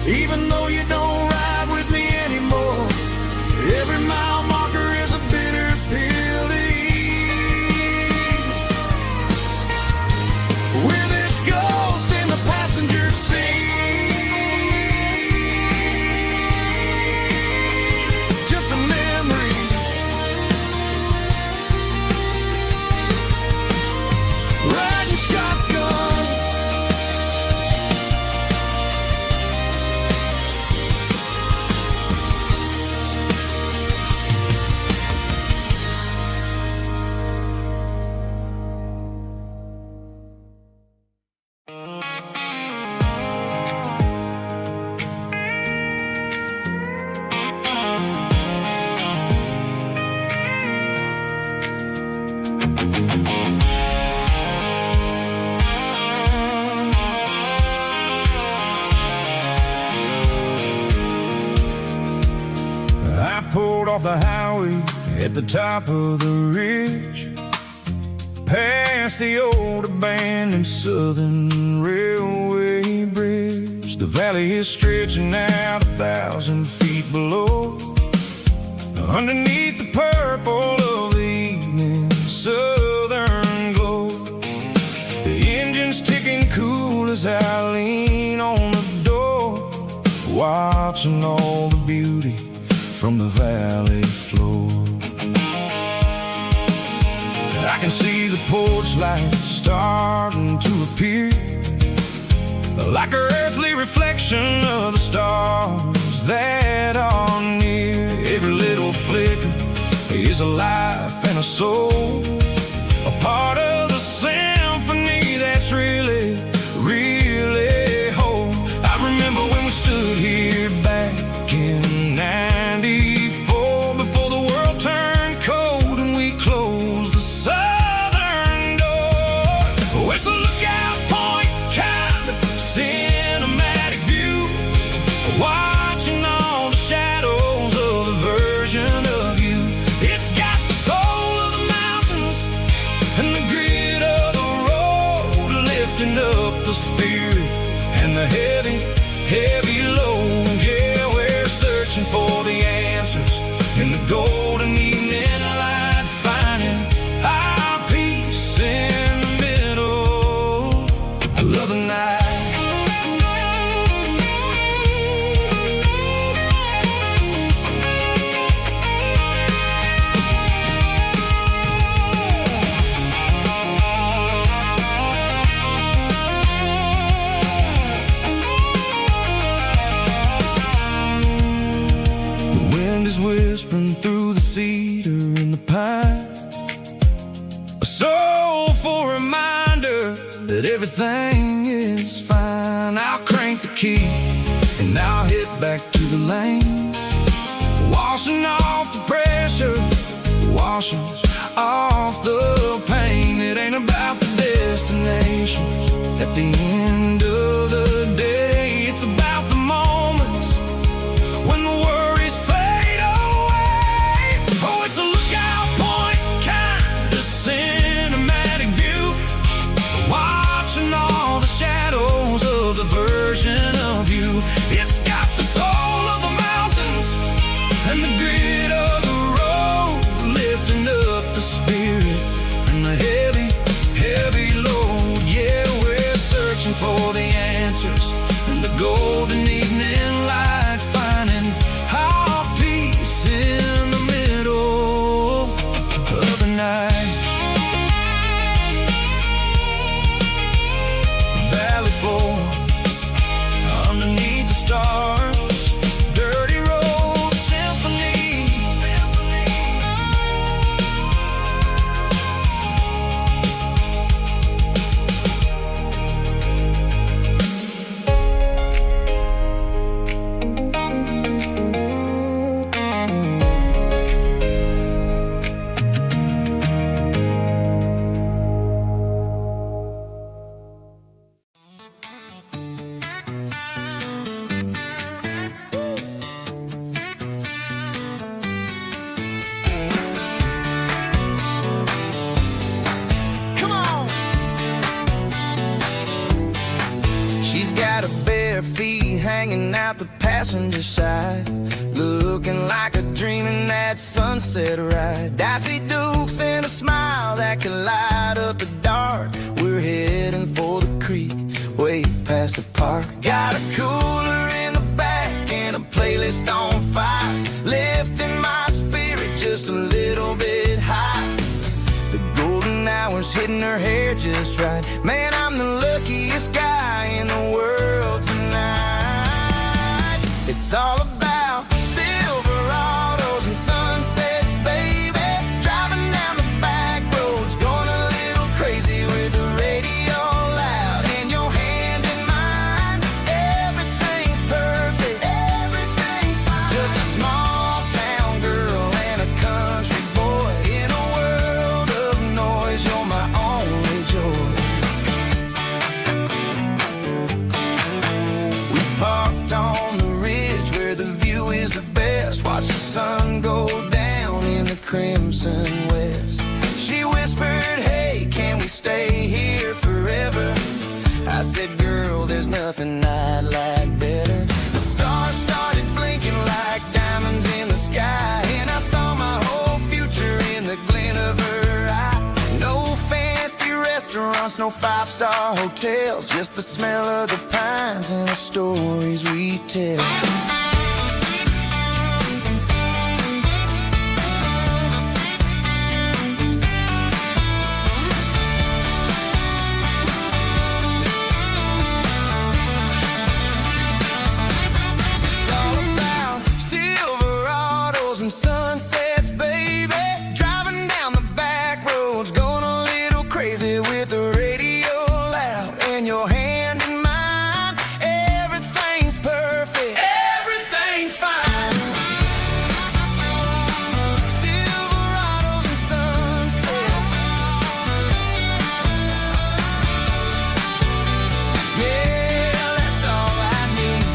even though you don't ride with me anymore. Every mile marker is a bitter pill to eat. With this ghost in the passenger seat, just a memory. Riding shotgun, I pulled off the highway at the top of the ridge, past the old abandoned Southern Railway bridge. The valley is stretching out 1,000 feet below, underneath the purple of the evening southern glow. The engine's ticking cool as I lean on the door, watching all the beauty from the valley floor. I can see the porch lights starting to appear, like an earthly reflection of the stars that are near. Every little flicker is a life and a soul, a part of the symphony that's really, really whole. I remember when we stood here back in '94, before the world turned cold and we closed the southern door. Oh, it's a lookout point, kind of cinematic view, watching all the shadows of the version of you. It's got the soul of the mountains and the grit of the road, lifting up the spirit and the heavy, heavy load. Yeah, we're searching for the answers in the golden evening light, finding our peace in the middle of the night. The wind is whispering through the cedar and the pine, a soulful reminder that everything is fine. I'll crank the key and I'll hit back to the lane, washing off the pressure, washing off the pain. It ain't about the destinations at the end of the day, it's about the moments when the worries fade away. Oh, it's a lookout point, kind of cinematic view, watching all the shadows of the version of you. It's got the soul of the mountains and the grit of the road, lifting up the spirit and the heavy, out the passenger side, looking like a dream in that sunset ride. I see Dukes and a smile that can light up the dark. We're heading for the creek, way past the park. Got a cooler in the back and a playlist on fire, lifting my spirit just a little bit high. The golden hours hitting her hair just right. Man, I'm the luckiest guy in the world tonight. It's all about Silverados and sunsets, baby. Driving down the back roads, going a little crazy with the radio loud. And your hand in mine, everything's perfect, everything's fine. Just a small town girl and a country boy in a world of noise. You're my only joy. We parked on the ridge where the view is the best. Watch the sun go down in the crimson west. She whispered, hey, can we stay here forever? I said, girl, there's nothing I'd like better. The stars started blinking like diamonds in the sky, and I saw my whole future in the glint of her eye. No fancy restaurants, no five-star hotels, just the smell of the pines and the stories we tell. It's all about Silverados and sunsets, baby. Driving down the back roads, going a little crazy with the radio loud. And your hand in mine, everything's perfect, everything's fine. Silverados and sunsets, yeah, that's all I need.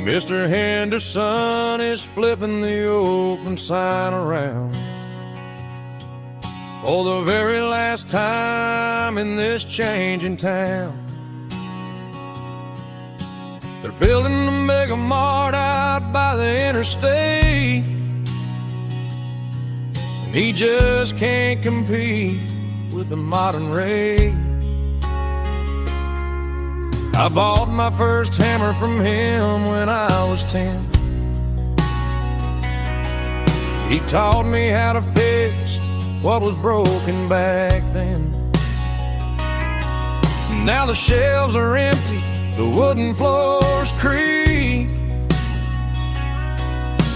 Mr. Henderson is flipping the open sign around for the very last time in this changing town. They're building a mega mart out by the interstate, and he just can't compete with the modern rate. I bought my first hammer from him when I was 10. He taught me how to fix what was broken back then. Now the shelves are empty, the wooden floors creak,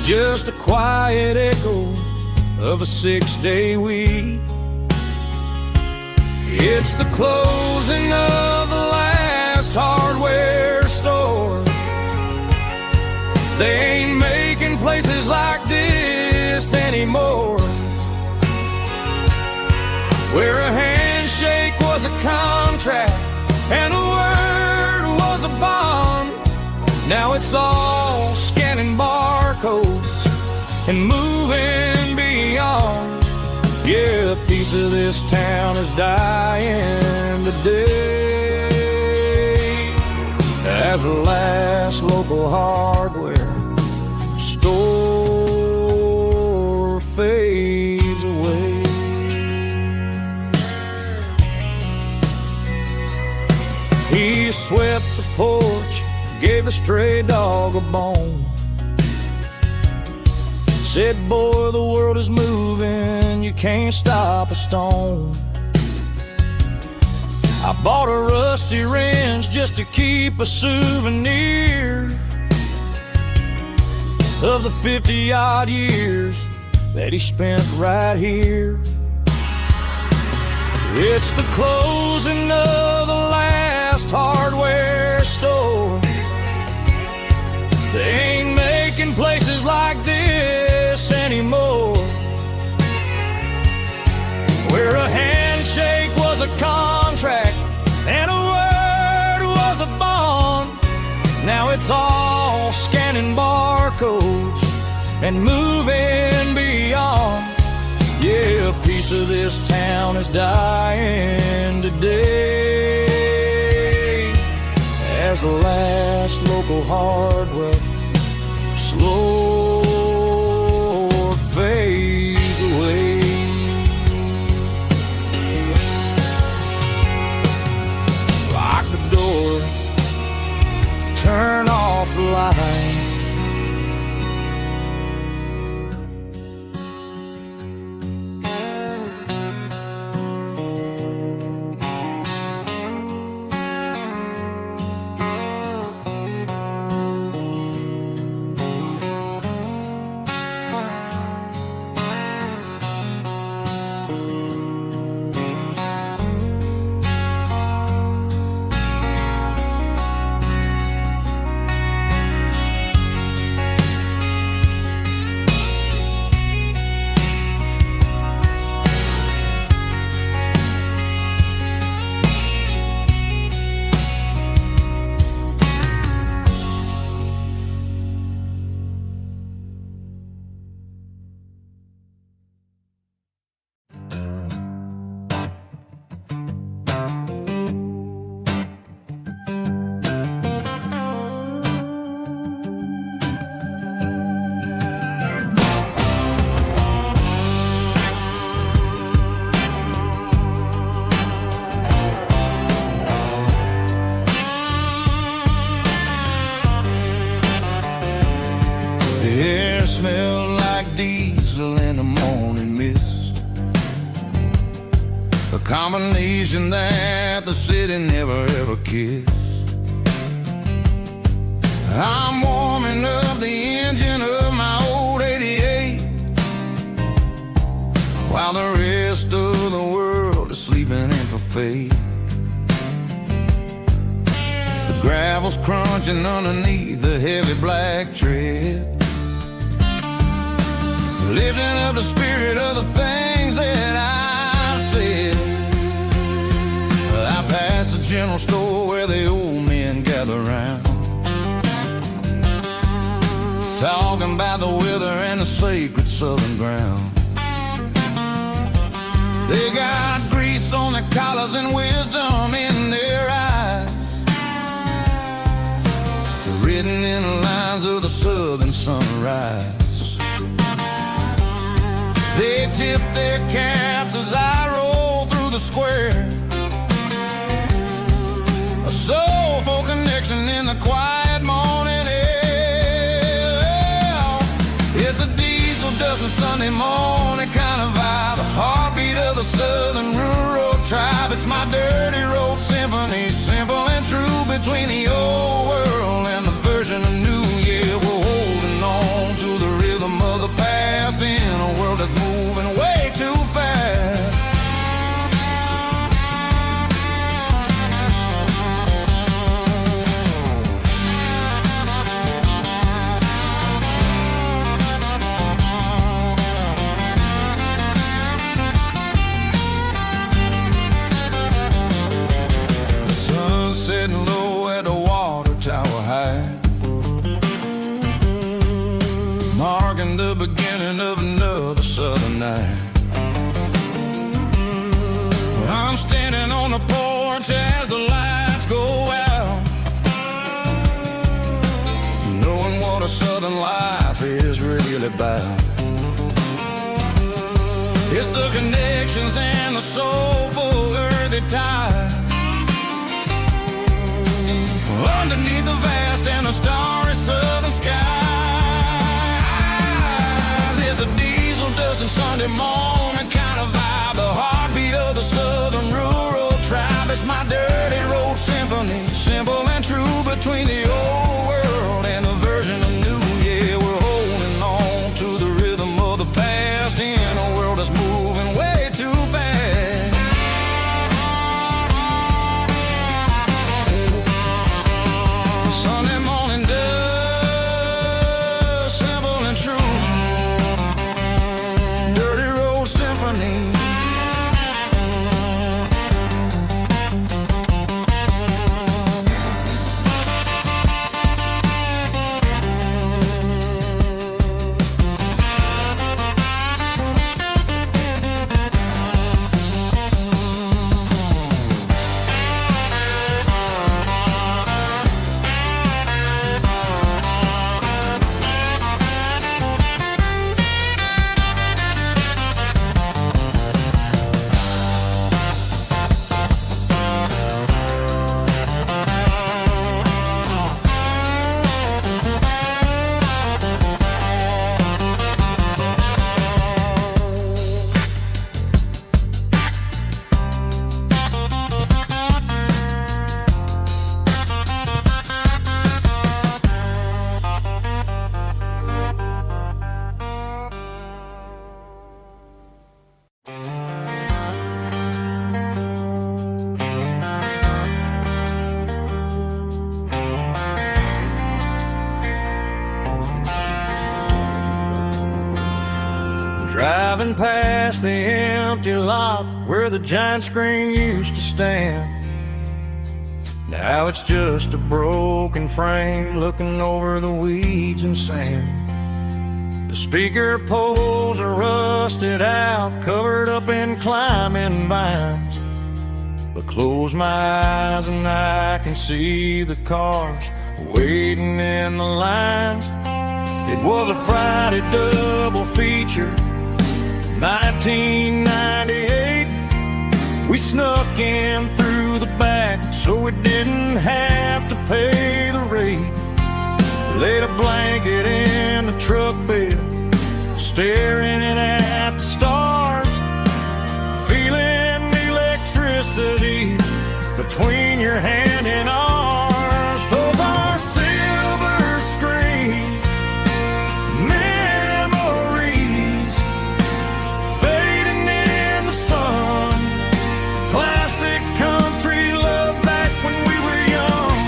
just a quiet echo of a 6-day week. It's the closing of the last hardware store. They ain't making places like this anymore, where a handshake was a contract and a word was a bond. Now it's all scanning barcodes and moving beyond. Yeah, a piece of this town is dying today as the last local hardware store fades away. He swept the porch, gave a stray dog a bone, said, boy, the world is moving, you can't stop a stone. I bought a rusty wrench just to keep a souvenir of the 50-odd years that he spent right here. It's the closing of the last fast hardware store. They ain't making places like this anymore, where a handshake was a contract and a word was a bond. Now it's all scanning barcodes and moving beyond. Yeah, a piece of this town is dying today, as the last local hardware slow fades away. Lock the door, turn off the light. The air smelled like diesel in the morning mist, a combination that the city never ever kissed. I'm warming up the engine of my old 88, while the rest of the world is sleeping in for fate. The gravel's crunching underneath the heavy black tread, lifting up the spirit of the things that I've said. I pass the general store where the old men gather round, talking about the weather and the sacred southern ground. They got grease on their collars and wisdom in their eyes, written in the lines of the southern sunrise. They tip their caps as I roll through the square, a soulful connection in the quiet morning air. It's a diesel dusting Sunday morning kind of vibe, a heartbeat of the southern rural tribe. It's my dirty road symphony, simple and true, between the old world and the version of new. Yeah, we're holding on to the rhythm of the past in a world that's moving way too fast. The sun's setting low at the water tower high, marking the beginning of another southern night. I'm standing on the porch as the lights go out, knowing what a southern life is really about. It's the connections and the soulful earthy tide, underneath the vast and the starry southern skies. It's a diesel dusting Sunday morning kind of vibe, the heartbeat of the southern rural tribe. It's my dirty road symphony, simple and true, between the old world and the version of new. Yeah, we're holding on to the rhythm of the past in a world that's moving way too fast. past the empty lot where the giant screen used to stand. Now it's just a broken frame looking over the weeds and sand. The speaker poles are rusted out, covered up in climbing vines. But close my eyes and I can see the cars waiting in the lines. It was a Friday double feature, 1998. We snuck in through the back so we didn't have to pay the rate. Laid a blanket in the truck bed, staring at the stars, feeling the electricity between your hand and ours. Those are silver screen memories fading in the sun. Classic country love back when we were young.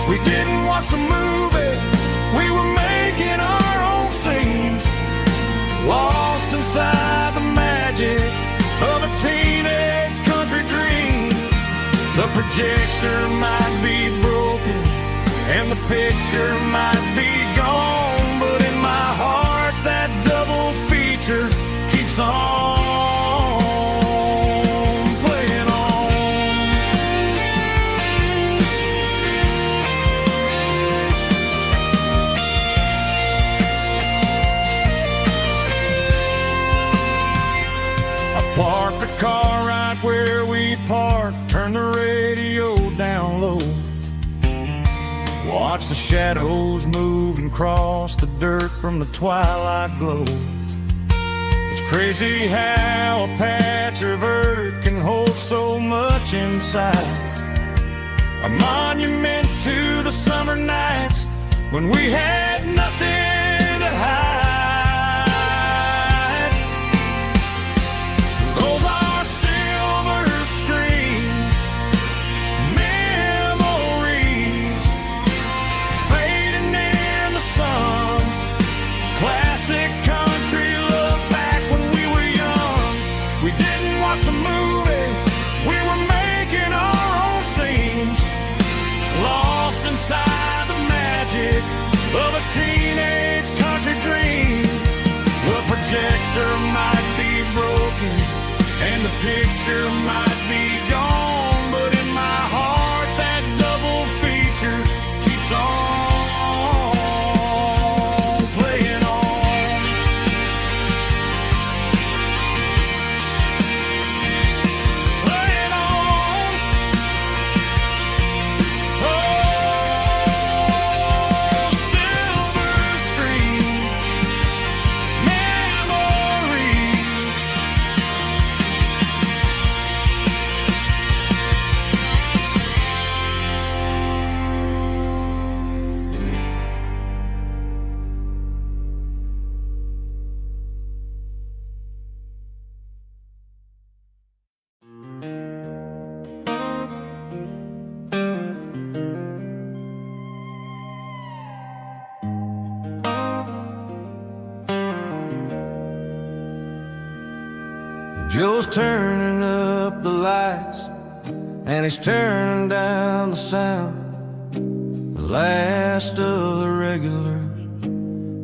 We didn't watch the movie, we were making our own scenes, lost inside the magic of a teenage country dream. The projector might be broken and the picture might be gone, but in my heart that double feature keeps on playing on. I parked the car right where we parked, turned the radio down low, watch the shadows move and cross the dirt from the twilight glow. It's crazy how a patch of earth can hold so much inside. A monument to the summer nights when we had nothing to hide. Those are silver screen memories fading in the sun. Classic country love back when we were young. We didn't watch the movie, we were making our own scenes, lost inside the magic of a teenage country dream. The projector might be broken and the picture might be gone, but in my heart that double feature keeps on playing on. Playing on. Oh, silver screen memories. Joe's turning up the lights and he's turning down the sound. The last of the regulars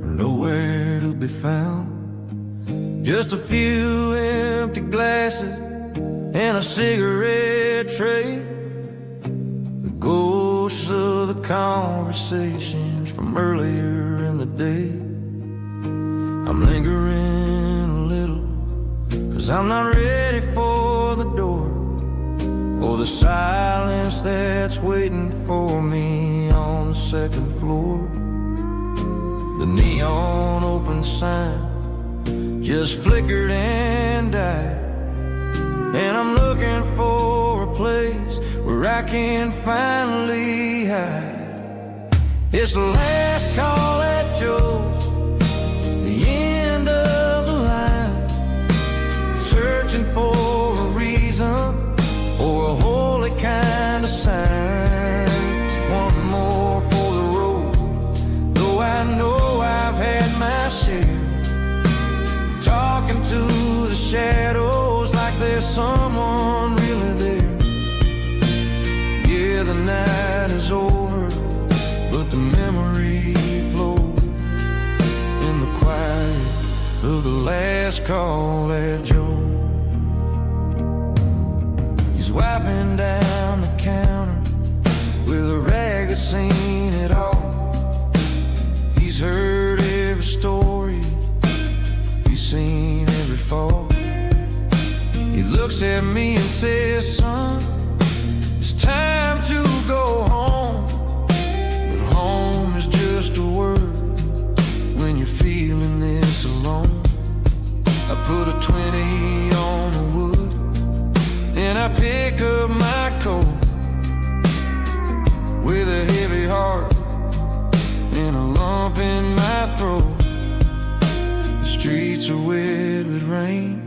are nowhere to be found. Just a few empty glasses and a cigarette tray, the ghosts of the conversations from earlier in the day. I'm lingering a little, 'cause I'm not ready for the door, or the silence that's waiting for me on the second floor. The neon open sign just flickered and died, and I'm looking for a place where I can finally hide. It's the last call at Joe's, the end of the line, searching for a reason or a holy kind of sign. One more for the road, though I know I've had my share, talking to the last call at Joe. He's wiping down the counter with a rag that's seen it all. He's heard every story, he's seen every fall. He looks at me and says, son, it's time to go home. But home is just a word when you're feeling this alone. I put a 20 on the wood and I pick up my coat with a heavy heart and a lump in my throat. The streets are wet with rain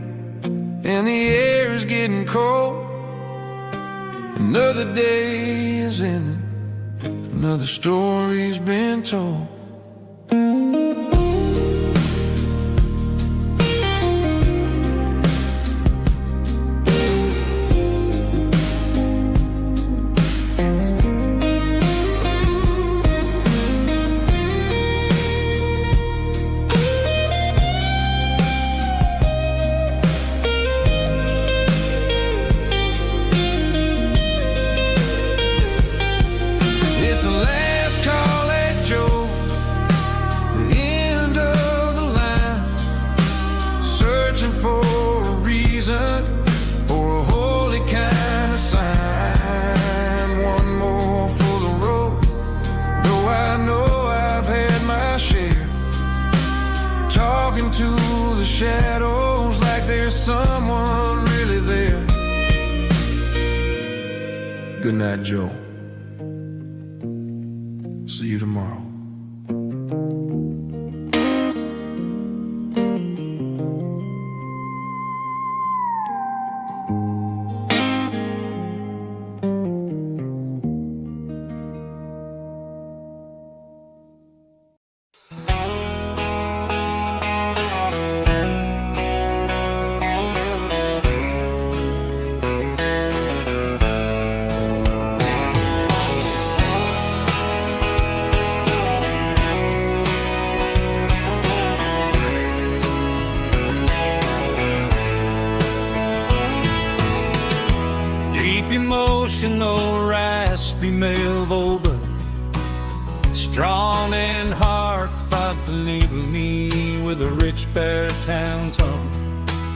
and the air is getting cold. Another day is ending, another story's been told. To the shadows like there's someone really there. Good night, Joe. See you tomorrow. Emotional, raspy male vulgar, strong and heartfelt, deliver me with a rich baritone tone.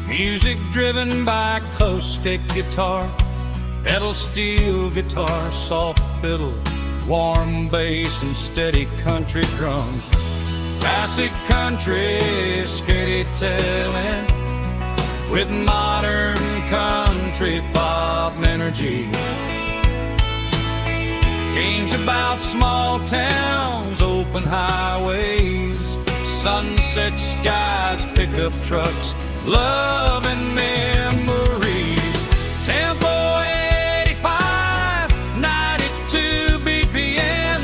Music driven by acoustic guitar, pedal steel guitar, soft fiddle, warm bass and steady country drum. Classic country storytelling with modern country pop energy. Games about small towns, open highways, sunset skies, pickup trucks, love and memories. Tempo 85, 92 BPM,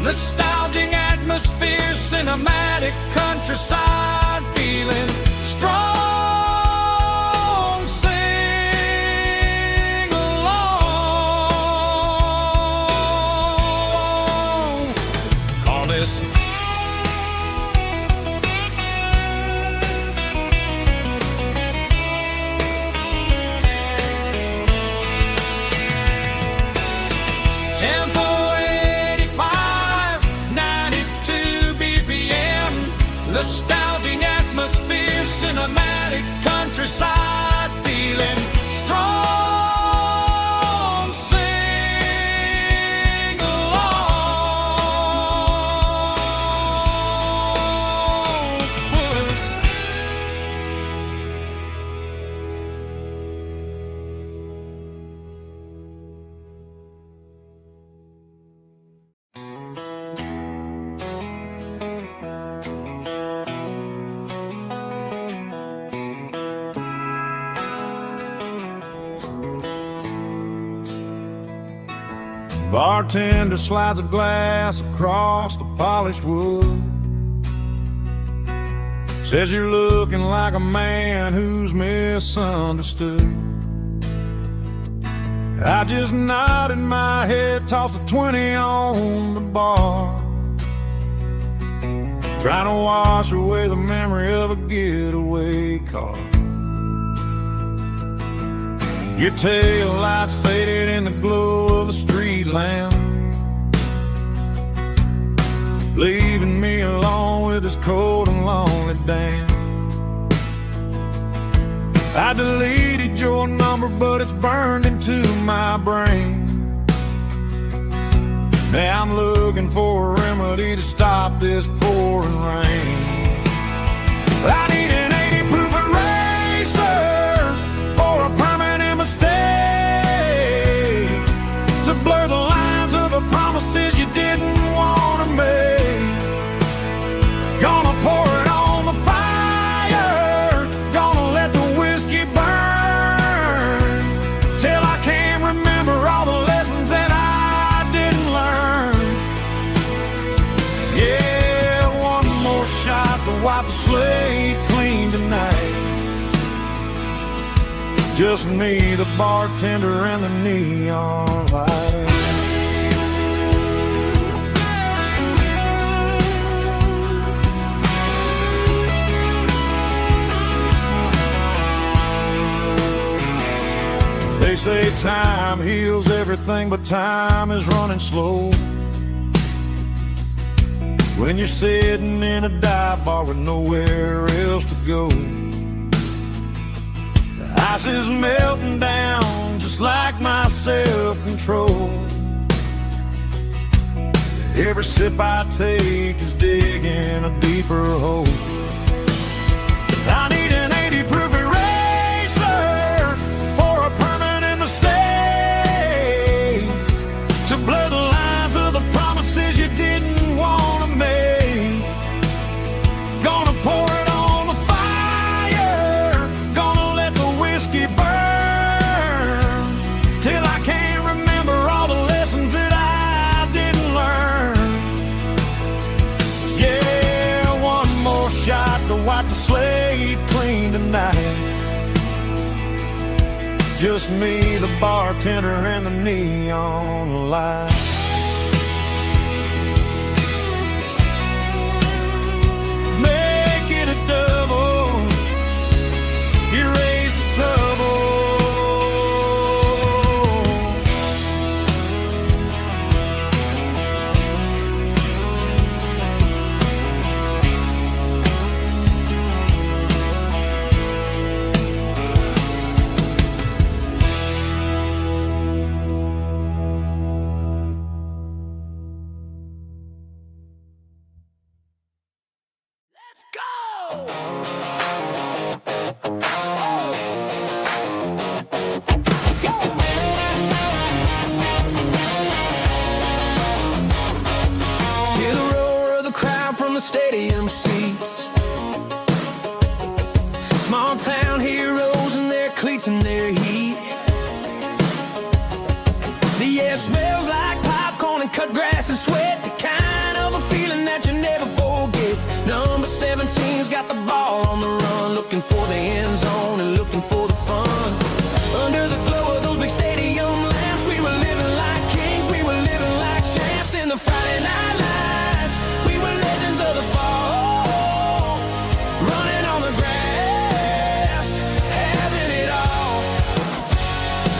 nostalgic atmosphere, cinematic countryside feeling strong. Tempo 85, 92 BPM, nostalgic atmosphere, cinematic countryside feeling strong. Sing along with us. Bartender slides a glass across the polished wood. Says you're looking like a man who's misunderstood. I just nodded my head, tossed a 20 on the bar. trying to wash away the memory of a getaway car. Your tail lights faded in the glow of a street lamp, leaving me alone with this cold and lonely damn. I deleted your number, but it's burned into my brain. Now I'm looking for a remedy to stop this pouring rain. I need an 80 proof eraser for a permanent mistake, to blur the lines of the promises you didn't want to make. Gonna pour it on the fire, gonna let the whiskey burn, till I can't remember all the lessons that I didn't learn. Yeah, one more shot to wipe the slate clean tonight. Just me, the bartender, and the neon light. They say time heals everything, but time is running slow when you're sitting in a dive bar with nowhere else to go. The ice is melting down just like my self-control. Every sip I take is digging a deeper hole. I need an 80 proof eraser for a permanent mistake, to blur the lines of the promises you didn't want to make. Gonna pour it on the fire, gonna let the whiskey burn, till I can't remember all the lessons that I didn't learn. Yeah, one more shot to wipe the slate clean tonight. Just me, the bartender, and the neon light. Make it a double, erase the trouble. Let's go! Hear the roar of the crowd from the stadium seats. Small town heroes in their cleats and their heat. The air smells like popcorn and cut grass and sweat, the kind of a feeling that you never forget. Number 17's got the ball on the run, looking for the end zone and looking for the fun. Under the glow of those big stadium lamps, we were living like kings, we were living like champs in the Friday night lights. We were legends of the fall, running on the grass, having it all,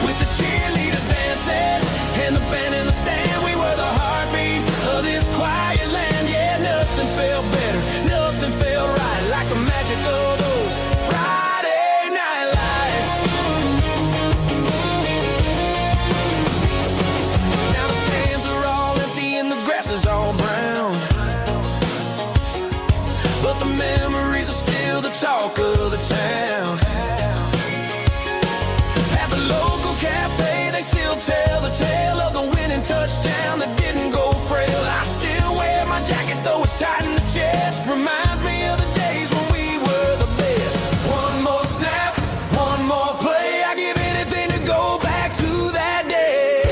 with the cheerleaders dancing and the band in the stand. We were the heartbeat of this quiet land. Yeah, nothing felt better, nothing felt right like the magic of those Friday night lights. Now the stands are all empty and the grass is all brown, but the memories are still the talk of the town. At the local cafe, they still tell the tale of the winning touchdown that didn't go frail. I still wear my jacket, though it's tight in the chest. Reminds me of the days when we were the best. One more snap, one more play. I give anything to go back to that day.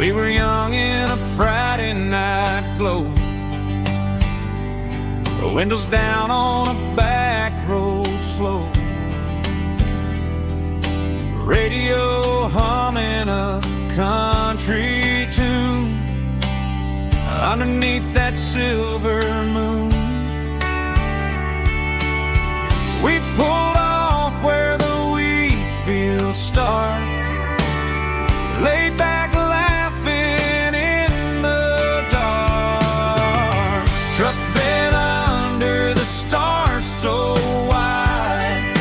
We were young in a Friday night glow, the windows down on a back road slow, radio humming a country tune underneath that silver moon. We pulled off where the wheat fields start, laid back laughing in the dark. Truck bed under the stars so wide,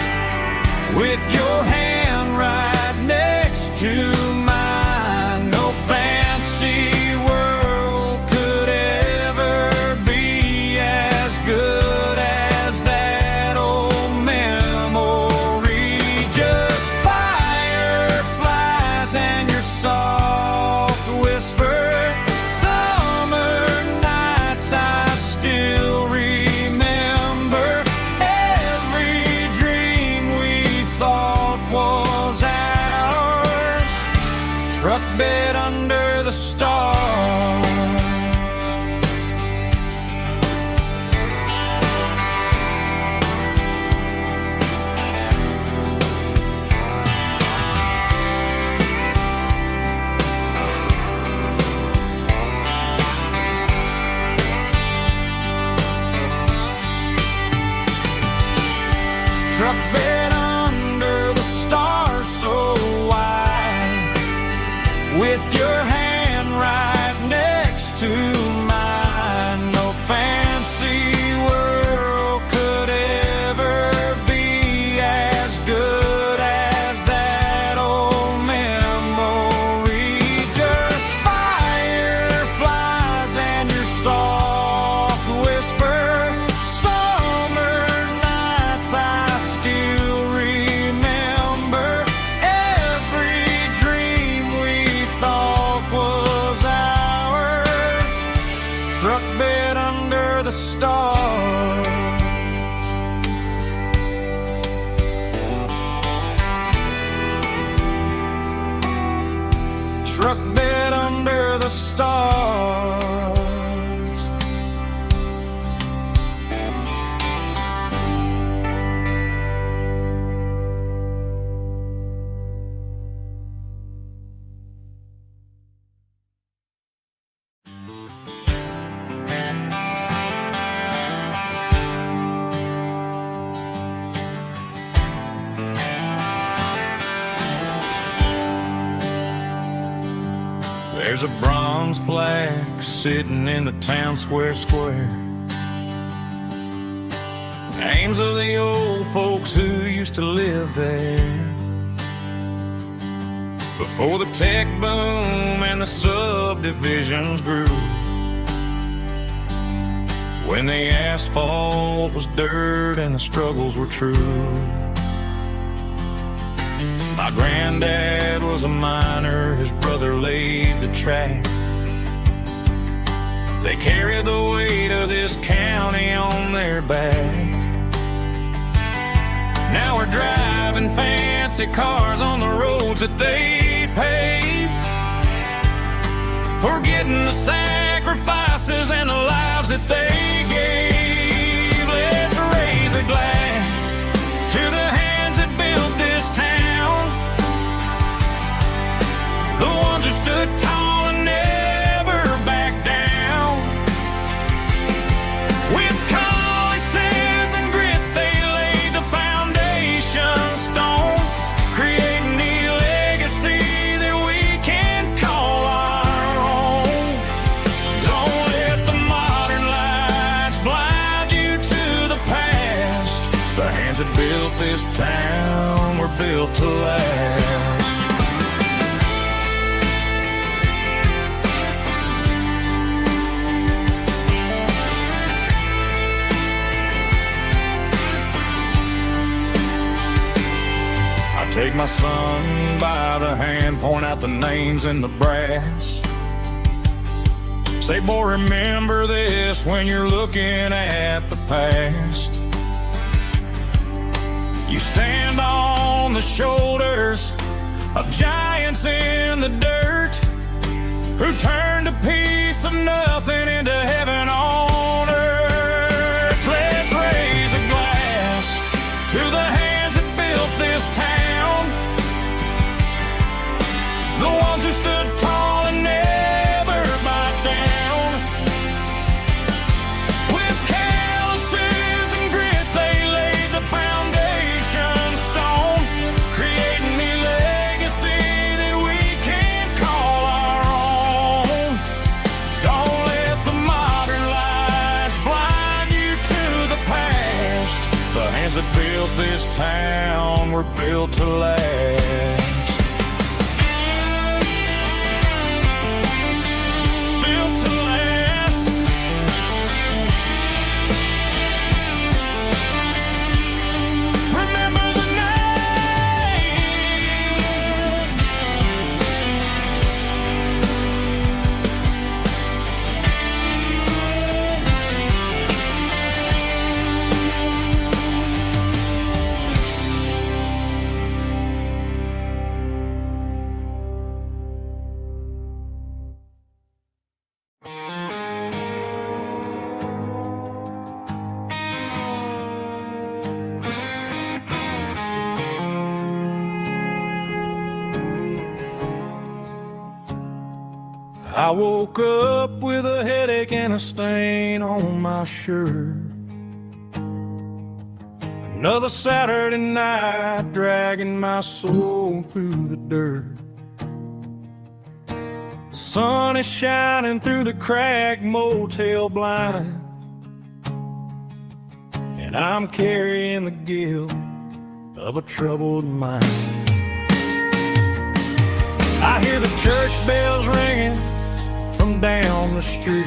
with your hand right next to mine. No fancy world could ever be as good as that old memory. Just fireflies and your soft whisper. Summer nights I still remember. Every dream we thought was ours. Truck bed under the stars. Truck bed under the stars so wide, with your hand right next to mine. No fancy world could ever be as good as that old memory. Just fireflies and your soft whisper. Summer nights I still remember. Every dream we thought was ours. Truck bed under the stars. Truck bed under the stars. There's a bronze plaque sitting in the town square. Names of the old folks who used to live there before the tech boom and the subdivisions grew, when the asphalt was dirt and the struggles were true. My granddad was a miner, his brother laid the track. They carried the weight of this county on their back. Now we're driving fancy cars on the roads that they paved, forgetting the sacrifices and the lives that they gave. Let's raise a glass to the hands that built this town, the ones who stood tall and never backed down. With calluses and grit they laid the foundation stone, creating a legacy that we can call our own. Don't let the modern lights blind you to the past. The hands that built this town were built to last. Take my son by the hand, point out the names in the brass. Say, boy, remember this when you're looking at the past. You stand on the shoulders of giants in the dirt, who turned a piece of nothing into heaven on earth. Let's raise a glass to the hands that built this town, the ones who stood tall and never bowed down. With calluses and grit they laid the foundation stone, creating a legacy that we can call our own. Don't let the modern lies blind you to the past. The hands that built this town were built to last. Built to last. Remember the name. I woke up with a headache and a stain on my shirt. Another Saturday night dragging my soul through the dirt. The sun is shining through the cracked motel blind, and I'm carrying the guilt of a troubled mind. I hear the church bells ringing from down the street,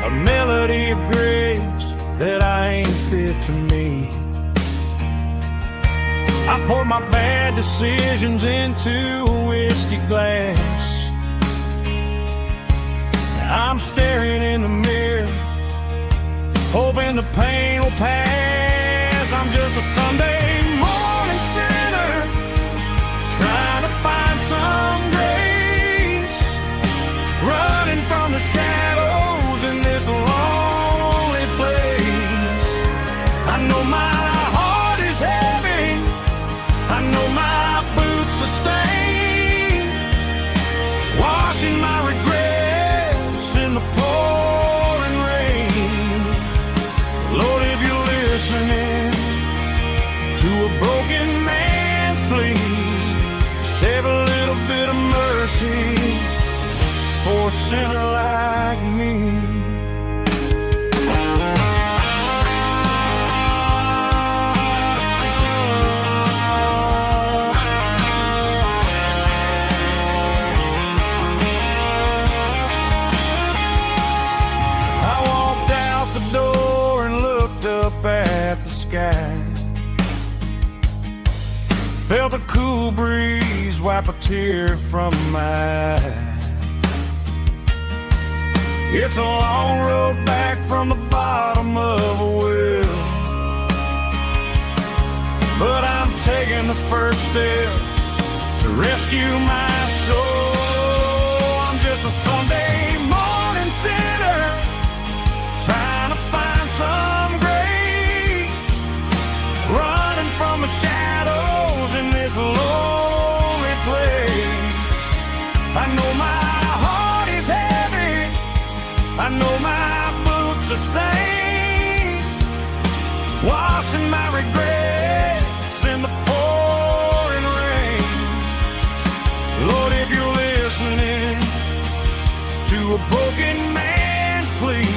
a melody of grace that I ain't fit to meet. I pour my bad decisions into a whiskey glass. I'm staring in the mirror, hoping the pain will pass. I'm just a Sunday morning sinner, trying to find some grace, running from the shadows in this lonely place. I know my heart is heavy, I know my boots are stained, washing my regrets in the pouring rain. Lord, if you're listening to a broken man's plea, save a little bit of mercy for a sinner like me. I walked out the door and looked up at the sky, felt a cool breeze wipe a tear from my eye. It's a long road back from the bottom of a well, but I'm taking the first step to rescue my soul. I'm just a Sunday morning sinner, trying to find some grace, running from the shadows in this lonely place. I know my heart is heavy, I know my boots are stained, washing my regrets in the pouring rain. Lord, if you're listening to a broken man's plea,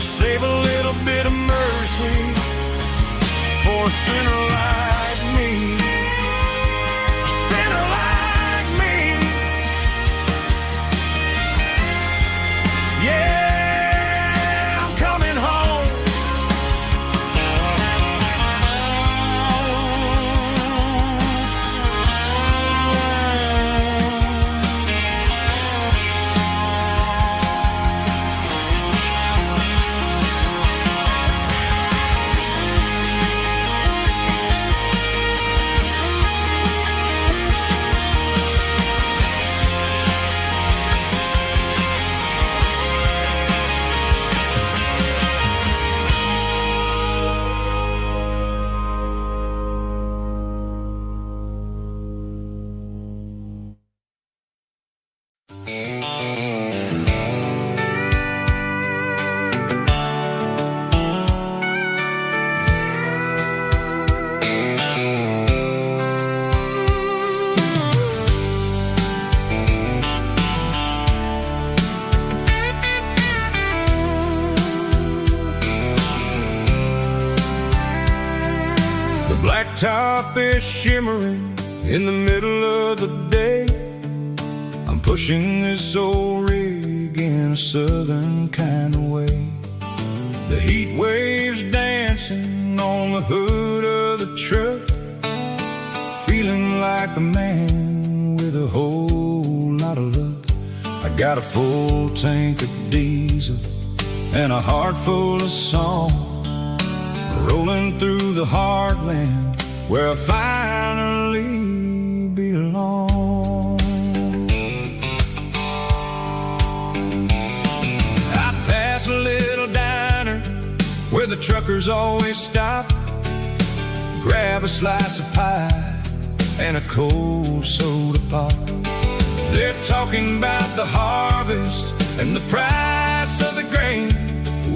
save a little bit of mercy for a sinner like me. A sinner like me. Yeah, I'm coming home. blacktop is shimmering in the middle of the day. I'm pushing this old rig in a southern kind of way. The heat waves dancing on the hood of the truck, feeling like a man with a whole lot of luck. I got a full tank of diesel and a heart full of song, rolling through the heartland where I finally belong. I pass a little diner where the truckers always stop, grab a slice of pie and a cold soda pop. They're talking about the harvest and the price of the grain,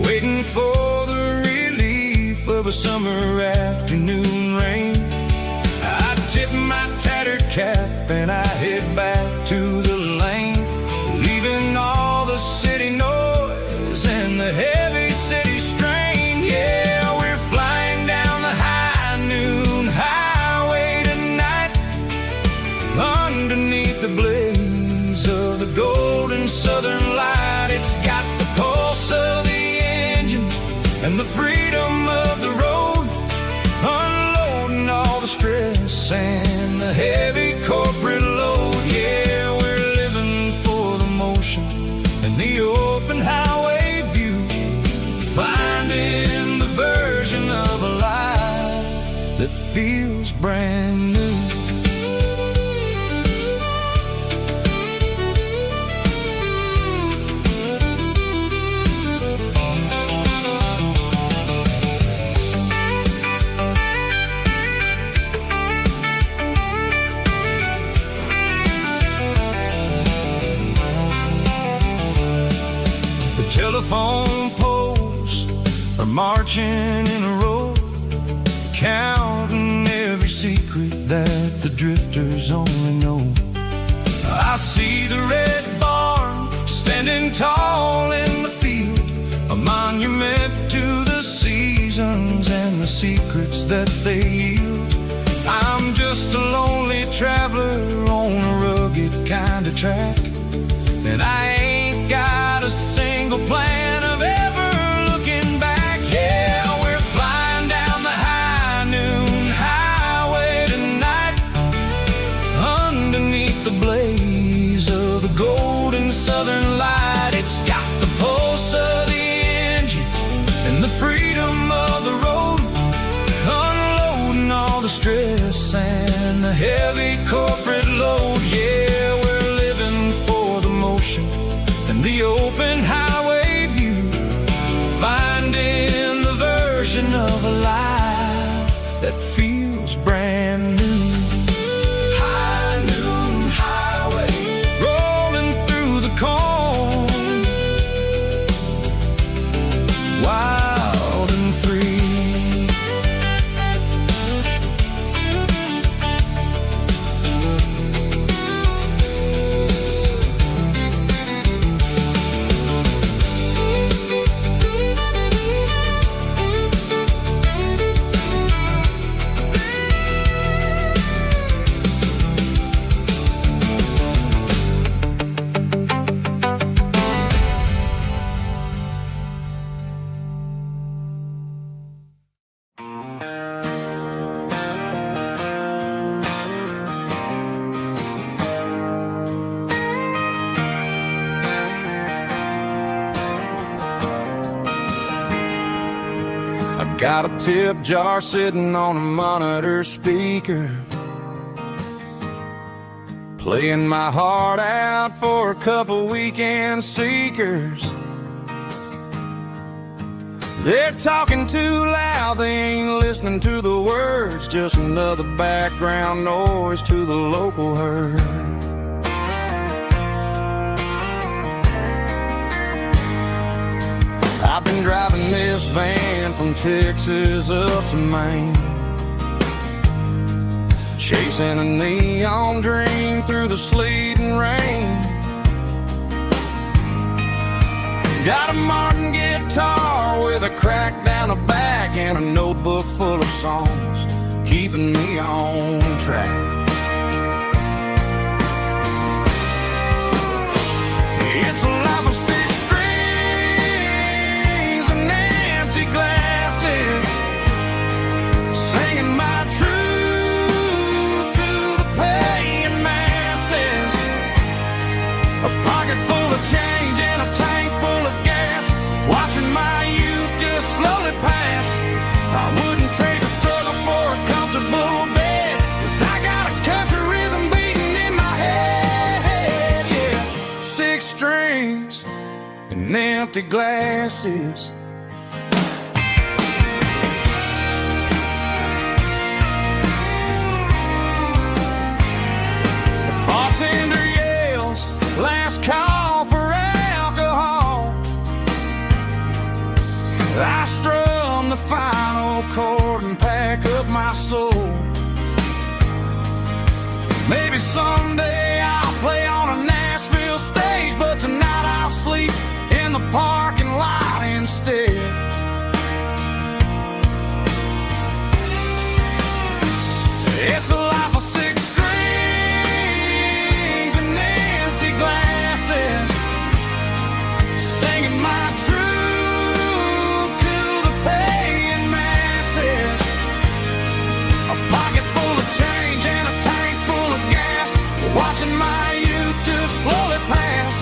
waiting for the relief of a summer afternoon rain. I tip my tattered cap and I head back to the lane, leaving all the city noise and the heavy city strain. Yeah, we're flying down the high noon highway tonight, underneath the blaze of the golden southern light. It's got the pulse of the engine and the freedom of the road, unloading all the stress and the heavy corporate load. Yeah, we're living for the motion and the open highway view, finding the version of a life that feels brand new. Telephone poles are marching in a row, counting every secret that the drifters only know. I see the red barn standing tall in the field, a monument to the seasons and the secrets that they yield. I'm just a lonely traveler on a rugged kind of track, and I ain't got a single plan of ever looking back. Yeah, we're flying down the high noon highway tonight, underneath the blaze of the golden southern light. It's got the pulse of the engine and the freedom of the road, unloading all the stress and the heavy corporate load. Yeah, we're living for the motion and the open highway view, finding the version of a life that feels brand new. High noon highway, rolling through the corn, wild and free. Got a tip jar sitting on a monitor speaker, playing my heart out for a couple weekend seekers. They're talking too loud, they ain't listening to the words, just another background noise to the local herd. I've been driving this van from Texas up to Maine, chasing a neon dream through the sleet and rain. Got a Martin guitar with a crack down the back and a notebook full of songs, keeping me on track. It's a life of six strings and empty glasses, singing my truth to the paying masses. A pocket full of change and a tank full of gas, watching my youth just slowly pass. I wouldn't trade the struggle for a comfortable bed, 'cause I got a country rhythm beating in my head. Yeah, six strings and empty glasses. The bartender yells, last call for alcohol. I strum the final chord and pack up my soul. Maybe someday I'll play on a Nashville stage, but tonight I'll sleep in the parking lot instead. It's a life of six strings and empty glasses, singing my truth to the paying masses. A pocket full of change and a tank full of gas, watching my youth just slowly pass.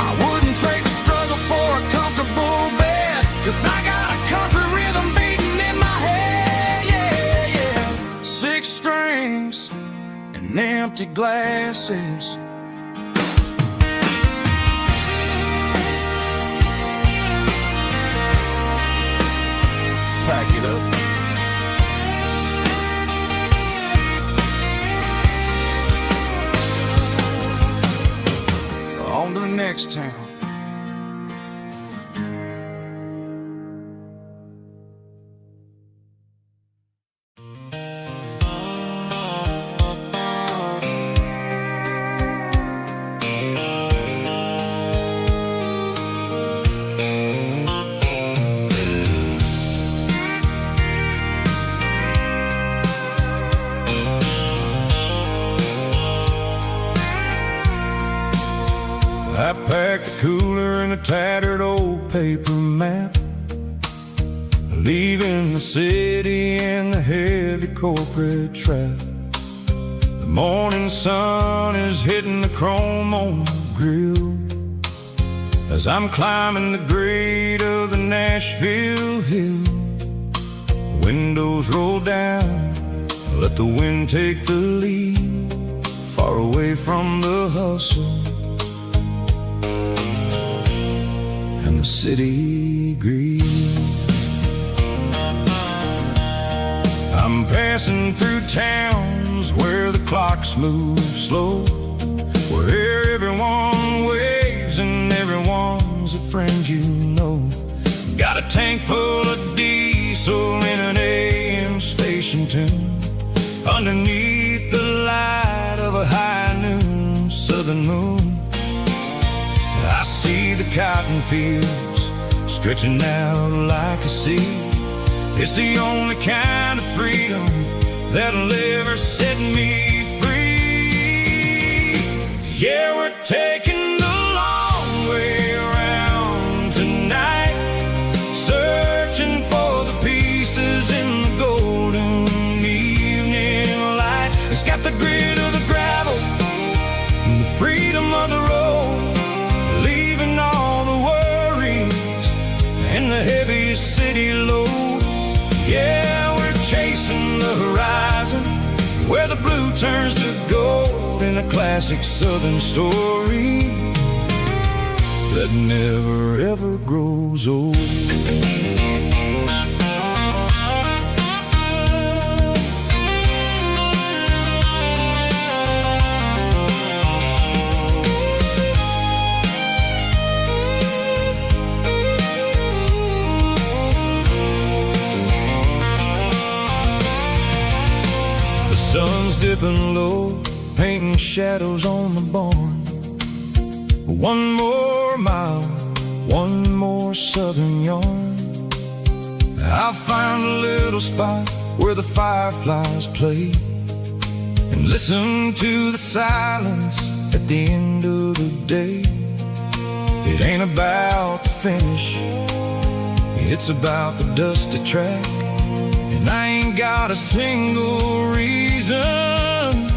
I wouldn't trade the struggle for a comfortable bed, 'cause I got a country rhythm beating in my head. Yeah, yeah. Six strings and empty glasses. Pack it up. On to the next town. I packed a cooler and a tattered old paper map, leaving the city and the heavy corporate trap. The morning sun is hitting the chrome on the grill as I'm climbing the grade of the Nashville hill. Windows roll down, let the wind take the lead, far away from the hustle and the city green. I'm passing through towns where the clocks move slow, where everyone waves and everyone's a friend you know. Got a tank full of diesel in an AM station tune, underneath the light of a high noon southern moon. I see the cotton fields stretching out like a sea. It's the only kind of freedom that'll ever set me free. Yeah, we're taking the long way around tonight, searching for the pieces in the golden evening light. It's got the grit of the gravel and the freedom of the road, leaving all the worries and the heavy city load. Yeah, we're chasing the horizon, where the blue turns to gold, in a classic southern story that never ever grows old. Sun's dipping low, painting shadows on the barn. One more mile, one more southern yarn. I'll find a little spot where the fireflies play, and listen to the silence at the end of the day. It ain't about the finish, it's about the dusty track. And I ain't got a single reason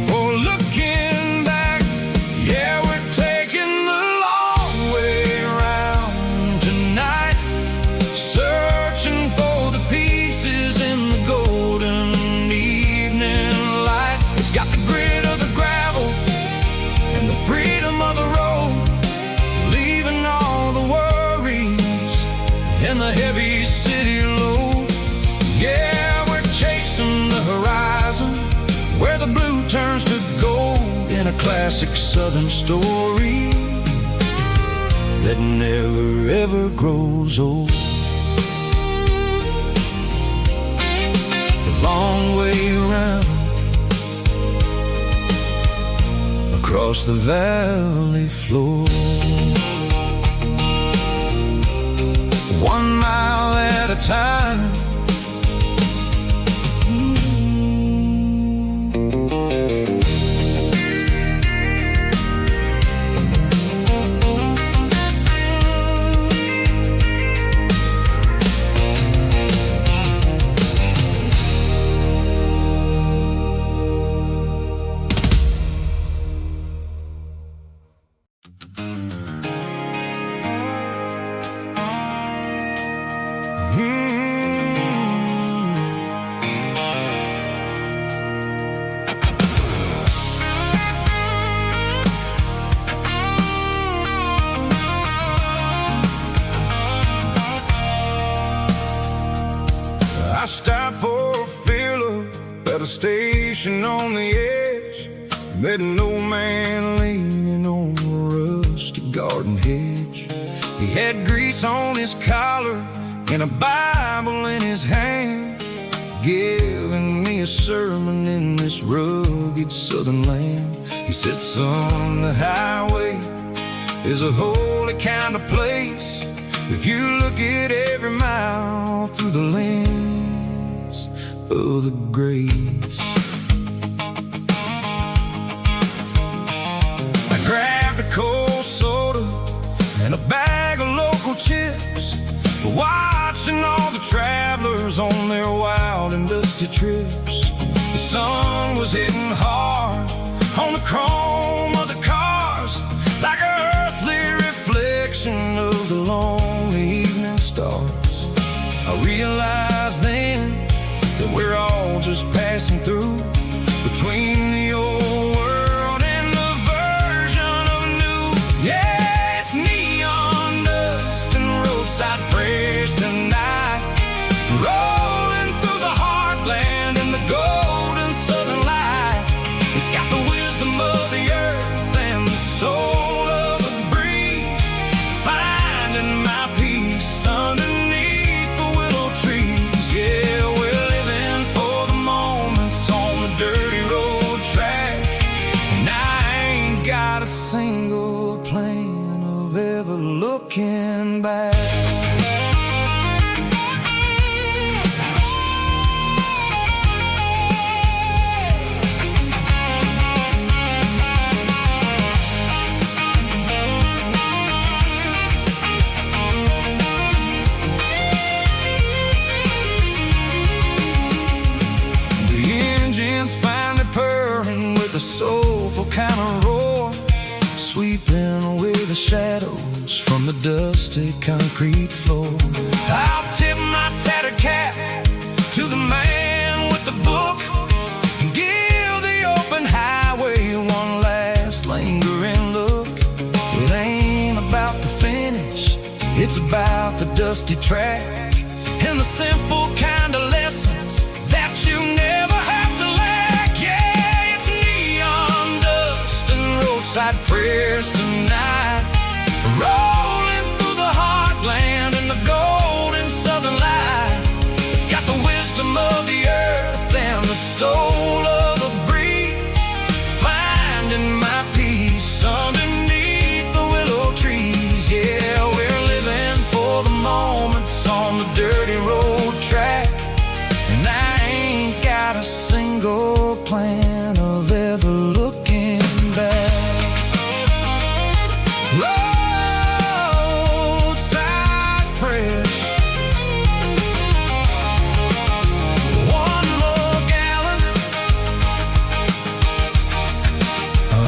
for looking back. Yeah, we're taking the long way around tonight, searching for the pieces in the golden evening light. It's got the grit of the gravel and the freedom of the road, leaving all the worries and the heavy city load. Yeah, we're chasing the horizon, where the blue turns to gold, in a classic southern story that never ever grows old. The long way around, across the valley floor, 1 mile at a time. I stopped for a fill-up at a station on the edge, met an old man leaning on a rusty garden hedge. He had grease on his collar and a Bible in his hand, giving me a sermon in this rugged southern land. He said, son, the highway is a holy kind of place if you look at every mile through the lens of the grace. I grabbed a cold soda and a bag of local chips, watching all the travelers on their wild and dusty trips. The sun was hitting hard on the chrome of the cars, like an earthly reflection of the lonely evening stars. I realized then that we're all just passing through, between the old world and the version of new. Yeah, it's neon dust and roadside prayers tonight, rolling through the heartland in the golden southern light. It's got the wisdom of the earth and the soul of the breeze, finding my peace underneath the willow trees. Yeah, we're living for the moments on the dirty road track, and I ain't got a single plan of ever looking back. Finally purring with a soulful kind of roar, sweeping away the shadows from the dusty concrete floor. I'll tip my tattered cap to the man with the book and give the open highway one last lingering look. It ain't about the finish, it's about the dusty track and the simple kind of lessons that you never have to lack. Yeah, it's neon dust and roadside prayers tonight, rolling through the heartland in the golden southern light. It's got the wisdom of the earth and the soul of the breeze, finding my peace underneath the willow trees. Yeah, we're living for the moments on the dirty road track. single plan of ever looking back. Roadside prayers, one look, Allen,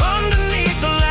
underneath the light.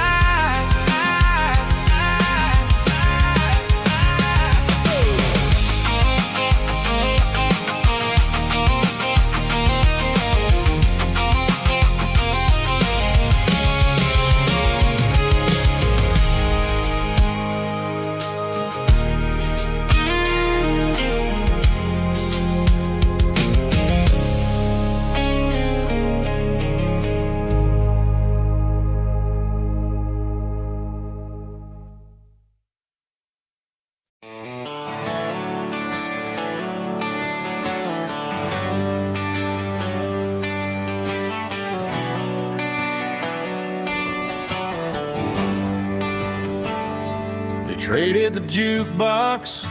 They traded the jukebox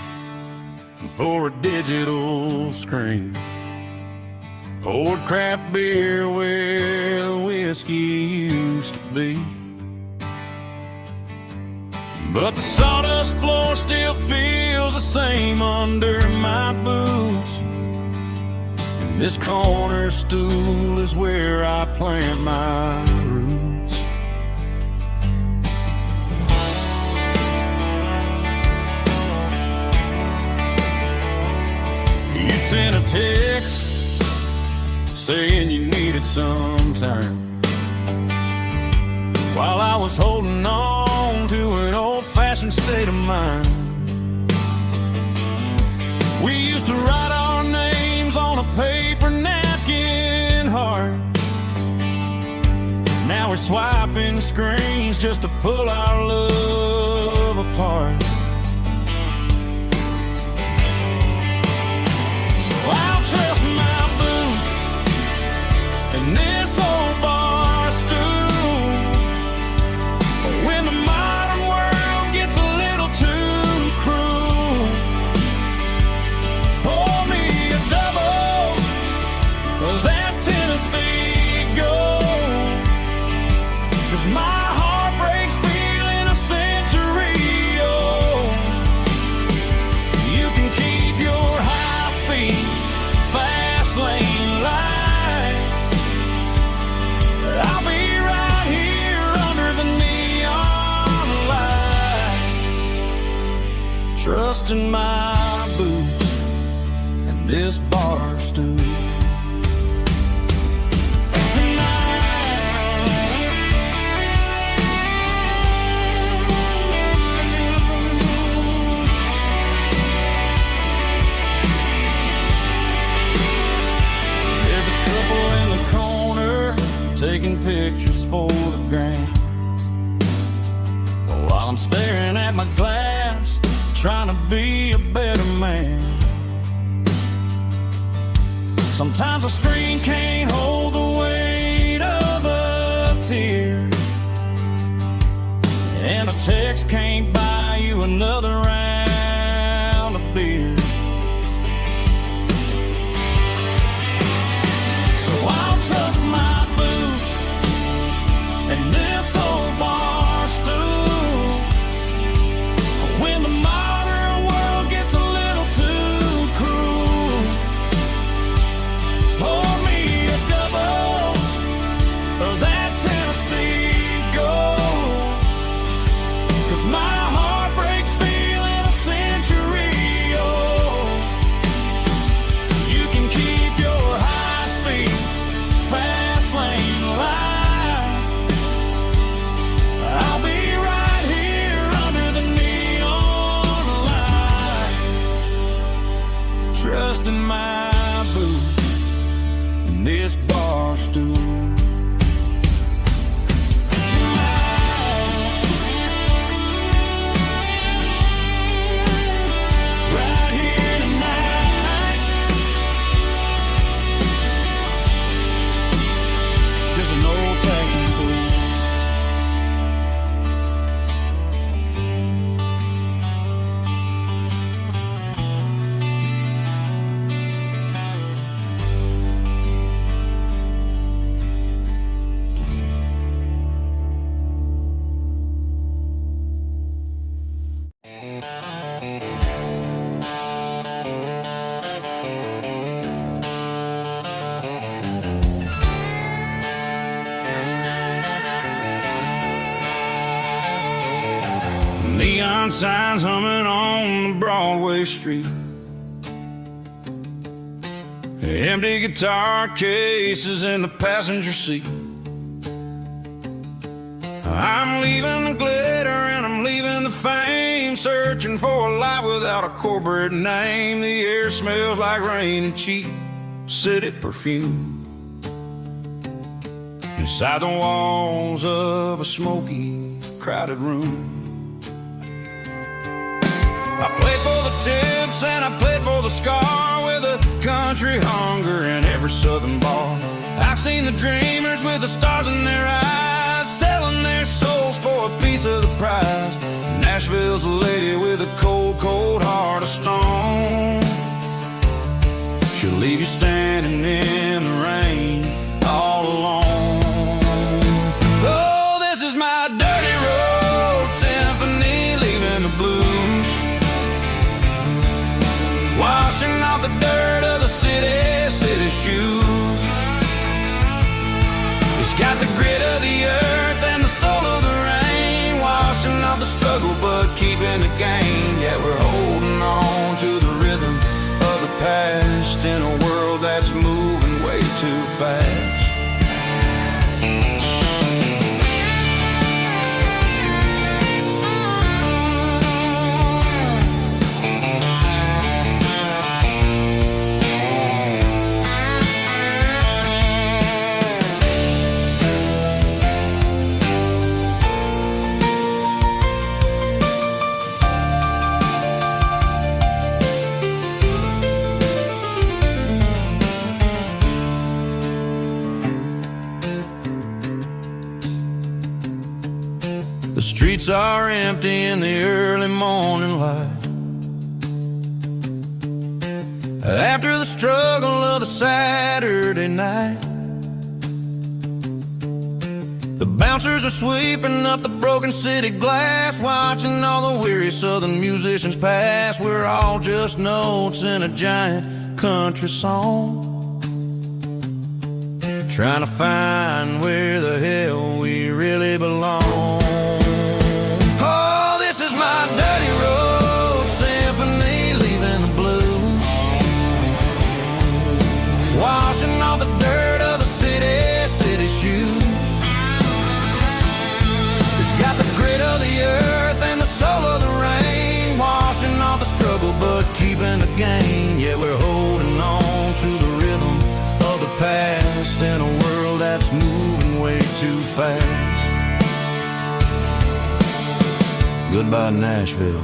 for a digital screen, poured craft beer where the whiskey used to be. But the sawdust floor still feels the same under my boots, and this corner stool is where I plant my roots. You sent a text saying you needed some time, while I was holding on to an old-fashioned state of mind. We used to write our names on a paper napkin heart. Now we're swiping screens just to pull our love apart. So I'll trust my boots and this old bar stool when the modern world gets a little too cruel. Pour me a double of that Tennessee Gold, 'cause my heart breaks feeling a century old. You can keep your high-speed, fast lane light. I'll be right here under the neon light, trusting my boots and this bar stool. There's a couple in the corner taking pictures for the gram, while I'm staring at my glass, trying to be a better man. Sometimes a screen can't hold the weight of a tear, and a text can't buy you another round of beer. So I'll trust my boots and this old bar stool when the modern world gets a little too cruel. Pour me a double of that Tennessee Gold, 'cause my heart breaks feeling a century old. You can keep your high-speed, fast lane light. I'll be right here under the neon light, trusting my boots and this bar stool. Right here tonight, just an old-fashioned fool. Neon signs humming on the Broadway street. Empty guitar cases in the passenger seat. I'm leaving the glitter and I'm leaving the fame, searching for a life without a corporate name. The air smells like rain and cheap city perfume. Inside the walls of a smoky, crowded room. I played for the tips and I played for the scar, with a country hunger in every southern bar. I've seen the dreamers with the stars in their eyes, selling their souls for a piece of the prize. Nashville's a lady with a cold, cold heart of stone. She'll leave you standing in the rain all alone. Oh, this is my dirty road symphony, leaving the blues, washing off the dirt of the city shoes. It's got the grit of the earth and the soul of the rain, washing off the struggle but keeping the gain. Yeah, we're holding on to the rhythm of the past in a world that's moving way too fast. The streets are empty in the early morning light, after the struggle of the Saturday night. The bouncers are sweeping up the broken city glass, watching all the weary southern musicians pass. We're all just notes in a giant country song, trying to find where the hell we really belong. My dirty road symphony, leaving the blues, washing off the dirt of the city shoes. It's got the grit of the earth and the soul of the rain, washing off the struggle but keeping the gain. Yeah, we're holding on to the rhythm of the past in a world that's moving way too fast. Goodbye, Nashville,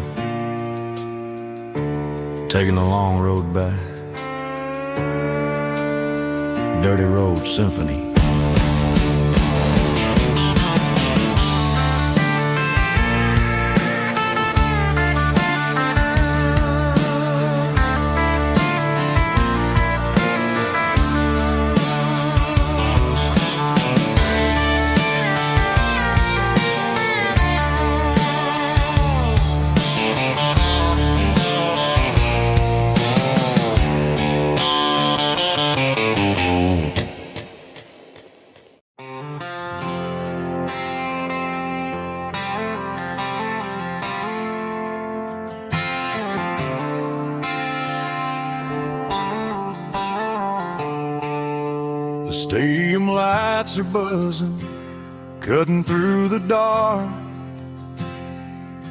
taking the long road back. Dirty Road Symphony. The stadium lights are buzzing, cutting through the dark.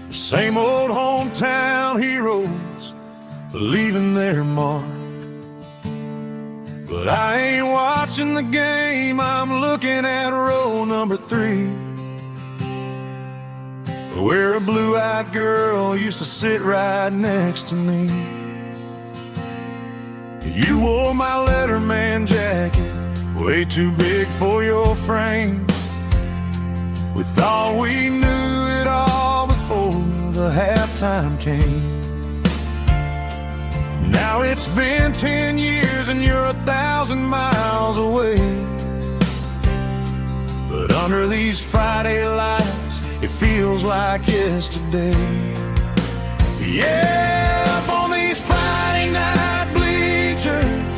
The same old hometown heroes leaving their mark. But I ain't watching the game, I'm looking at row number 3, where a blue-eyed girl used to sit right next to me. You wore my Letterman jacket, way too big for your frame. We thought we knew it all before the halftime came. Now it's been 10 years and you're 1,000 miles away. But under these Friday lights, it feels like yesterday. Yeah, up on these Friday night bleachers,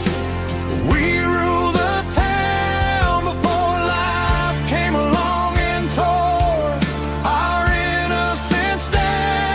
we rule the town before life came along and tore our innocence down.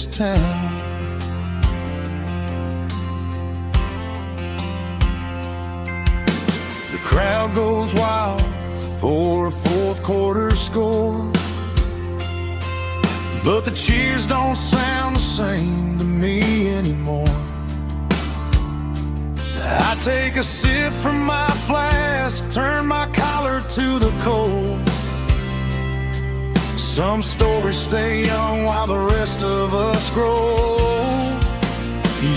this town. The crowd goes wild for a fourth quarter score, but the cheers don't sound the same to me anymore. I take a sip from my flask, turn my collar to the cold. Some stories stay young while the rest of us grow.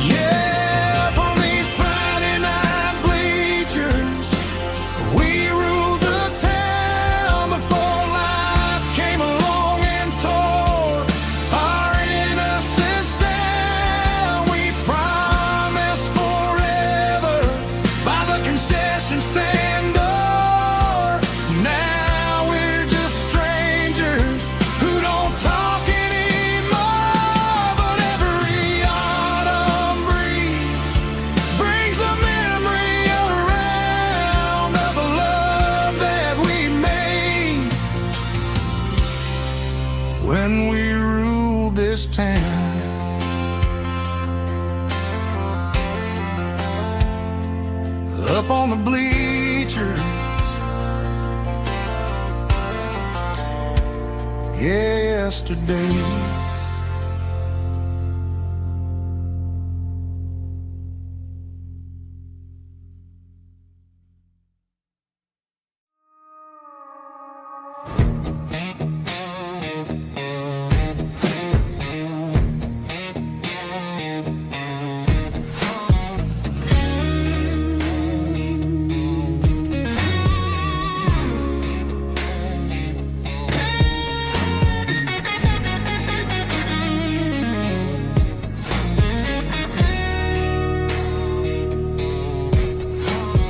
Yeah, up on these Friday night bleachers, we ruled the town before life came along and tore our innocence down. We promised forever by the concession stand door. Now we're just strangers who don't talk anymore. But every autumn breeze brings the memory around of the love that we made when we ruled this town. Up on the bleachers, yeah, yesterday.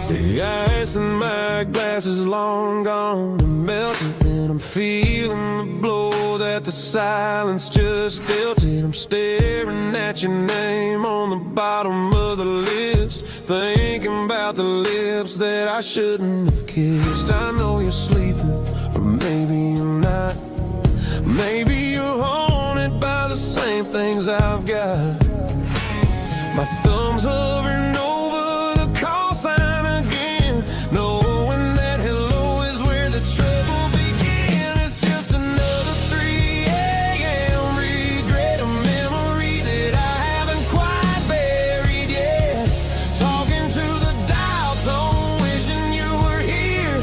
The ice in my glass is long gone and melted, and I'm feeling the blow that the silence just dealt it. I'm staring at your name on the bottom of the list, thinking about the lips that I shouldn't have kissed. I know you're sleeping, or maybe you're not. Maybe you're haunted by the same things I've got. My thumb's hovering over the call sign again, knowing that hello is where the trouble began. It's just another 3 a.m. regret, a memory that I haven't quite buried yet. Talking to the dial tone, wishing you were here,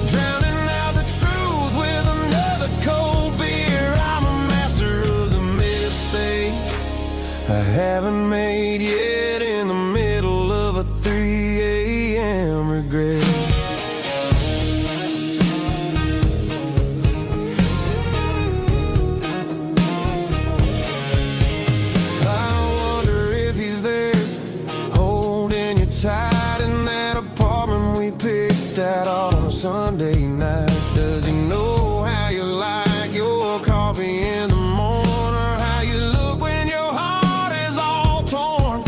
drowning out the truth with another cold beer. I'm a master of the mistakes I haven't made yet, in the middle of a 3 a.m. regret. I wonder if he's there, holding you tight in that apartment we picked out on a Sunday night. Does he know how you like your coffee in the morning, or how you look when your heart is all torn?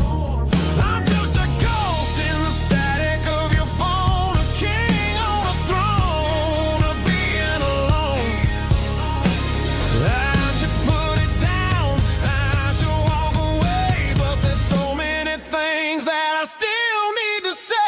I'm just a ghost in the static of your phone, a king on a throne of being alone. I should put it down, I should walk away, but there's so many things that I still need to say.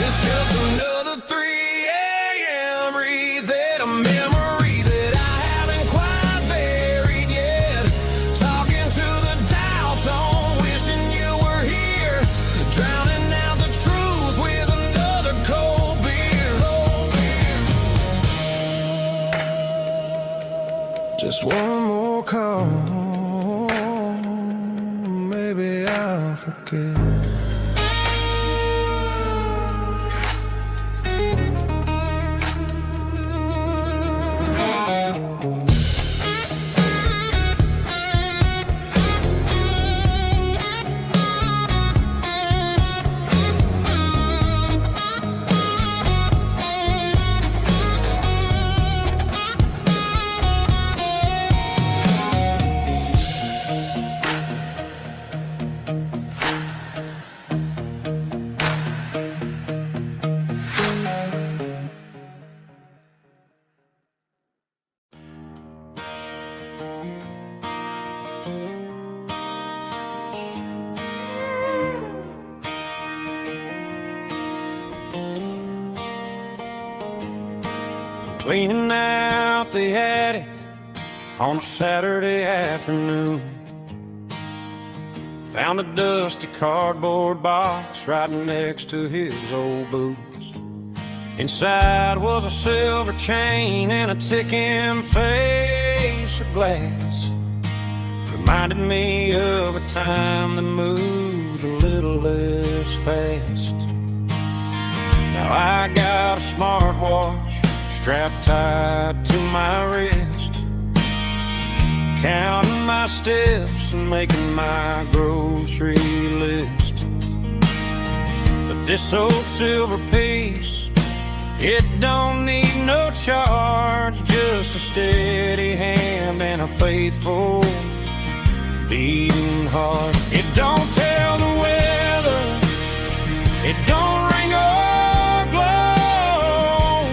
It's just another 3 a.m. reset, a memory that I haven't quite buried yet. Talking to the dial tone, wishing you were here, drowning out the truth with another cold beer. Just one more call, maybe I'll forget. cleaning out the attic on a Saturday afternoon. Found a dusty cardboard box right next to his old boots. Inside was a silver chain and a ticking face of glass. Reminded me of a time that moved a little less fast. Now I got a smartwatch strapped tight to my wrist, counting my steps and making my grocery list. But this old silver piece, it don't need no charge, just a steady hand and a faithful beating heart. It don't tell the weather, it don't ring or glow,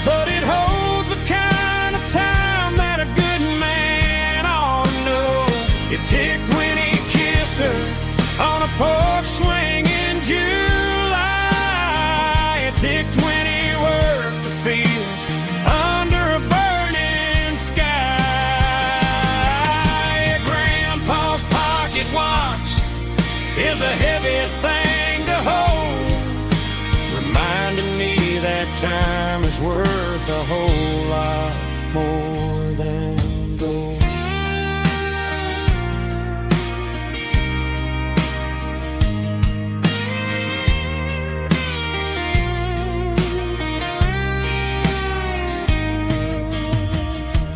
but it holds the kind of time that a good man ought to know. It ticked when he kissed her on a porch swing in July. It ticked when he worked the fields under a burning sky. Grandpa's pocket watch is a heavy thing to hold, reminding me that time is worth a whole lot more than gold.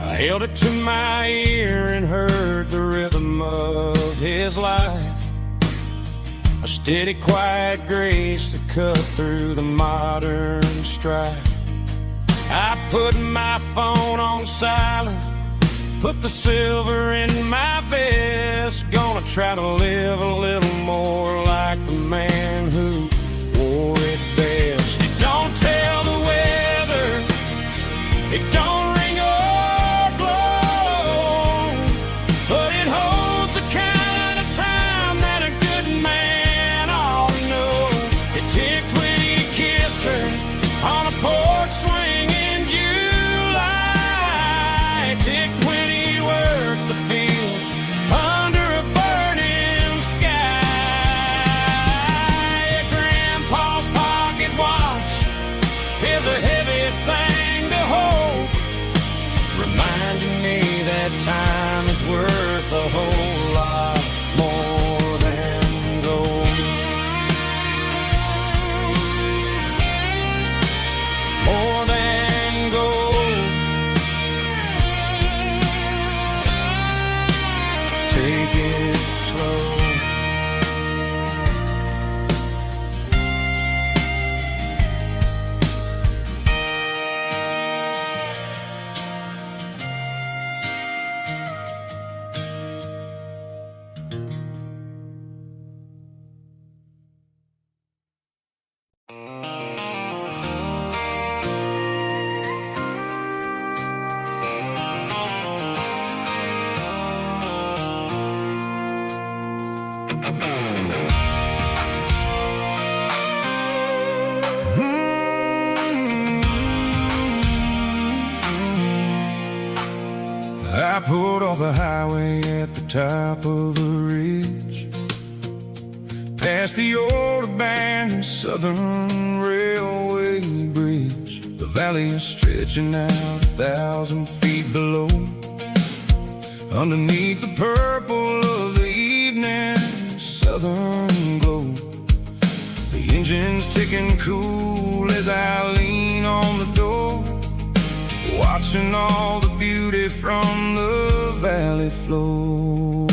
I held it to my ear and heard the rhythm of his life, a steady, quiet grace that cut through the modern strife. I put my phone on silent, put the silver in my vest. Gonna try to live a little more like the man who wore it best. It don't tell the weather, it don't ring or glow, but it holds the kind of time that a good man ought to know. It ticked when he kissed her on a porch swing in July. It ticked when he worked the fields under a burning sky. Grandpa's pocket watch is a heavy thing to hold, reminding me that time is worth a whole lot more than gold. More than gold. Take it slow. I pulled off the highway at the top of the ridge, past the old abandoned Southern Railway bridge. The valley is stretching out 1,000 feet below, underneath the purple of the evening southern glow. The engine's ticking cool as I lean on the door, watching all the beauty from the valley flow.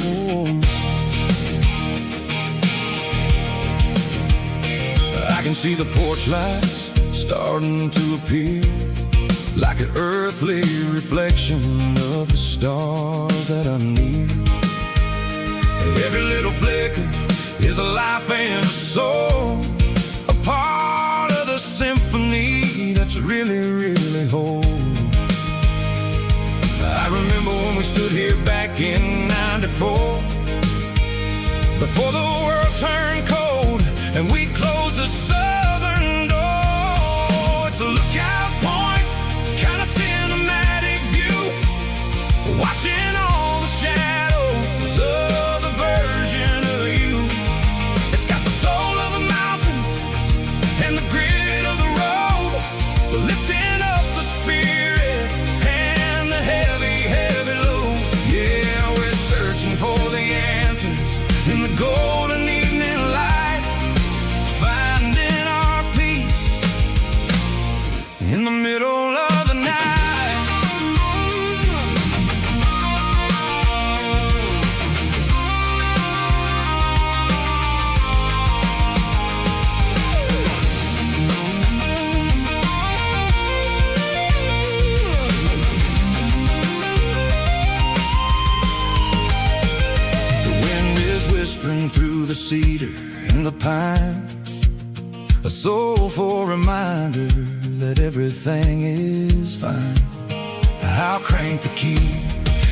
I can see the porch lights starting to appear, like an earthly reflection of the stars that are near. Every little flicker is a life and a soul, a part of the symphony that's really, really whole. I remember when we stood here back in '94, before the world turned cold and we closed the southern door. It's a lookout point, kind of cinematic view, watching all the shadows of the version of you. It's got the soul of the mountains and the grit of the road, lifting up the spirit and the heavy, heavy load. Yeah, we're searching for the answers in the golden evening light, finding our peace in the middle of the night. Whispering through the cedar and the pine, a soulful reminder that everything is fine. I'll crank the key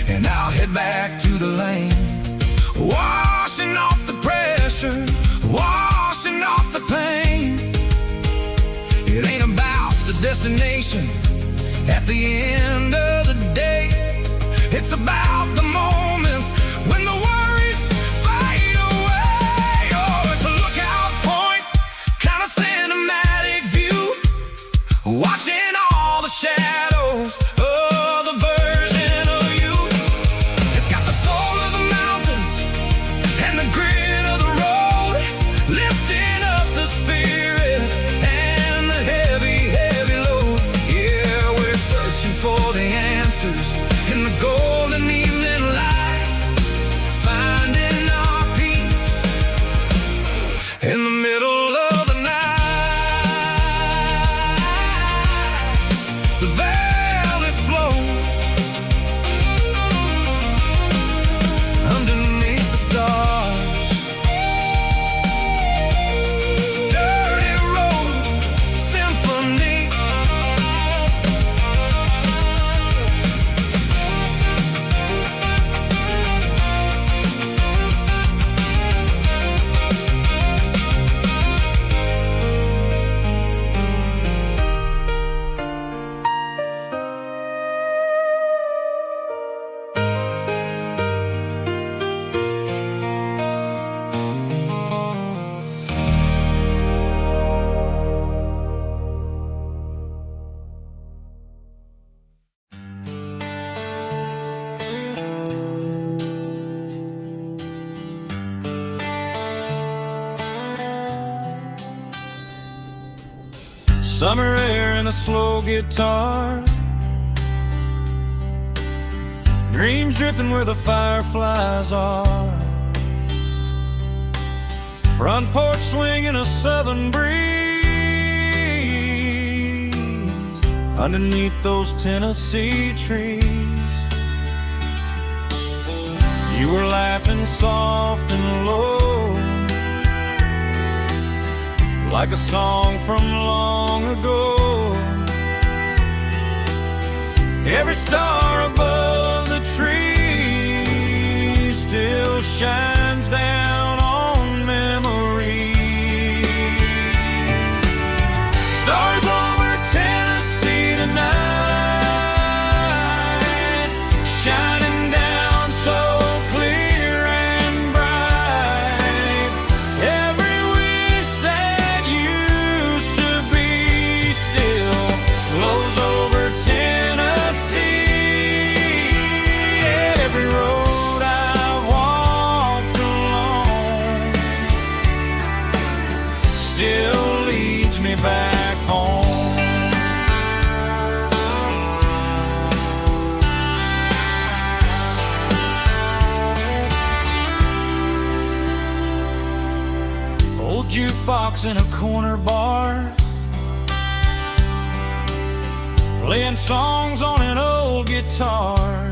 and I'll head back to the lane, washing off the pressure, washing off the pain. It ain't about the destination at the end of the day, it's about the moments when the worries fade away. Oh, it's a lookout point, kind of cinematic view, watching all the shadows of the version of you. It's got the soul of the mountains and the grit of the road, lifting up the spirit and the heavy, heavy load. Yeah, we're searching for the answers in the golden evening light, finding our peace in the middle of the night. The valley flows underneath the stars, dirty road symphony. Summer air and a slow guitar, dreams drifting where the fireflies are, front porch swinging a southern breeze underneath those Tennessee trees. You were laughing soft and low, like a song from long ago. Every star above the tree still shines down on memories. Stars over Tennessee tonight, shining down so clear and bright. Every wish that used to be still glows over Tennessee. Every road I've walked along still leads me back home. Old jukebox in a corner bar, playing songs on an old guitar.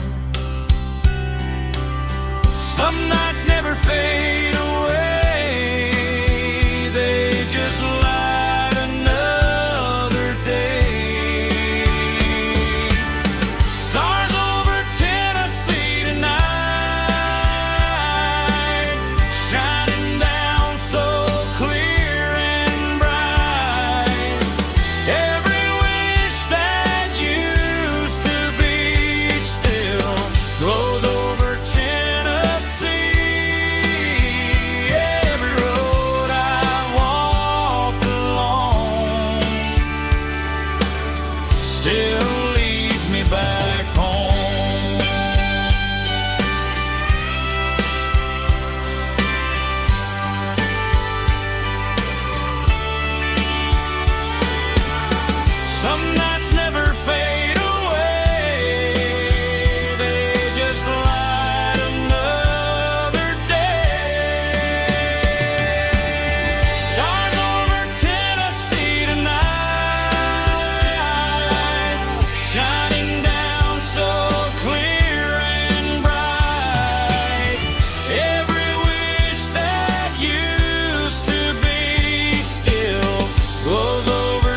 Some nights never fade away, they just light another day. Stars over Tennessee tonight, shining down so clear and bright. Every wish that used still leads me back home. Some nights never fade away, they just light another day. Stars over Tennessee tonight, shining down so clear and bright. Every wish that used to be still glows over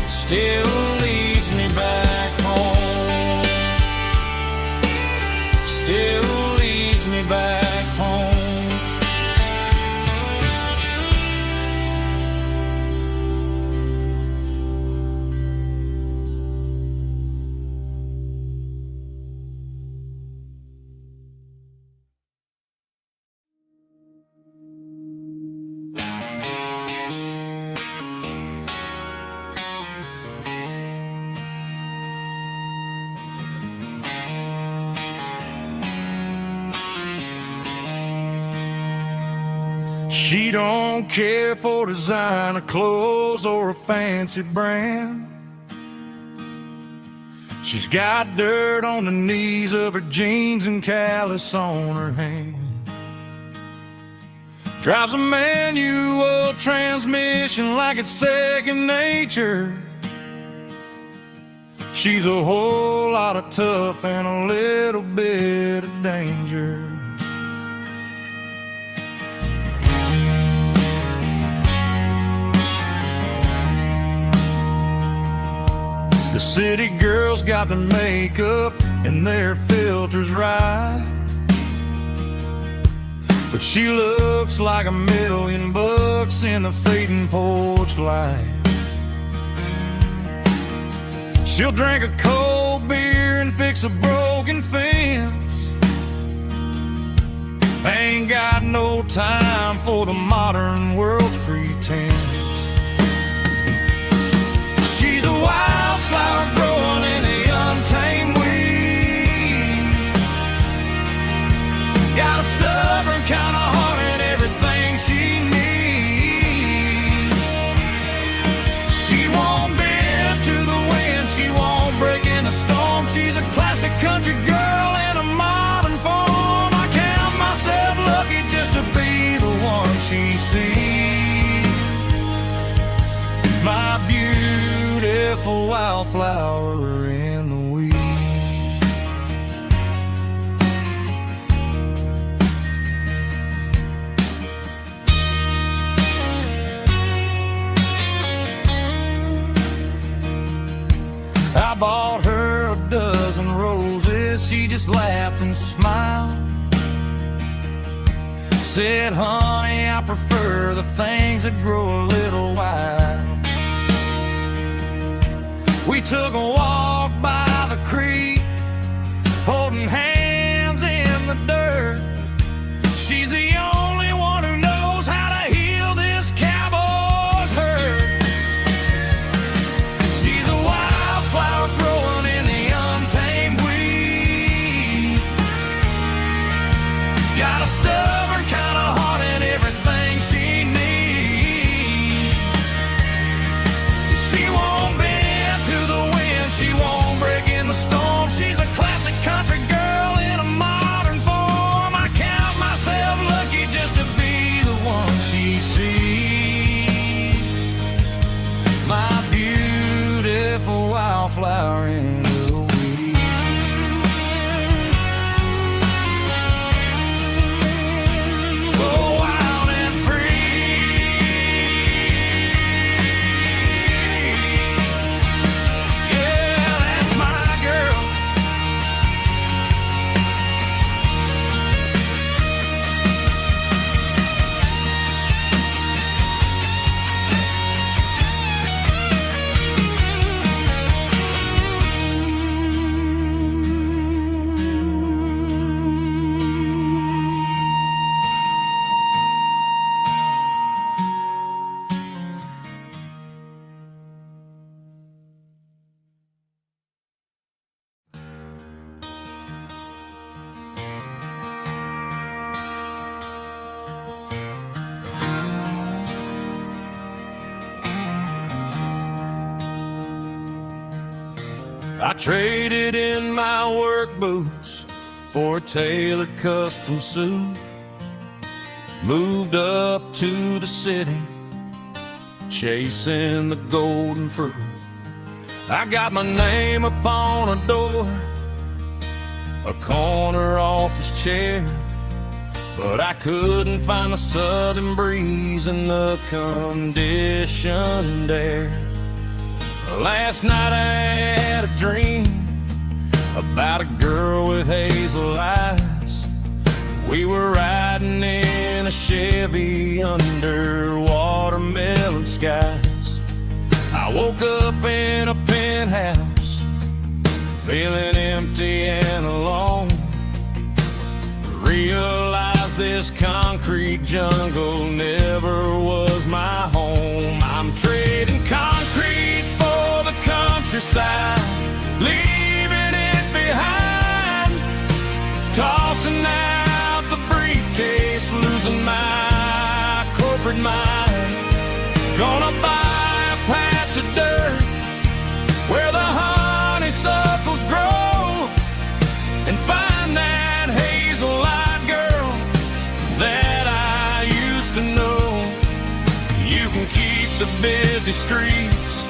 still leads me back home. Still leads me back home. She don't care for designer clothes or a fancy brand. She's got dirt on the knees of her jeans and callus on her hand. Drives a manual transmission like it's second nature. She's a whole lot of tough and a little bit of danger. The city girls got their makeup and their filters right, but she looks like $1,000,000 in the fading porch light. She'll drink a cold beer and fix a broken fence. Ain't got no time for the modern world's pretense. She's a wildflower growing in the untamed weeds. Got a stubborn kind of heart and everything she needs. She won't bend to the wind, she won't break in the storm. She's a classic country girl in a modern form. I count myself lucky just to be the one she sees. My beautiful wildflower in the weeds. I bought her a dozen roses, she just laughed and smiled. Said, honey, I prefer the things that grow a little wild. We took a walk by the creek, holding hands in the dirt. She's the only one who knows how to heal this cowboy's hurt. She's a wildflower growing in the untamed weed. Got a stubborn kind of heart and everything she needs. She won't bend to the wind, she won't break in the storm. traded in my work boots for a tailored custom suit. Moved up to the city, chasing the golden fruit. I got my name upon a door, a corner office chair, but I couldn't find the southern breeze in the conditioned air. Last night I had a dream about a girl with hazel eyes. We were riding in a Chevy under watermelon skies. I woke up in a penthouse, feeling empty and alone. Realized this concrete jungle never was my home. I'm trading concrete for the countryside, leaving it behind, tossing out the briefcase, losing my corporate mind. Gonna buy a patch of dirt where the honeysuckles grow and find that hazel-eyed girl that I used to know. You can keep the busy streets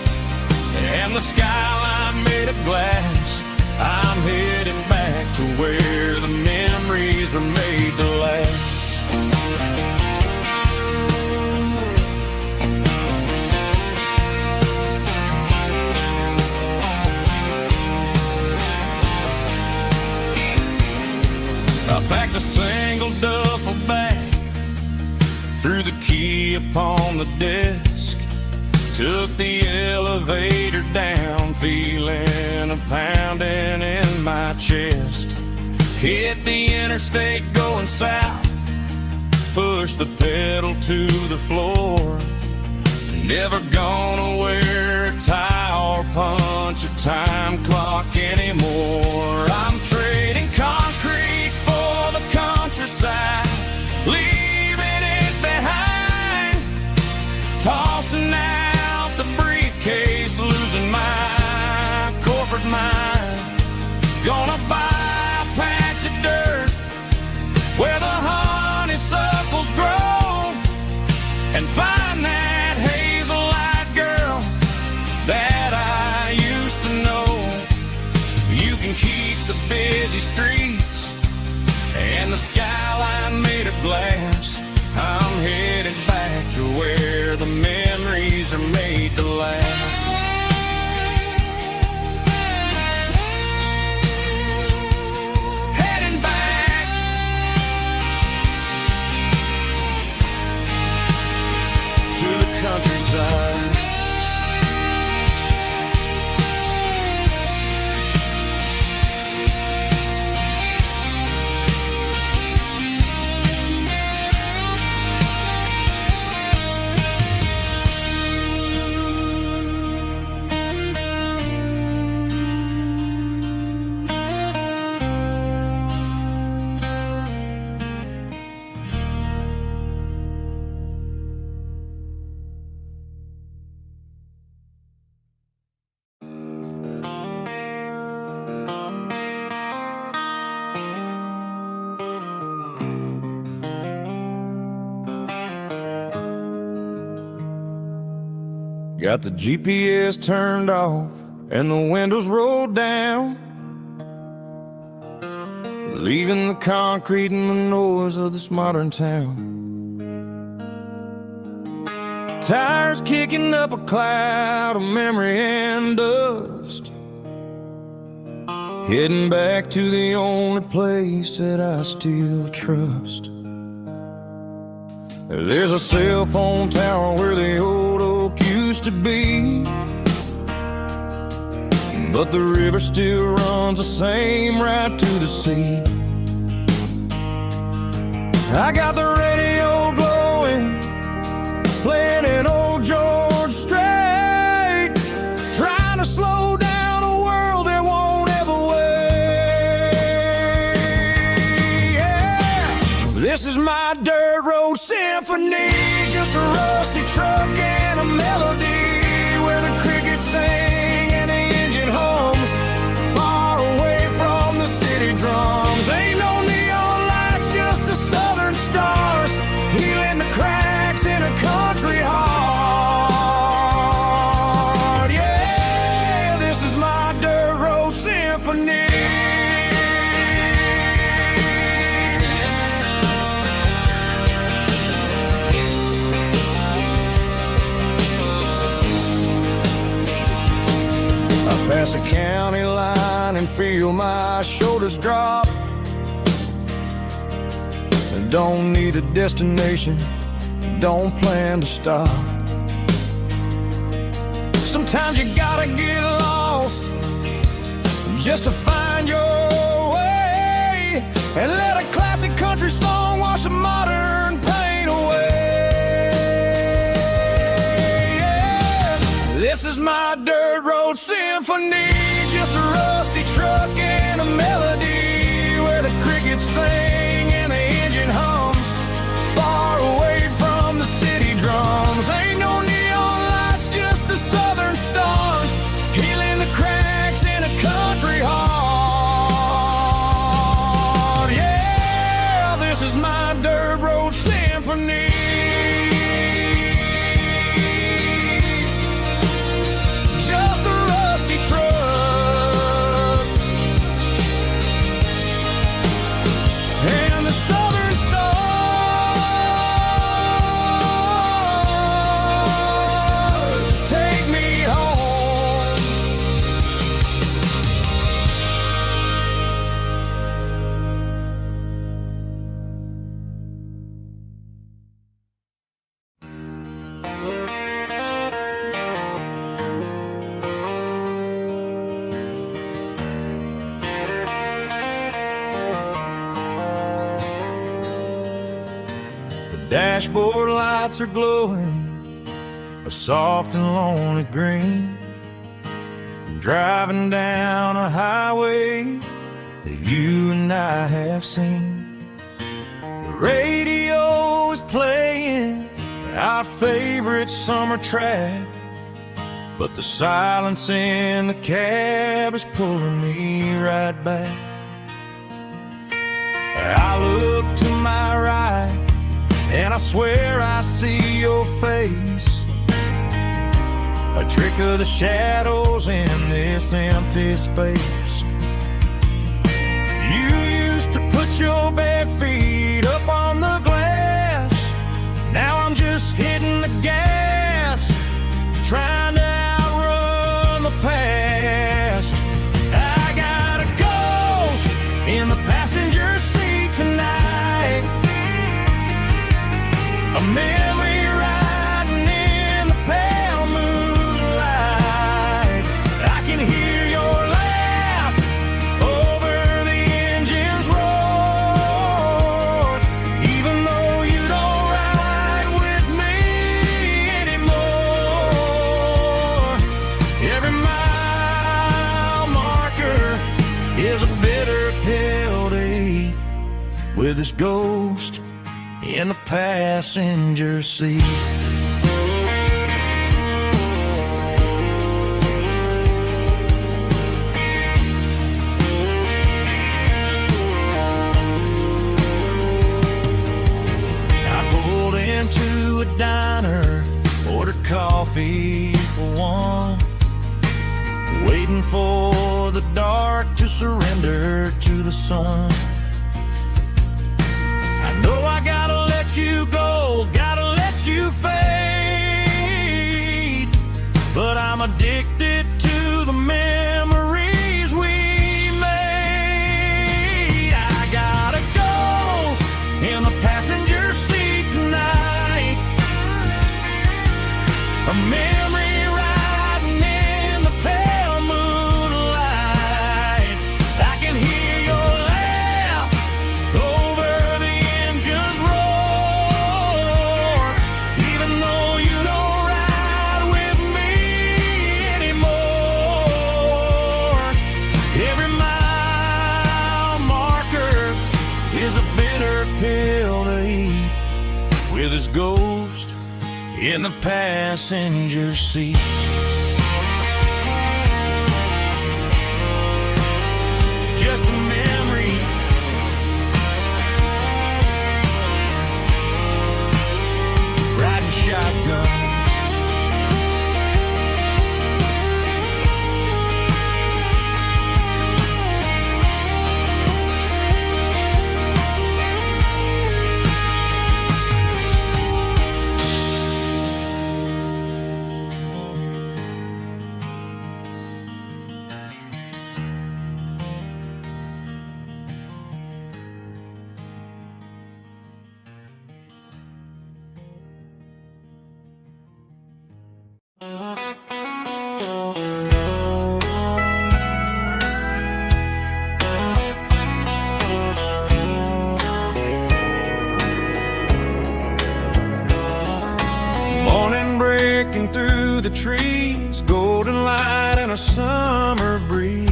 and the skyline made of glass. I'm heading back to where the memories are made to last. I packed a single duffel bag, threw the key upon the desk, took the elevator down, feeling a pounding in my chest. Hit the interstate going south, pushed the pedal to the floor. Never gonna wear a tie or punch a time clock anymore. I'm trading concrete for the countryside, leaving it behind, tossing out the briefcase, losing my corporate mind. Gonna buy a patch of dirt where the honeysuckles grow and find that hazel-eyed girl that I used to know. You can keep the busy streets and the skyline made of glass. I'm headed back to where the memories are made to last. Heading back to the countryside. Got the GPS turned off and the windows rolled down, leaving the concrete and the noise of this modern town. Tires kicking up a cloud of memory and dust, heading back to the only place that I still trust. There's a cell phone tower where the old oak used to be, but the river still runs the same right to the sea. I got the radio glowing, playing an old George Strait, trying to slow down a world that won't ever wait. Yeah. This is my dirt road symphony, just a rusty truck and a melody where the crickets sing and the engine hums, feel my shoulders drop. Don't need a destination, don't plan to stop. Sometimes you gotta get lost just to find your way, and let a classic country song wash a modern pain away. Yeah. This is my dirt road symphony, just a rusty truck and a melody where the crickets sing and the engine hums, far away from the city drums. Ain't no neon lights, just the southern stars, healing the cracks in a country heart. Yeah, this is my dirt road symphony. Just a rusty truck and the southern stars take me home. The dashboard lights are glowing a soft and lonely green. I'm driving down a highway that you and I have seen. The radio is playing our favorite summer track, but the silence in the cab is pulling me right back. I look to my right and I swear I see your face, a trick of the shadows in this empty space. You used to put your bare feet up on the glass, now I'm just hitting the gas, trying to outrun the past. I got a ghost in the passenger seat tonight, a memory riding in the pale moonlight. I can hear your laugh over the engine's roar, even though you don't ride with me anymore. Every mile marker is a bitter pill to eat, with this ghost in the passenger seat. I pulled into a diner, ordered coffee for one, waiting for the dark to surrender to the sun. I know I gotta let you go, gotta let you fade, but I'm addicted to the memories we made. I got a ghost in the passenger seat tonight, a memory riding in the pale moonlight. I can hear your laugh over the engine's roar, even though you don't ride with me anymore. Every mile marker is a bitter pill to eat, with his ghost in the passenger seat. Just a memory, riding shotgun. the trees, golden light and a summer breeze.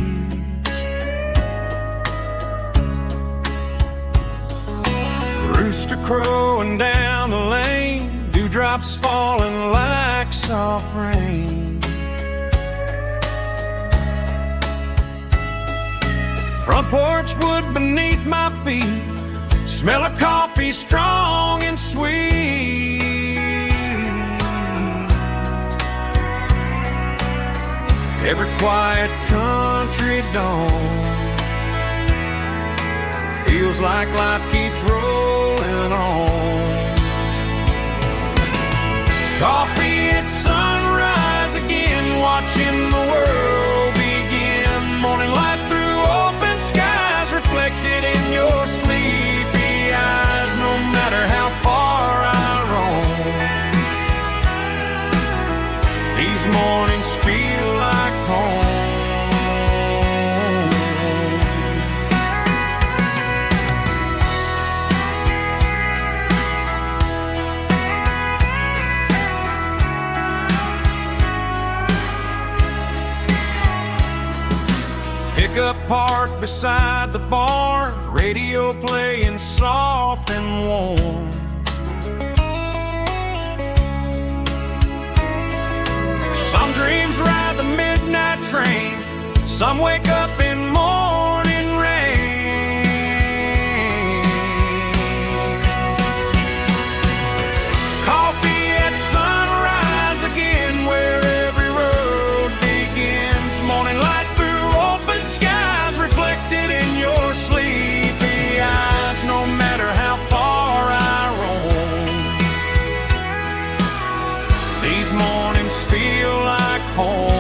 Rooster crowing down the lane, dewdrops falling like soft rain. Front porch wood beneath my feet, smell of coffee strong and sweet. Every quiet country dawn feels like life keeps rolling on. Coffee at sunrise again, watching the world begin. Morning light through open skies, reflected in your sleepy eyes. No matter how far I roam, these mornings feel like home. Pickup parked beside the barn, radio playing soft and warm. Some dreams ride the midnight train, some wake up in morning rain. Coffee at sunrise again, where every road begins. Morning light through open skies, reflected in your sleepy eyes. No matter how far I roam, these mornings feel like home.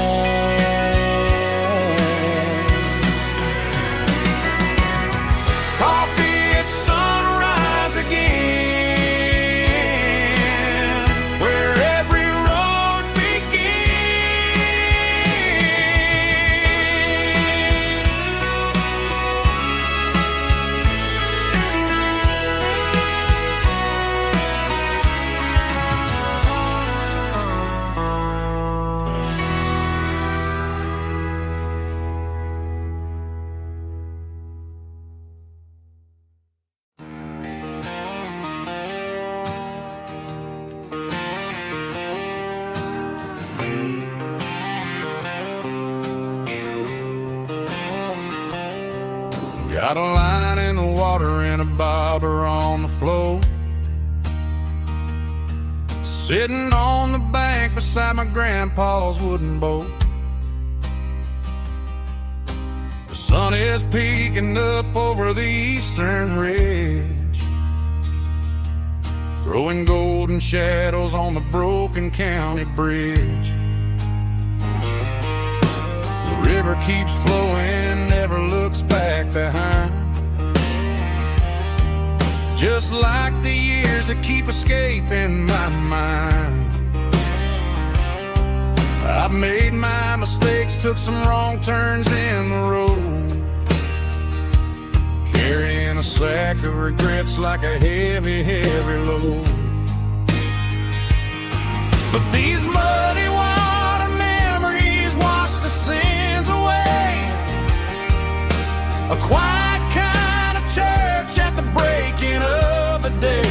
Coffee at sunrise again, where every road got a line in the water and a bobber on the floor. Sitting on the bank beside my grandpa's wooden boat. The sun is peeking up over the eastern ridge, throwing golden shadows on the broken county bridge. The river keeps flowing, never looks back behind, just like the years that keep escaping my mind. I've made my mistakes, took some wrong turns in the road, carrying a sack of regrets like a heavy, heavy load. But these muddy water memories wash the sins away. A quiet kind of church at the breaking of the day.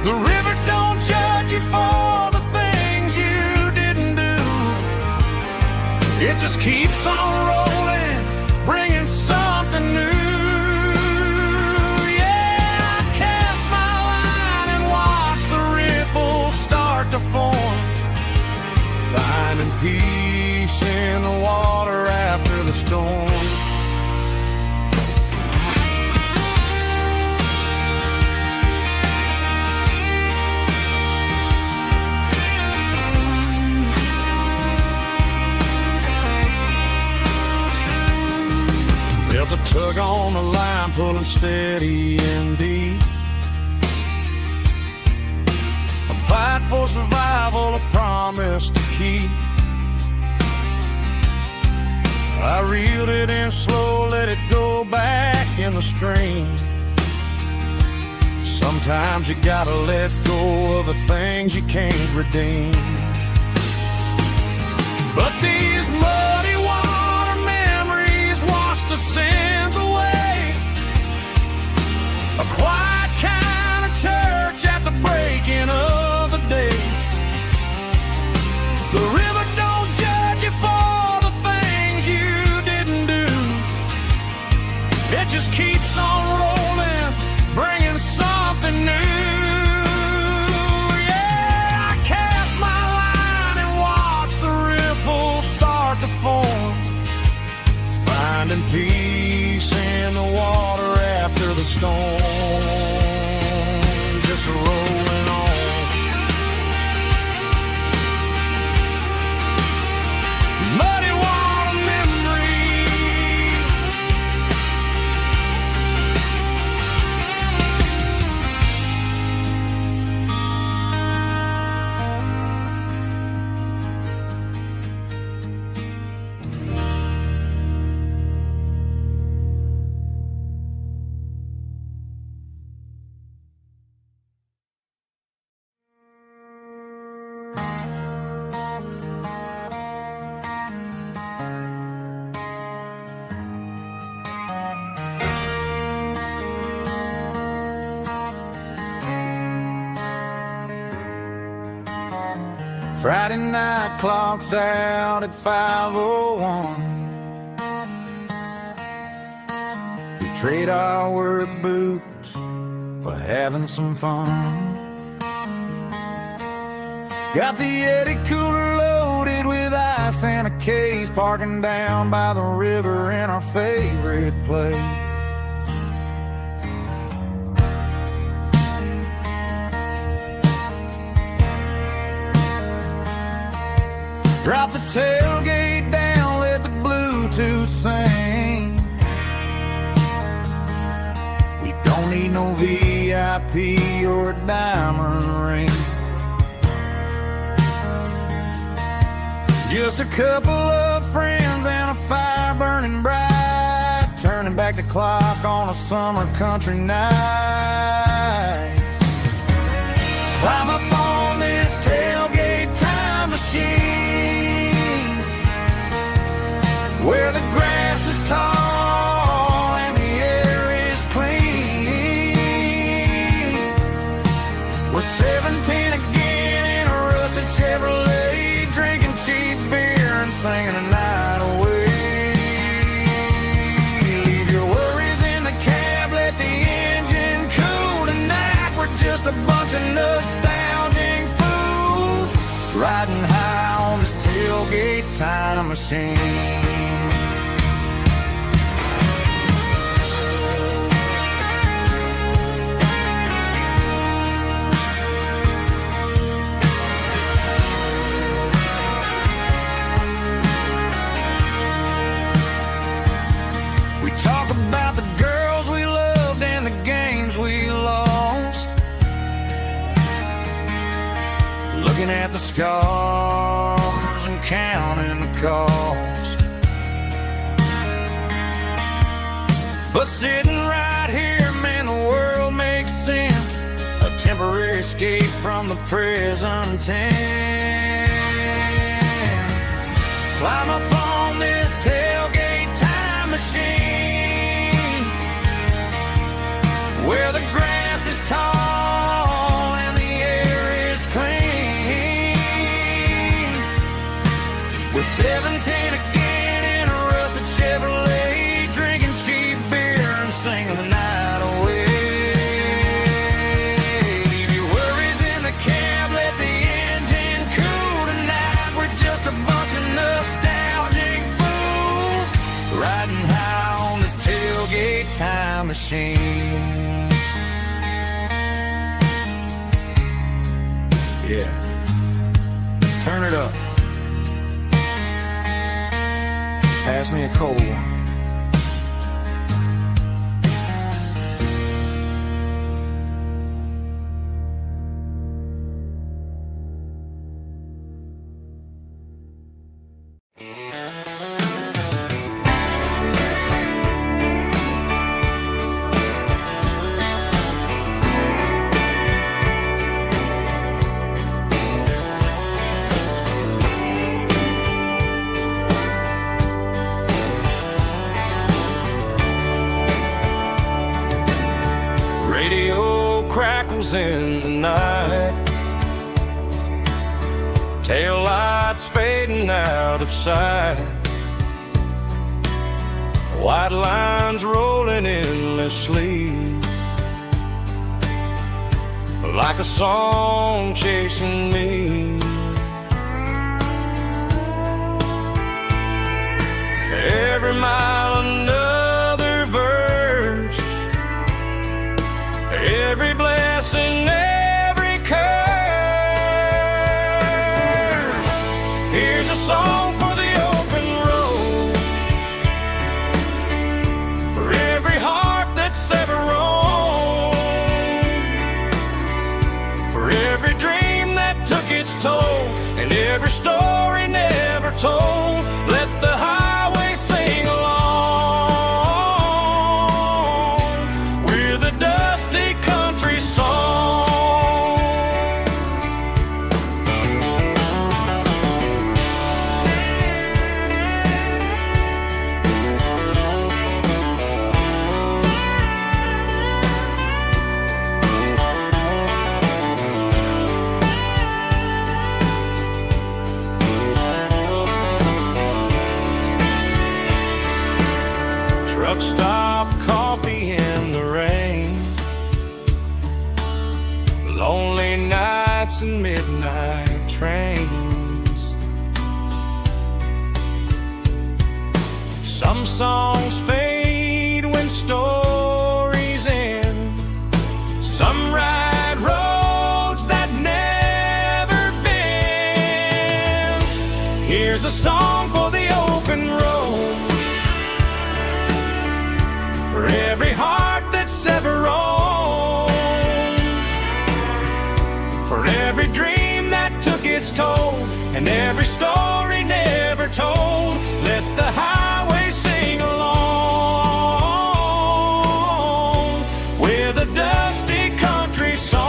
The river don't judge you for the things you didn't do. It just keeps on rolling, bringing something new. Yeah, I cast my line and watch the ripples start to form, finding peace in the water after the storm. Felt a tug on the line, pulling steady and deep. A fight for survival, a promise to keep. I reeled it in slow, let it go back in the stream. Sometimes you gotta let go of the things you can't redeem. But these muddy water memories wash the sins away. A quiet kind of church at the breaking of the day. The river don't judge you for the things you didn't do. It just keeps on rolling, bringing something new. Yeah, I cast my line and watch the ripples start to form, finding peace in the water after the storm, just rolling on. Muddy water memory. Friday night clock's out at 5:01. We trade our work boots for having some fun. Got the Yeti cooler loaded with ice and a case, parking down by the river in our favorite place. Drop the tailgate down, let the Bluetooth sing. We don't need no VIP or a diamond ring. Just a couple of friends and a fire burning bright, turning back the clock on a summer country night. Climb up on this tailgate time machine, where the grass is tall and the air is clean. We're 17 again in a rusted Chevrolet, drinking cheap beer and singing the night away. Leave your worries in the cab, let the engine cool tonight. We're just a bunch of nostalgic fools, riding high on this tailgate time machine. We talk about the girls we loved and the games we lost, looking at the scars and counting the cost. But sitting right here, man, the world makes sense. A temporary escape from the present tense. Climb up on this tailgate time machine, where the grass is tall and the air is clean. We're 17 again in a rusted Chevrolet, drinking cheap beer and singing the night away. Leave your worries in the cab, let the engine cool tonight. We're just a bunch of nostalgic fools, riding high on this tailgate time machine. Yeah, turn it up. Pass me a cold one. radio crackles in the night. Tail lights fading out of sight. White lines rolling endlessly, like a song chasing me. Every mile another verse, every blessing, every curse. Here's a song for the open road, for every heart that's ever roamed, for every dream that took its toll, and every story never told. Let the highway sing along with a dusty country song. Truck stop, coffee in the rain, lonely nights and midnight trains. Some songs fade when stories end. Some ride roads that never bend. Here's a song for the open road, for every heart that's ever roamed, for every dream that took its toll, and every story never told. Let the highway sing along with a dusty country song.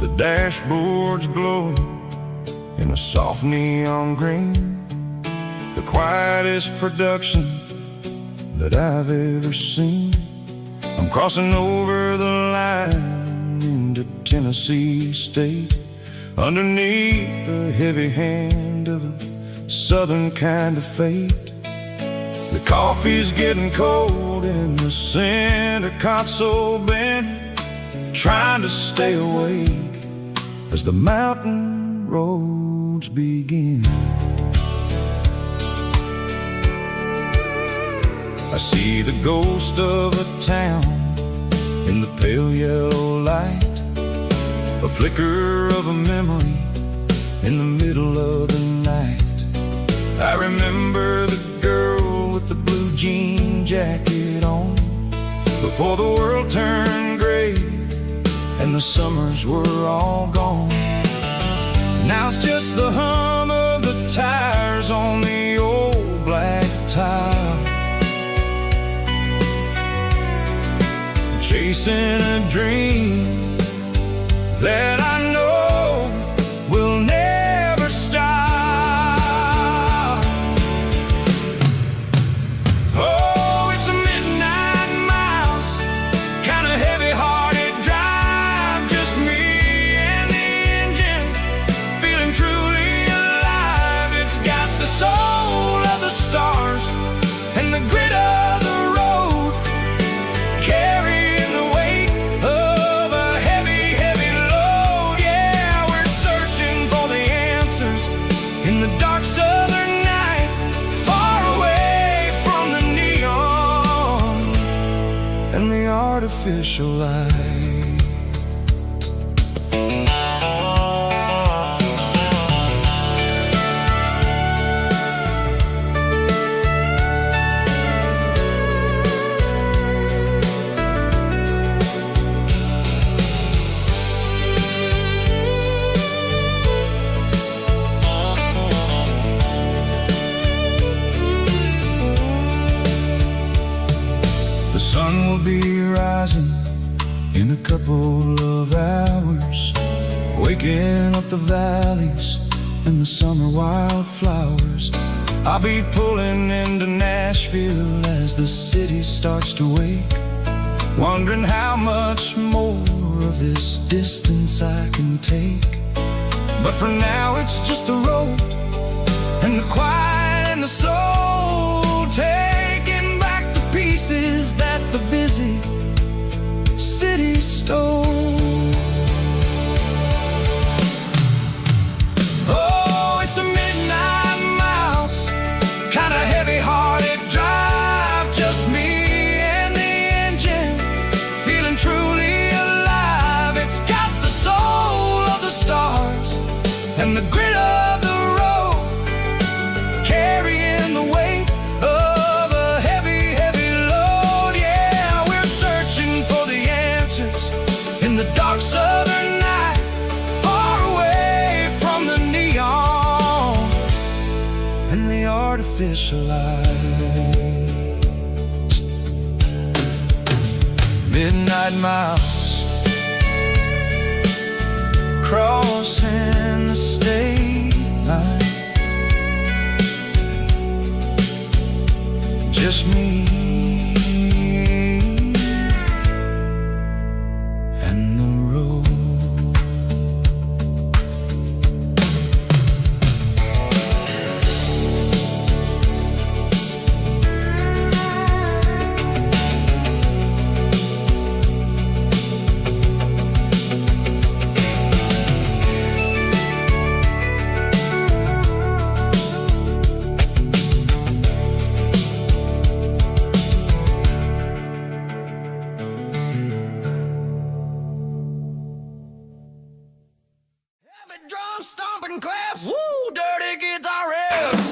The dashboard's glowing in a soft neon green, the quietest production that I've ever seen. I'm crossing over the line into Tennessee State, underneath the heavy hand of a southern kind of fate. The coffee's getting cold in the center console bin, trying to stay awake as the mountain roads begin. I see the ghost of a town in the pale yellow light, a flicker of a memory in the middle of the night. I remember the girl with the blue jean jacket on, before the world turned gray and the summers were all gone. Now it's just the hum of the tires on the old black tile, chasing a dream that I know will never stop. artificial light. The sun will be rising in a couple of hours, waking up the valleys and the summer wildflowers. I'll be pulling into Nashville as the city starts to wake, wondering how much more of this distance I can take. But for now it's just the road and the quiet and the soul, taking back the pieces that the busy city stole. Oh, it's a midnight mouse, kinda heavy-hearted drive, just me and the engine, feeling truly alive. It's got the soul of the stars and the grit of the road, carrying the weight of a heavy, heavy load. Yeah, we're searching for the answers in the dark southern night, far away from the neon and the artificial lights. Midnight mouse, crossing the state line, just me and the road. Heavy drum stomping claps, woo, dirty guitar riffs.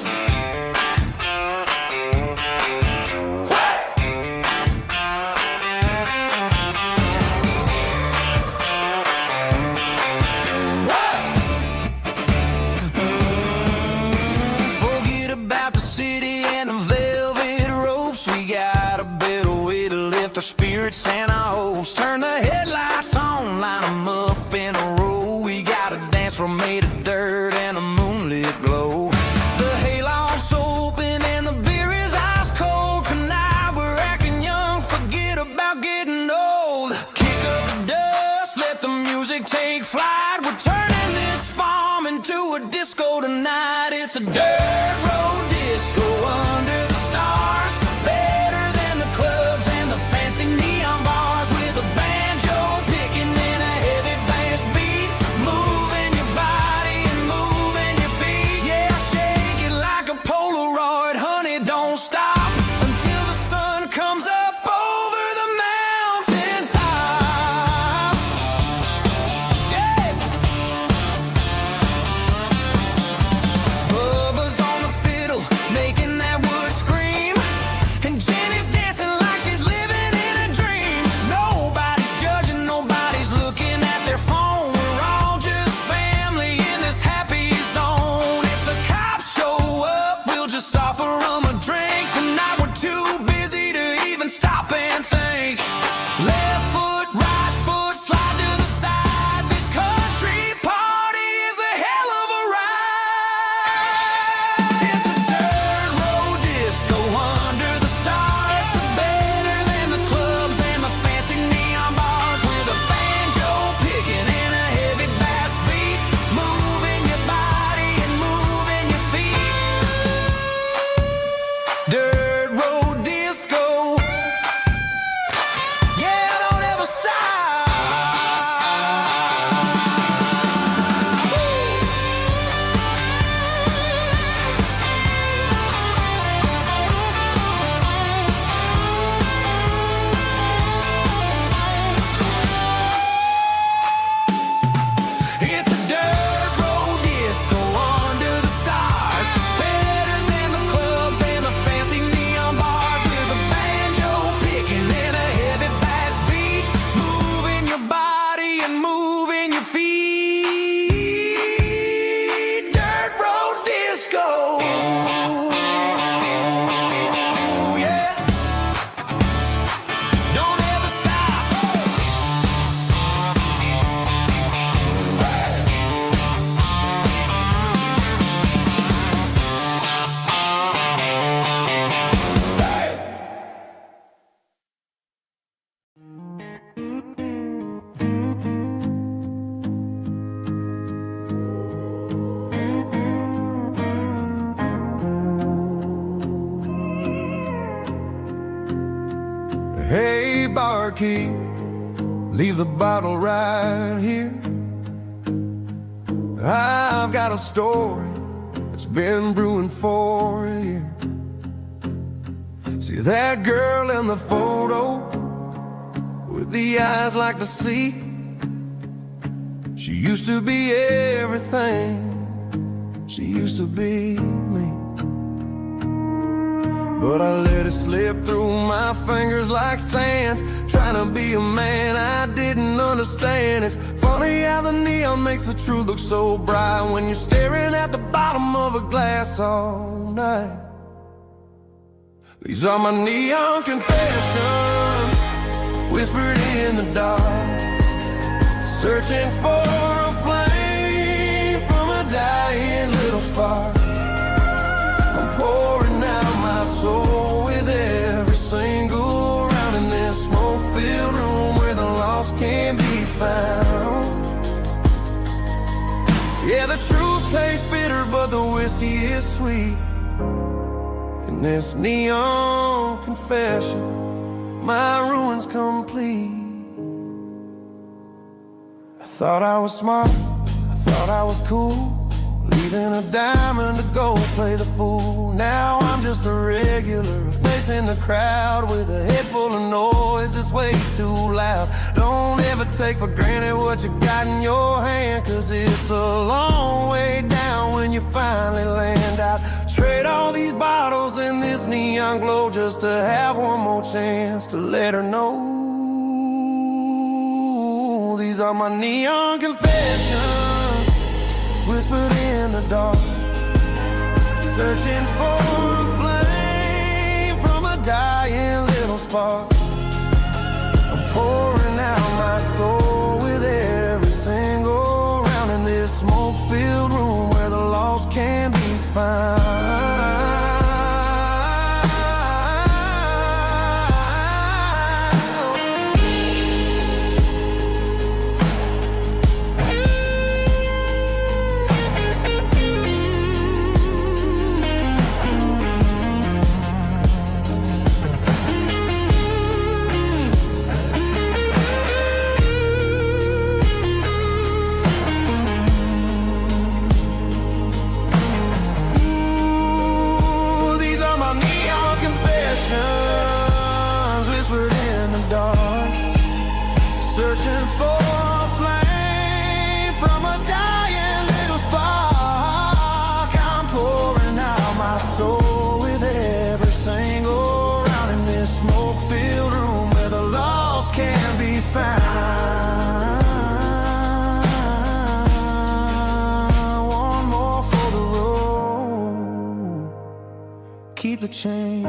Forget about the city and the velvet ropes. We got a better way to lift our spirits and our hopes. Turn the headlights on, line them up in a row. We got a dance floor made of dirt and a moonlit glow. The hayloft's open and the beer is ice cold. Tonight we're acting young, forget about getting old. Kick up the dust, let the music take flight. We're turning this farm into a disco tonight. It's a dirt road disco under the stars, better than the clubs and the fancy neon bars, with a banjo pick Hey, barkeep, leave the bottle right here. I've got a story that's been brewing for a year. See that girl in the photo with the eyes like the sea? She used to be everything. She used to be me. But I let it slip through my fingers like sand, trying to be a man I didn't understand. It's funny how the neon makes the truth look so bright when you're staring at the bottom of a glass all night. These are my neon confessions, whispered in the dark, searching for a flame from a dying little spark. I'm pouring out my soul with every single round in this smoke-filled room where the lost can be found. Yeah, the truth tastes bitter, but the whiskey is sweet. In this neon confession, my ruin's complete. I thought I was smart, I thought I was cool, leaving a diamond to go play the fool. Now I'm just a regular, facing the crowd with a head full of noise that's way too loud. Don't ever take for granted what you got in your hand, cause it's a long way down when you finally land out. Trade all these bottles and this neon glow just to have one more chance to let her know. These are my neon confessions, whispered in the dark, searching for a flame from a dying little spark. I'm pouring out my soul with every single round in this smoke-filled room where the lost can be found. Whispered in the dark, searching for a flame from a dying little spark. I'm pouring out my soul with every single round in this smoke-filled room where the lost can be found. One more for the road, keep the change.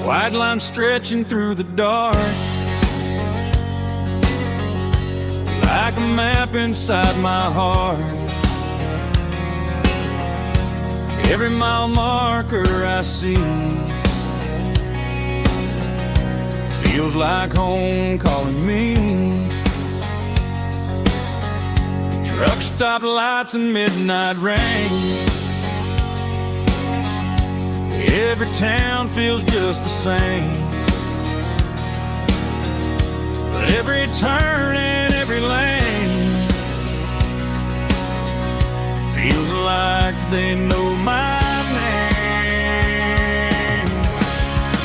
White line stretching through the dark, like a map inside my heart. Every mile marker I see feels like home calling me. Truck stop lights and midnight rain, every town feels just the same. But every turn and every lane feels like they know my name.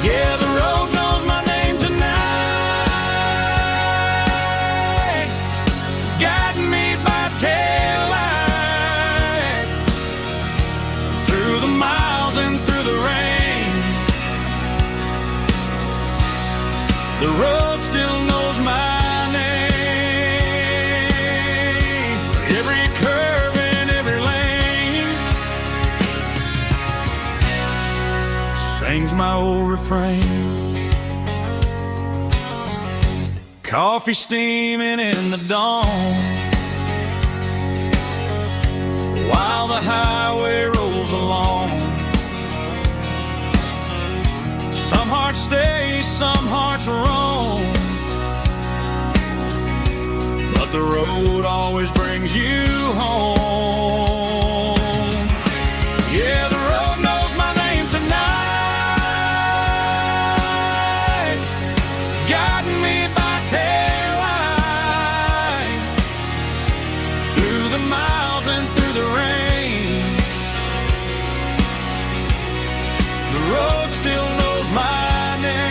Yeah, the road knows my name tonight, guiding me by taillight through the miles and through the rain. The road still knows my name. Every curve and every lane my old refrain. Coffee steaming in the dawn, while the highway rolls along. Some hearts stay, some hearts roam, but the road always brings you home. Yeah, the road knows my name tonight, guiding me by taillight, through the miles and through the rain. The road still knows my name.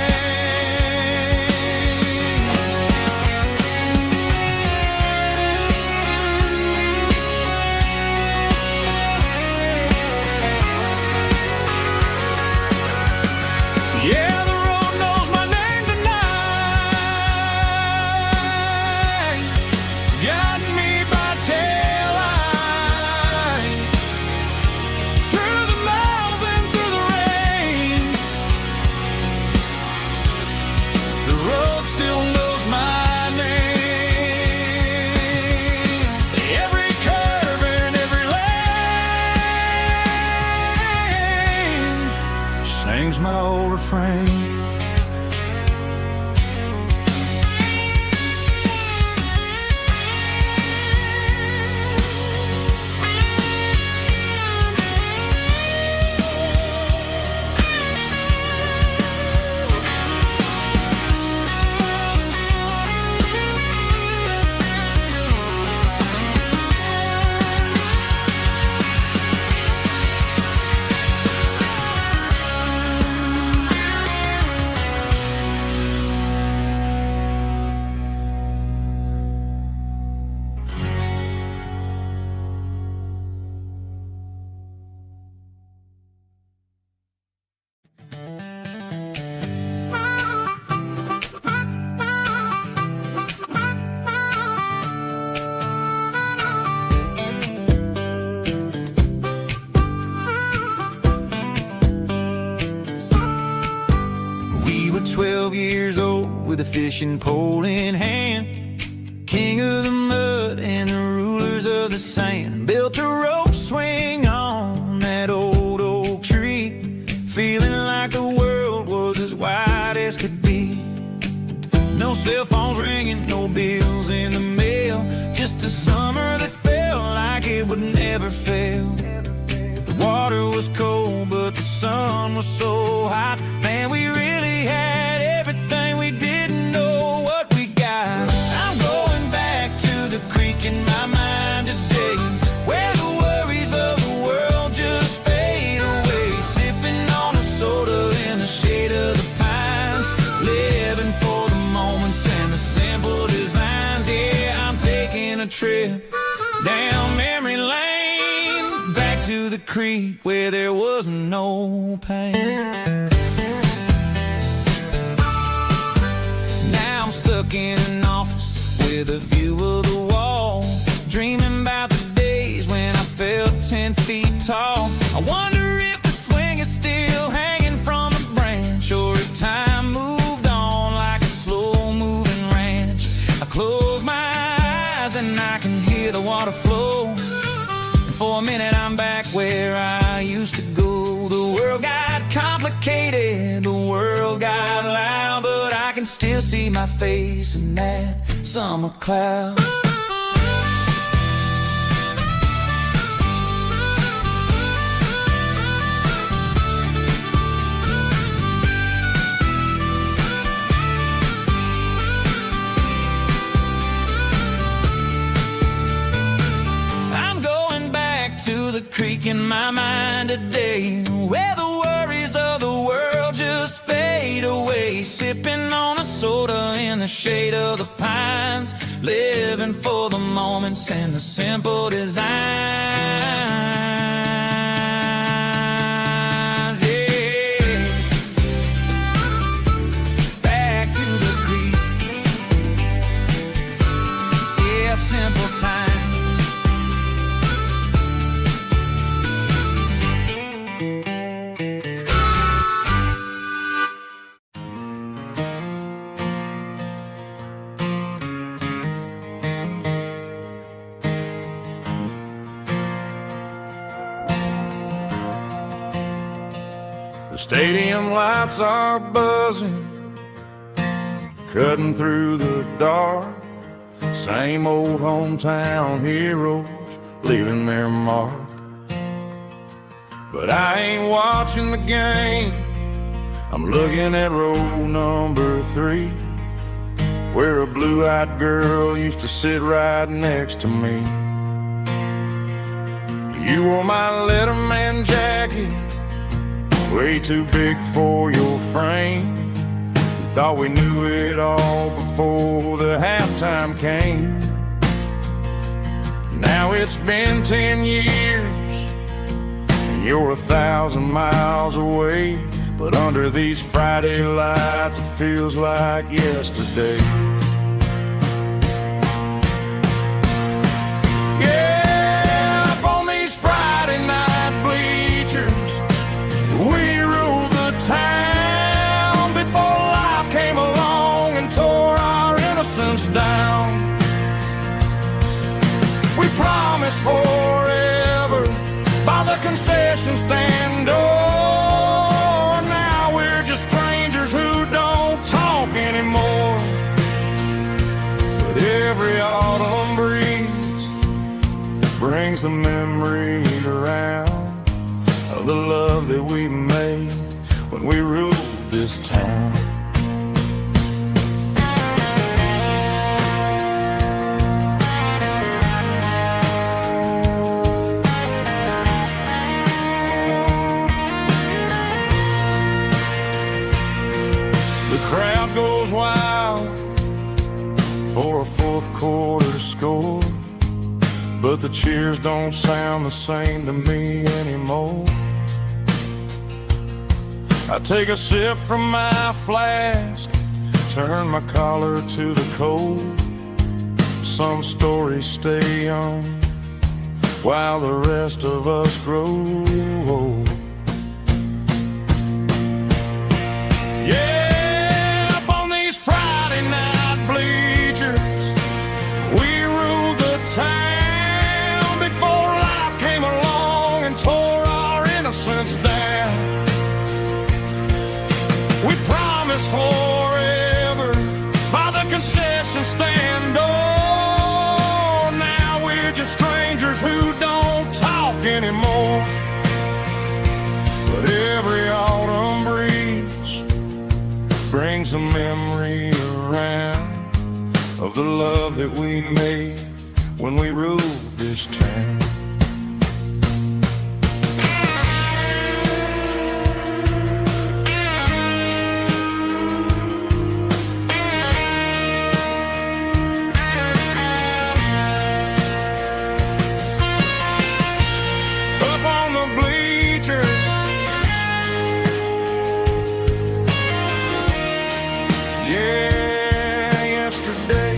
Yeah, the road knows my name tonight, guiding me by taillight, through the miles and through the rain. The road still knows my name. Every curve and every lane sings my old refrain. We were 12 years old with a fishing pole in hand, king of the mud and the rulers of the sand. Built a rope swing on that old oak tree, feeling like the world was as wide as could be. No cell phones ringing, no bills in the mail, just a summer that felt like it would never fail. The water was cold, but the sun was so hot. Man, we really had everything, we didn't know what we got. I'm going back to the creek in my mind today, where the worries of the world just fade away. Sipping on a soda in the shade of the pines, living for the moments and the simple designs. Yeah, I'm taking a trip down memory lane, back to the creek where there was no pain. Now I'm stuck in an office with a view of the wall, dreaming about the days when I felt 10 feet tall. I wonder if the swing is still hanging from a branch, or if time moved on like a slow-moving ranch. I close my eyes and I can hear the water flow, and for a minute I'm back where I used to go. The world got complicated, the world got loud, but I can still see my face in that summer cloud. I'm going back to the creek in my mind today, where the worries of the world just fade away. Sipping on a soda in the shade of the pines, living for the moments and the simple designs. Yeah, back to the creek. Yeah, simple times. The stadium lights are buzzing, cutting through the dark. Same old hometown heroes leaving their mark. But I ain't watching the game, I'm looking at row number 3, where a blue-eyed girl used to sit right next to me. You wore my Letterman jacket, way too big for your frame. We thought we knew it all before the halftime came. Now it's been 10 years, and you're 1,000 miles away. But under these Friday lights, it feels like yesterday. Yeah, up on these Friday night bleachers, we ruled the town before life came along and tore our innocence down. We promised forever by the concession stand door. Who don't talk anymore. But every autumn breeze brings the memory around of the love that we made when we ruled this town. The crowd goes wild for a fourth quarter score, but the cheers don't sound the same to me anymore. I take a sip from my flask, turn my collar to the cold. Some stories stay young while the rest of us grow old. Town before life came along and tore our innocence down. We promised forever by the concession stand door. Now we're just strangers who don't talk anymore. But every autumn breeze brings a memory around of the love that we made when we ruled this town. Up on the bleachers, yeah, yesterday.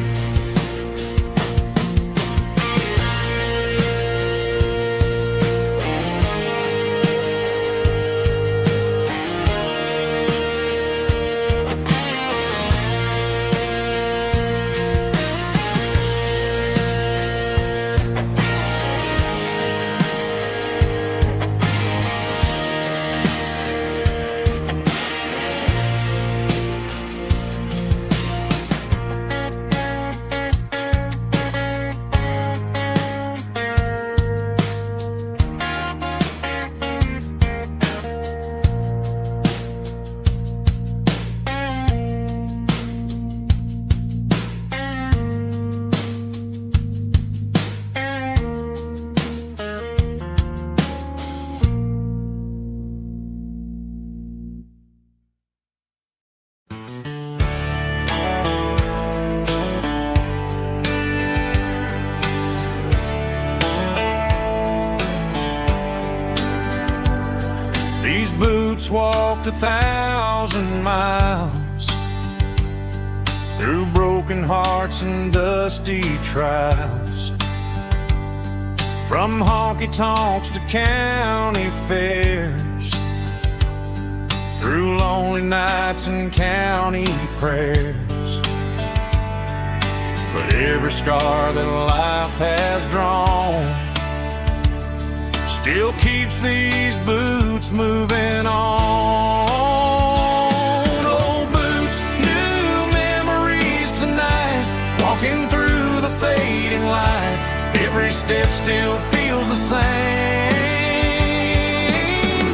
These boots walked 1,000 miles through broken hearts and dusty trials, from honky-tonks to county fairs, through lonely nights and county prayers. But every scar that life has drawn still keeps these boots moving on. Old boots, new memories tonight, walking through the fading light. Every step still feels the same.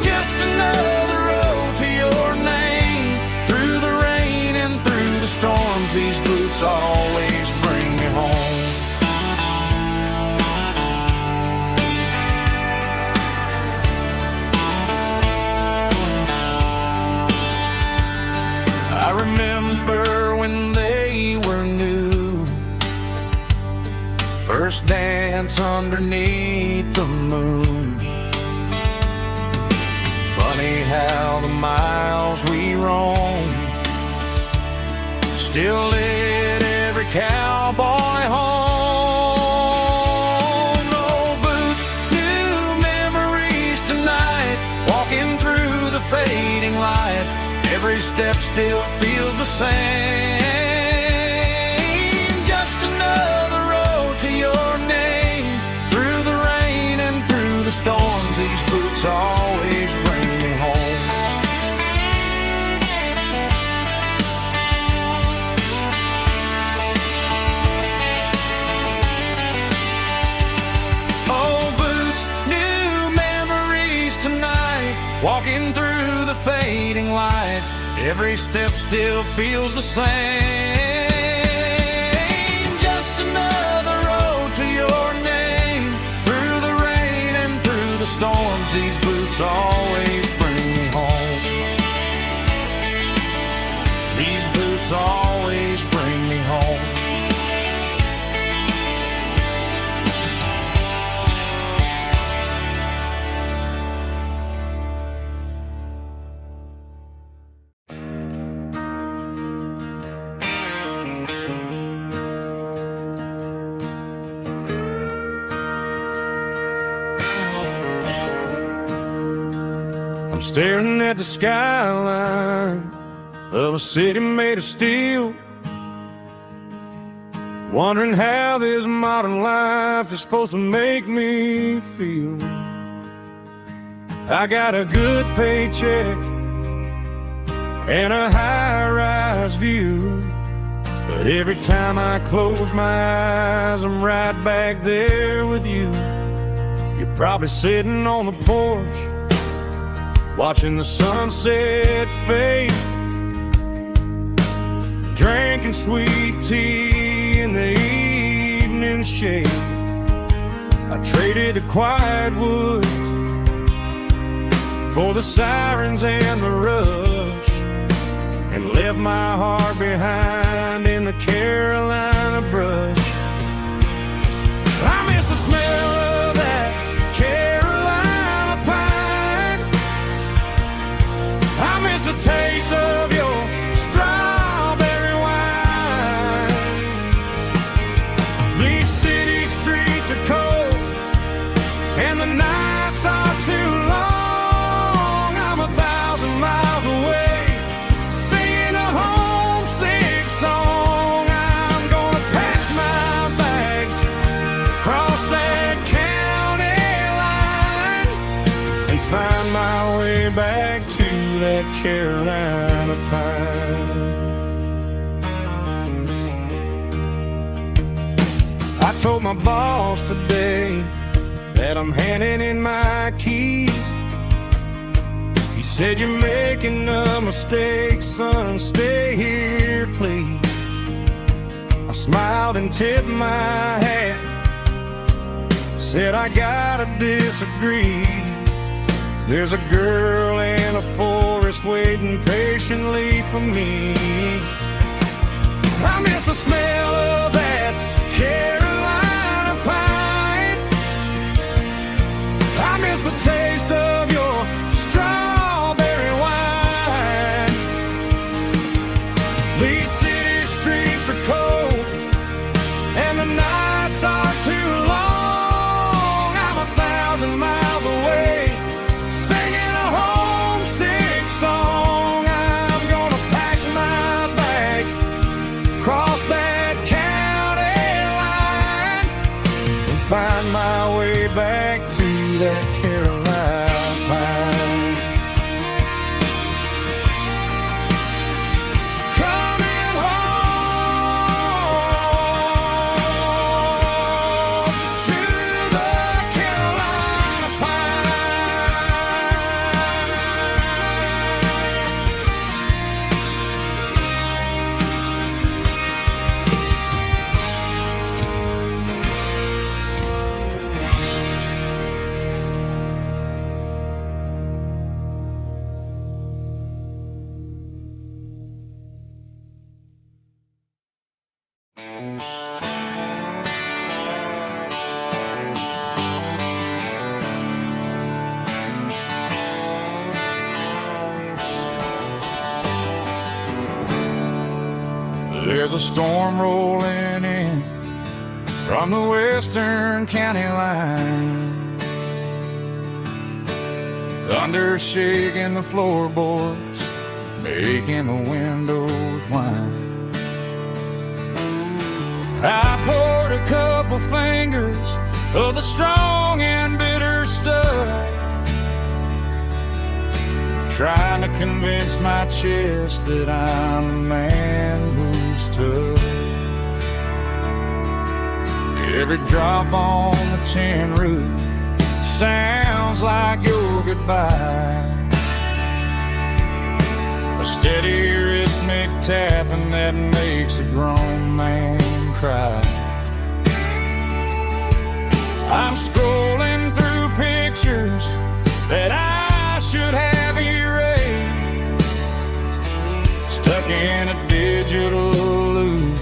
Just another road to your name. Through the rain and through the storms, these boots always bring me home. I remember when they were new, first dance underneath the moon. Funny how the miles we roam still lit every cowboy home. Old boots, new memories tonight, walking through the fading light. Every step still feels the same. Just another road to your name. Through the rain and through the storms, these boots always bring me home. Old boots, new memories tonight, walking through the fading light. Every step still feels the same. Just another road to your name. Through the rain and through the storms, these boots always bring me home. These boots always bring me home. I'm staring at the skyline of a city made of steel, wondering how this modern life is supposed to make me feel. I got a good paycheck and a high-rise view, but every time I close my eyes, I'm right back there with you. You're probably sitting on the porch, watching the sunset fade, drinking sweet tea in the evening shade. I traded the quiet woods for the sirens and the rush, and left my heart behind in the Carolina brush. I miss the smell of that Carolina pine. I miss the taste of your strawberry wine. These city streets are cold and the nights are too long. I'm 1,000 miles away, singing a homesick song. I'm gonna pack my bags, cross that county line, and find my way back to that Carolina pine. I told my boss today that I'm handing in my keys. He said, "You're making a mistake, son, stay here, please." I smiled and tipped my hat, said, "I gotta disagree. There's a girl in a forest waiting patiently for me." I miss the smell of that Carolina pine. I miss the taste of your strawberry wine. These city streets are cold and the nights are too long. I'm 1,000 miles away, singing a homesick song. I'm gonna pack my bags, cross that county line, and find my way back to that Carolina There's a storm rolling in from the western county line, thunder shaking the floorboards, making the windows whine. I poured a couple fingers of the strong and bitter stuff, trying to convince my chest that I'm a man who's tough. Every drop on the tin roof sounds like your goodbye, a steady rhythmic tapping that makes a grown man cry. I'm scrolling through pictures that I should have erased, stuck in a digital loop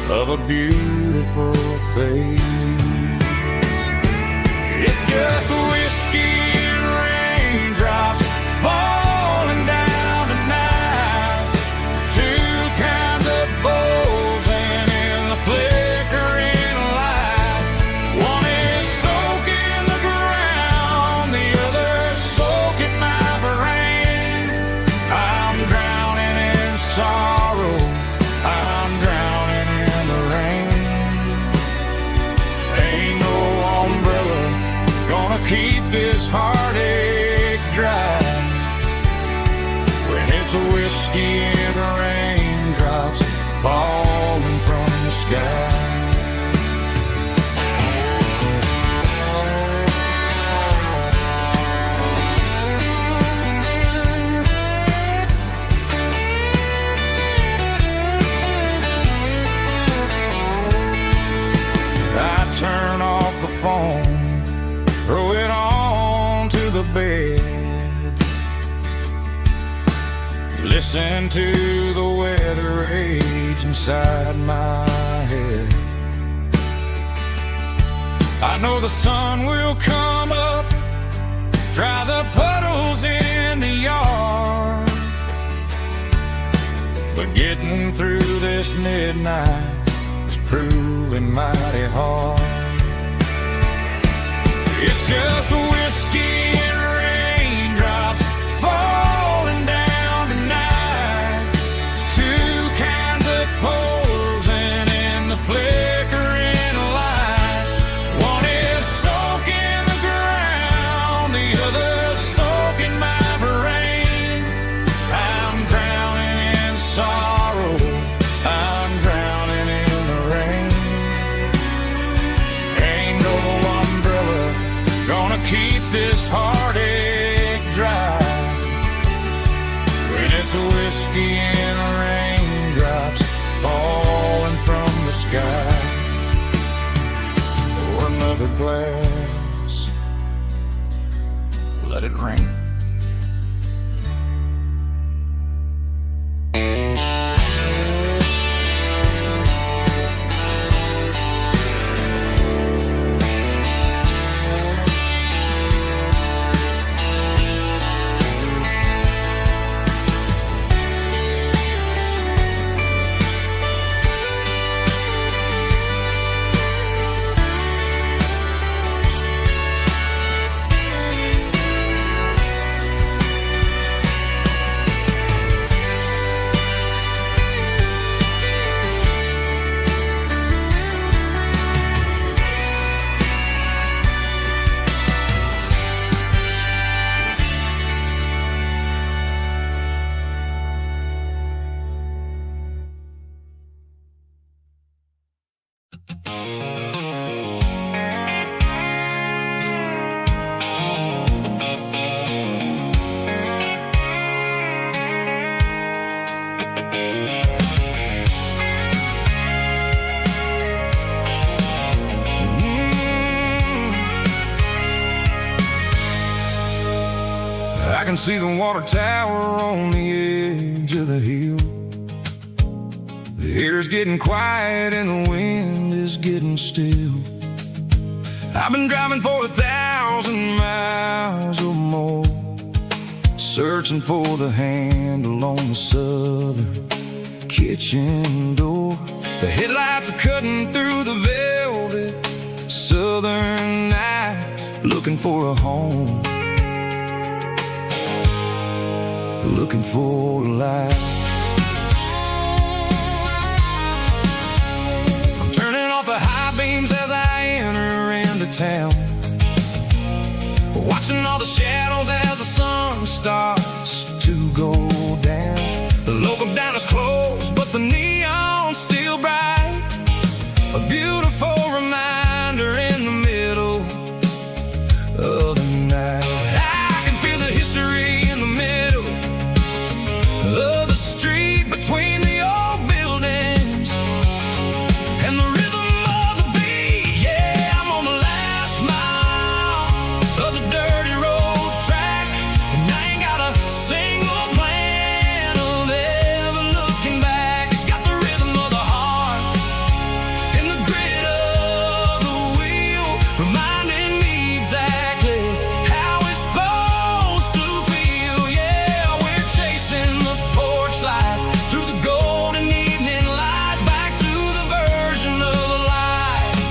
of a beautiful face. It's just whiskey and raindrops falling down tonight, two kinds of bowls and in the flickering light. One is soaking the ground, the other soaking my brain. I'm drowning in sorrow, I'm drowning in the rain. Ain't no umbrella gonna keep this heartache dry when it's a whiskey and raindrops falling from the sky. I turn off the phone, throw it on to the bed, listen to the weather rage inside my head. I know the sun will come up, dry the puddles in the yard, but getting through this midnight is proving mighty hard. It's just whiskey and raindrops falling down tonight, two kinds of poles and in the flickering light. One is soaking the ground, the other soaking my brain. I'm drowning in sorrow, I'm drowning in the rain. Ain't no umbrella gonna keep this heartache dry when it's a whiskey and raindrops falling from the sky. Pour another glass, let it rain. I can see the water tower on the edge of the hill. The air's getting quiet and the wind is getting still. I've been driving for 1,000 miles or more, searching for the handle on the southern kitchen door. The headlights are cutting through the velvet southern night, looking for a home, looking for a life. I'm turning off the high beams as I enter into town, watching all the shadows as the sun starts to go down. The local diner's closed, but the neon's still bright, a beautiful reminder in the middle of the night. I can feel the history in the middle of the street, between the old buildings and the rhythm of the beat. Yeah, I'm on the last mile of the dirty road track, and I ain't got a single plan of ever looking back. It's got the rhythm of the heart and the grit of the wheel, reminding me exactly how it's supposed to feel. Yeah, we're chasing the porch light through the golden evening light, back to the version of life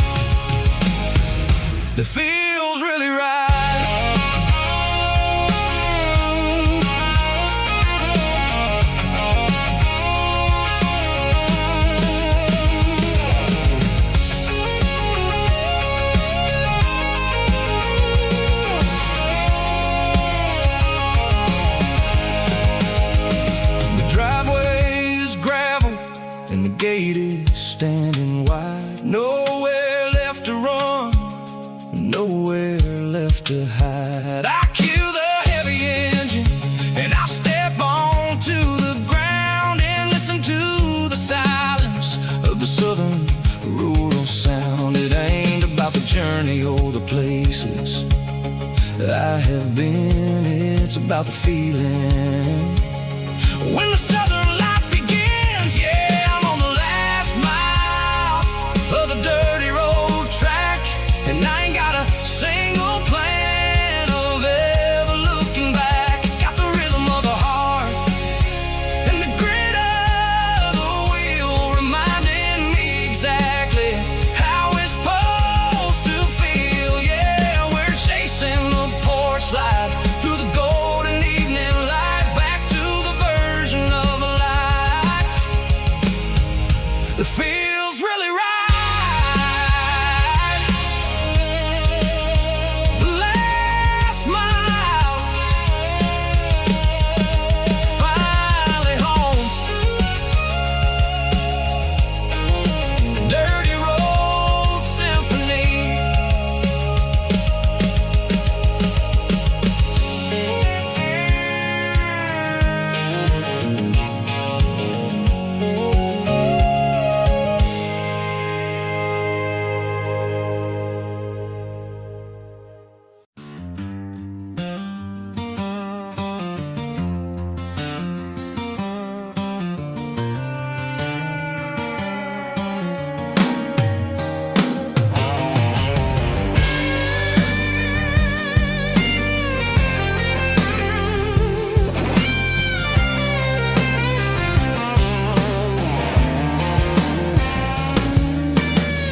that feels really right. The driveway is gravel and the gate is standing wide. Nowhere left to run, nowhere left to hide. I kill the heavy engine and I step onto the ground and listen to the silence of the southern rural sound. It ain't about the journey or the places I have been, it's about the feeling when the southern life begins. Yeah, I'm on the last mile of the dirty road track, and I ain't got a single plan of ever looking back. It's got the rhythm of the heart and the grit of the wheel, reminding me exactly how it's supposed to feel. Yeah, we're chasing the porch light through the golden evening light, back to the version of life that feels really right. The last mile, finally home. Dirty road symphony.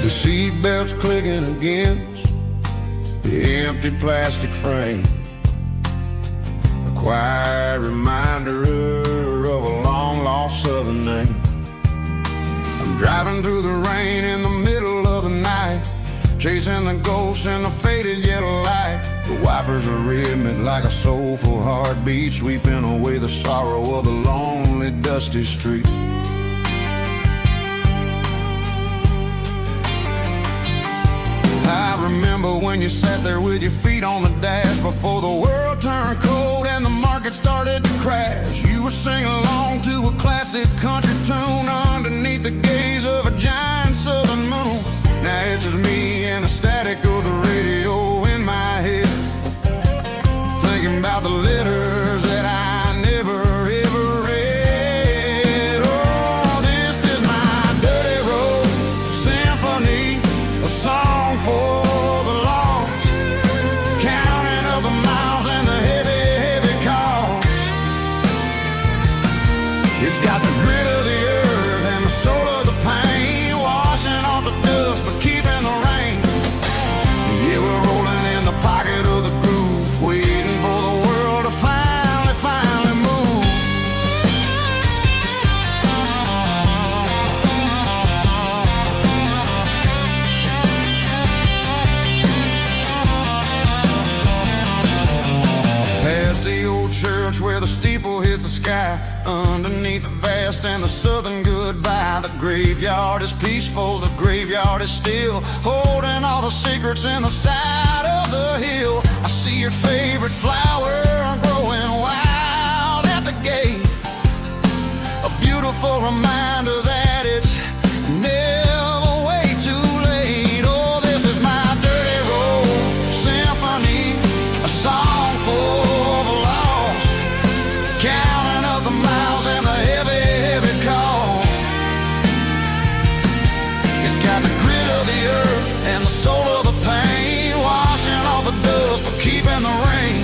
The seatbelt's clicking against the empty plastic frame, a quiet reminder of a long-lost southern name. I'm driving through the rain in the middle of the night, chasing the ghosts in the faded yellow light. The wipers are rhythmic like a soulful heartbeat, sweeping away the sorrow of the lonely, dusty street. I remember when you sat there with your feet on the dash, before the world turned cold and the market started to crash. You were singing along to a classic country tune underneath the gaze of a giant southern moon. Now it's just me and the static of the radio in my head, thinking about the letters that I never ever read. Oh, this is my dirty road symphony, a song for the lost, counting up the miles and the heavy, heavy cost. It's got the grit of the earth sky, underneath the vast and the southern goodbye. The graveyard is peaceful, the graveyard is still, holding all the secrets in the side of the hill. I see your favorite flower growing wild at the gate, a beautiful reminder that it's never way too late. Oh, this is my dirty road symphony, a song for the lost, counting up the miles and the heavy, heavy call. It's got the grit of the earth and the soul of the pain, washing off the dust but keeping the rain.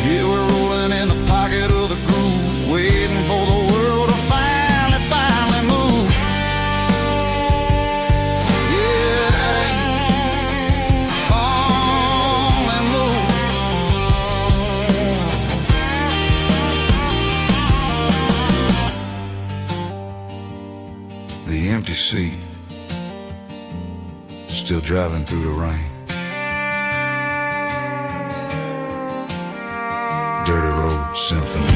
Yeah, we're rolling in the pocket of the groove, waiting for the world to finally move. Yeah, finally move. The empty seat, still driving through the rain. Dirty Road Symphony.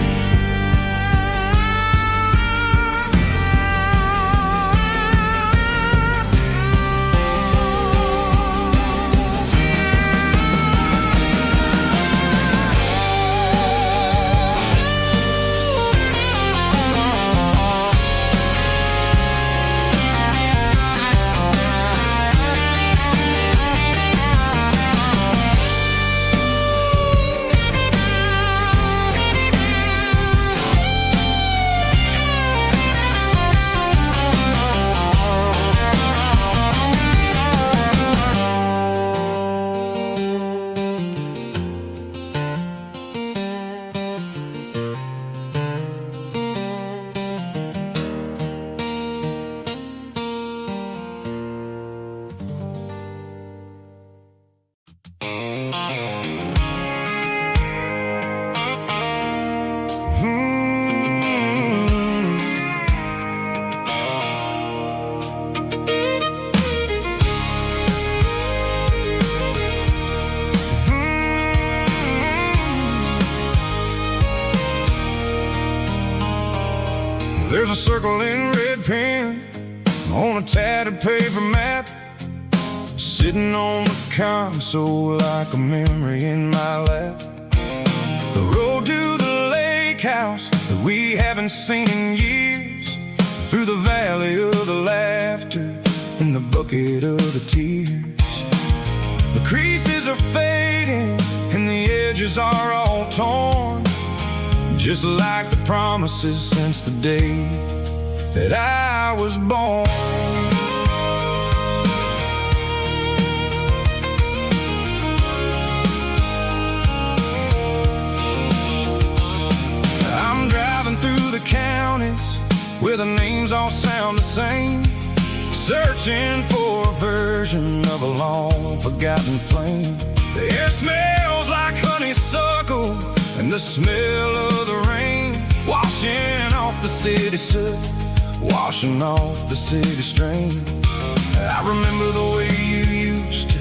There's a circle in red pen on a tattered paper map, sitting on the console like a memory in my lap. The road to the lake house that we haven't seen in years, through the valley of the laughter and the bucket of the tears. The creases are fading and the edges are all torn, just like the promises since the day that I was born. I'm driving through the counties where the names all sound the same, searching for a version of a long-forgotten flame. The air smells like honeysuckle and the smell of the rain, washing off the city soot, washing off the city strain. I remember the way you used to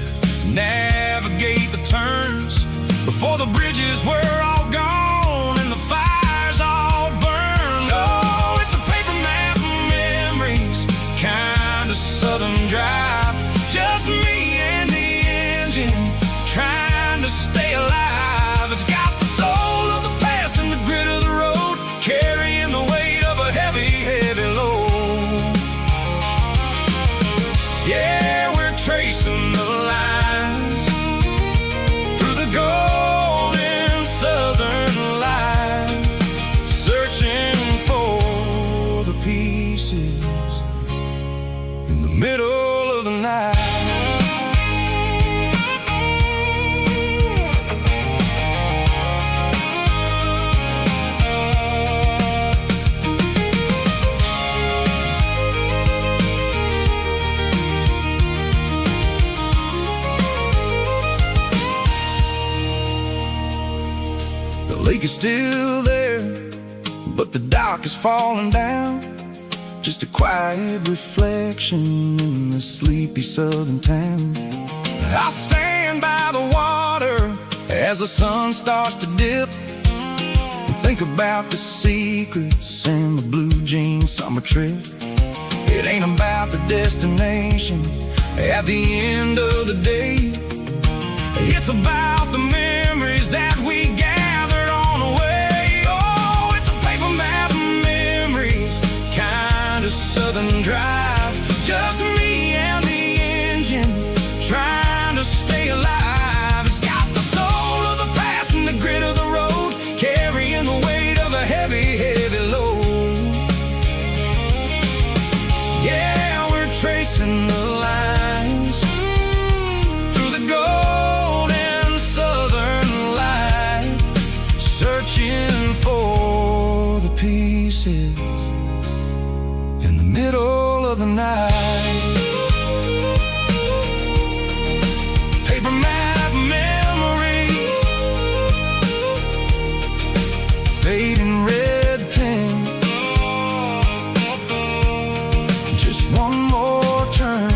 navigate the turns, before the bridges were all gone and the fires all burned. Oh, it's a paper map of memories, kind of southern drive, just me and the engine, trying to stay alive. It's got the soul of the past and the grit of the road, carrying the weight of a heavy, heavy load. Yeah, we're tracing the lines through the golden southern light, searching for the pieces in the middle of the night. The lake is still there, but the dock is falling down, just a quiet reflection in the sleepy southern town. I stand by the water as the sun starts to dip, and Think about the secrets and the blue jean summer trip. It ain't about the destination at the end of the day. It's about the memories that we gathered on the way. Oh, it's a paper map of memories, kind of southern drive. Just me and the engine, trying to stay alive. It's got the soul of the past and the grit of the road, carrying the weight of a heavy, heavy load. Yeah, we're tracing the lines through the golden southern light, searching for the pieces in the middle of the night. Paper map memories, fading red pen, just one more turn.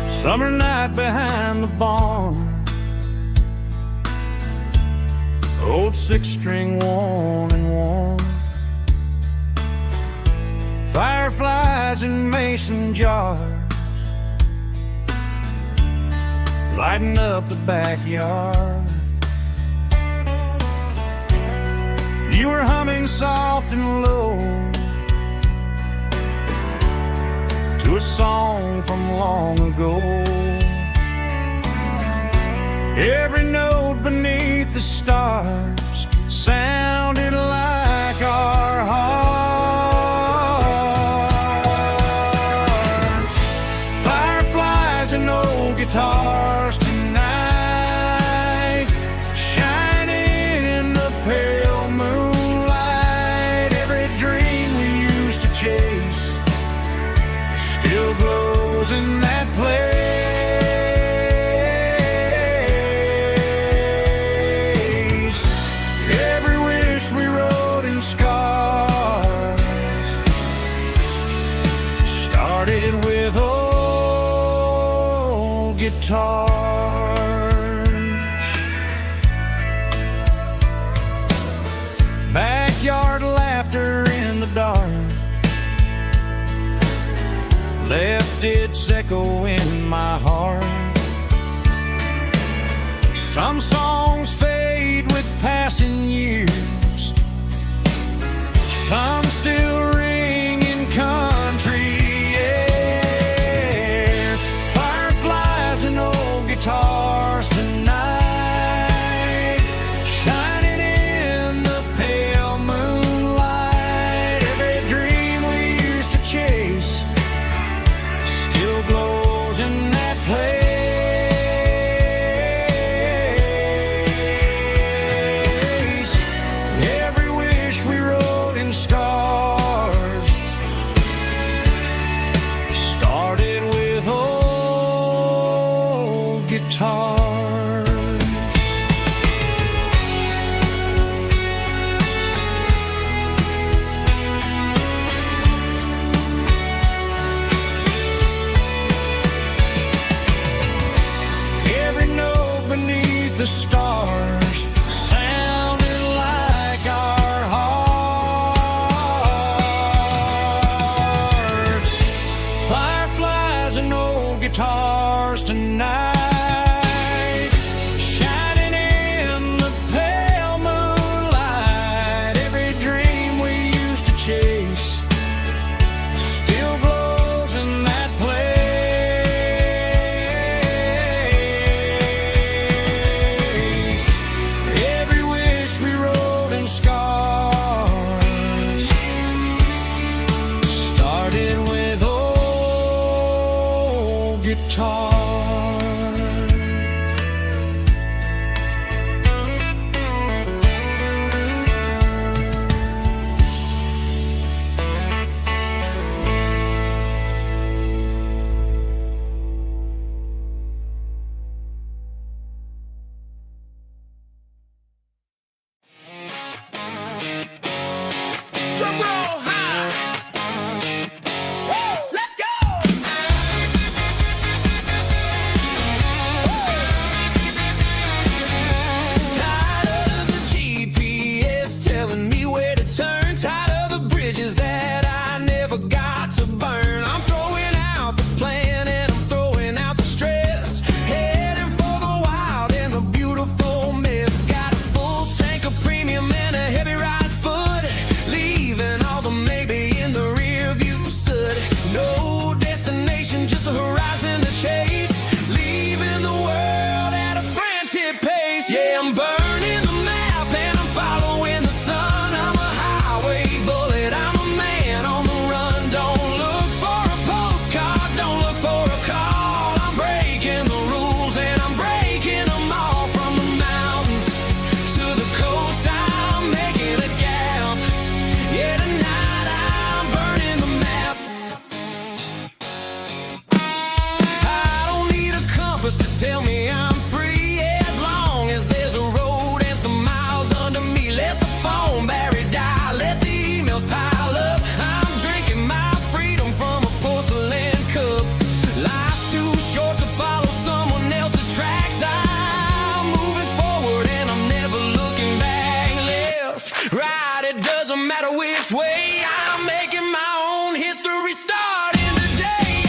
Summer night behind the barn, old six-string worn and worn, fireflies in mason jars, lighting up the backyard. You were humming soft and low to a song from long ago. Every note beneath the stars sounded like our hearts. Fireflies and old guitars tonight, shining in the pale moonlight. Every dream we used to chase still glows in that place. Every wish we wrote in scars started with old guitars. Backyard laughter in the dark left its echo in my heart. Some songs fade with passing years, some still ring in country air. Fireflies and old guitars tonight, shining in the pale moonlight. Every dream we used to chase still glows in that place. Every wish we wrote in stars started with old guitars. Every note beneath the stars sounded like our hearts. Fireflies and old guitars tonight, shining in the pale moonlight. Every dream we used to chase still glows in that place. Every wish we wrote in scars started with old guitars. Drum roll high. Woo, let's go. Tired of the GPS telling me where to turn. Tired of the bridges that I never got to burn. I'm throwing out the plan and I'm throwing out the stress. Heading for the wild and the beautiful mess. Got a full tank of premium and a heavy right foot. Leaving all the maybe in the rear view soot. No destination, just a horizon to chase. Leaving the world at a frantic pace. Yeah, I'm burning the map and I'm following the sun. I'm a highway bullet, I'm a man on the run. Don't look for a postcard, don't look for a call. I'm breaking the rules and I'm breaking them all. From the mountains to the coast, I'm making a gap. Yeah, tonight I'm burning the map. I don't need a compass to tell me I'm free, as long as there's a road and some miles under me. Let the phone battery die, let the emails pile up. I'm drinking my freedom from a porcelain cup. Life's too short to follow someone else's tracks. I'm moving forward and I'm never looking back. Left, right, it doesn't matter which way. I'm making my own history starting today.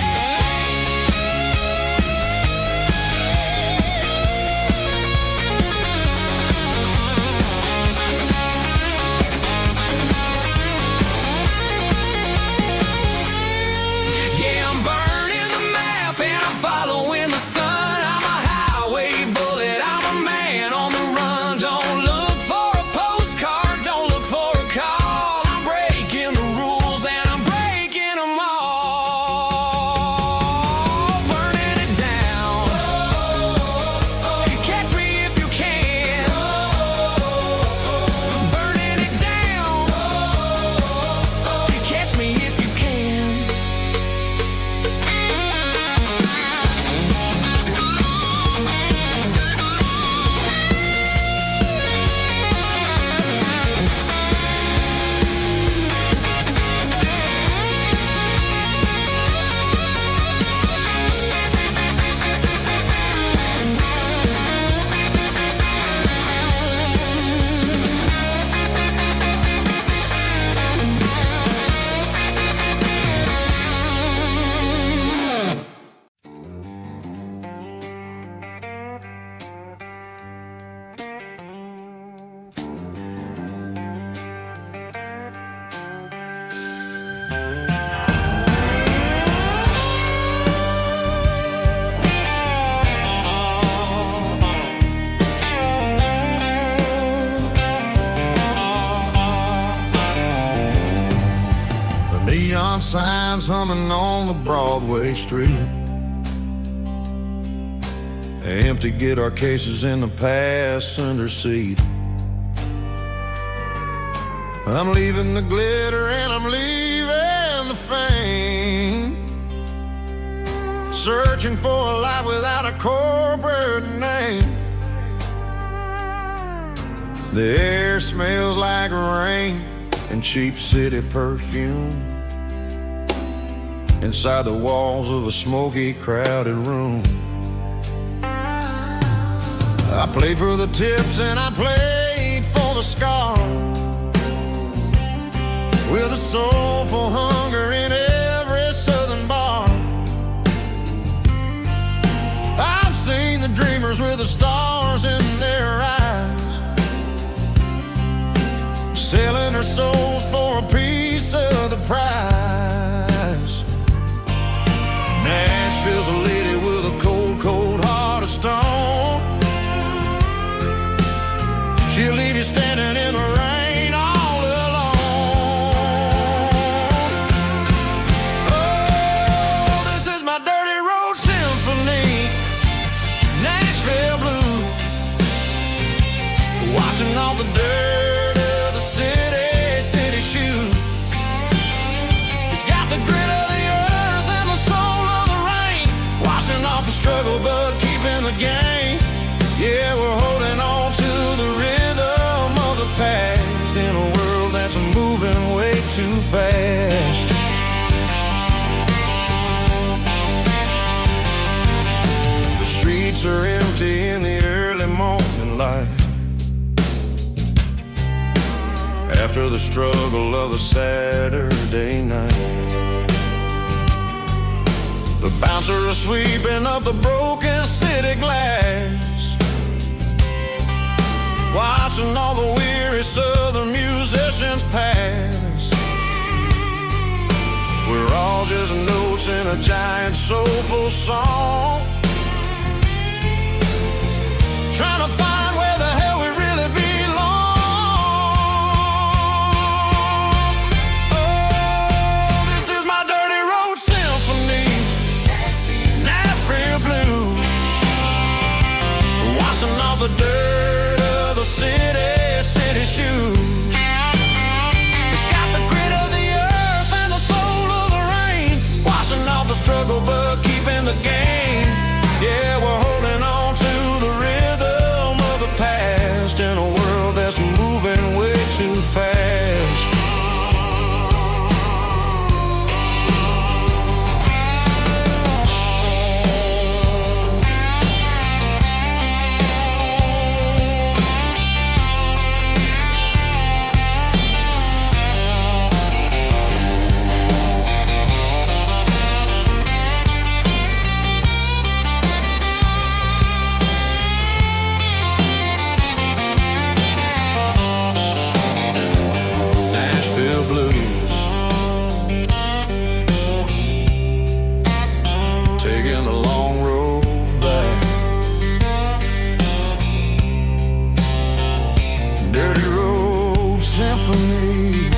Yeah, I'm burning the map and I'm following the sun. I'm a highway bullet, I'm a man on the run. Don't look for a postcard, don't look for a call. I'm breaking the rules and I'm breaking them all. Burning it down. Catch me if you can. Burning it down. Catch me if you can. The neon signs humming on the Broadway street. Empty guitar cases in the passenger seat. I'm leaving the glitter and I'm leaving the fame. Searching for a life without a corporate name. The air smells like rain and cheap city perfume. Inside the walls of a smoky, crowded room. I played for the tips and I played for the scars, with a soulful hunger in every southern bar. I've seen the dreamers with the stars in their eyes, selling their souls for a piece of the prize. Nashville's a lady with a cold, cold heart of stone. She'll leave you standing in the rain all alone. Oh, this is my dirty road symphony, Nashville blue, washing off the dirt of the city shoe. after the struggle of the Saturday night. The bouncers are sweeping up the broken city glass, watching all the weary southern musicians pass. We're all just notes in a giant soulful song, trying to find where the hell we really belong. Oh, this is my dirty road symphony, Nashville blues, washing off the dirt of the city shoes. It's got the grit of the earth and the soul of the rain, washing off the struggle but keeping the game. Yeah, we're holding on to the rhythm of the past in a world that's moving way too fast. Taking a long road back, dirty road symphony.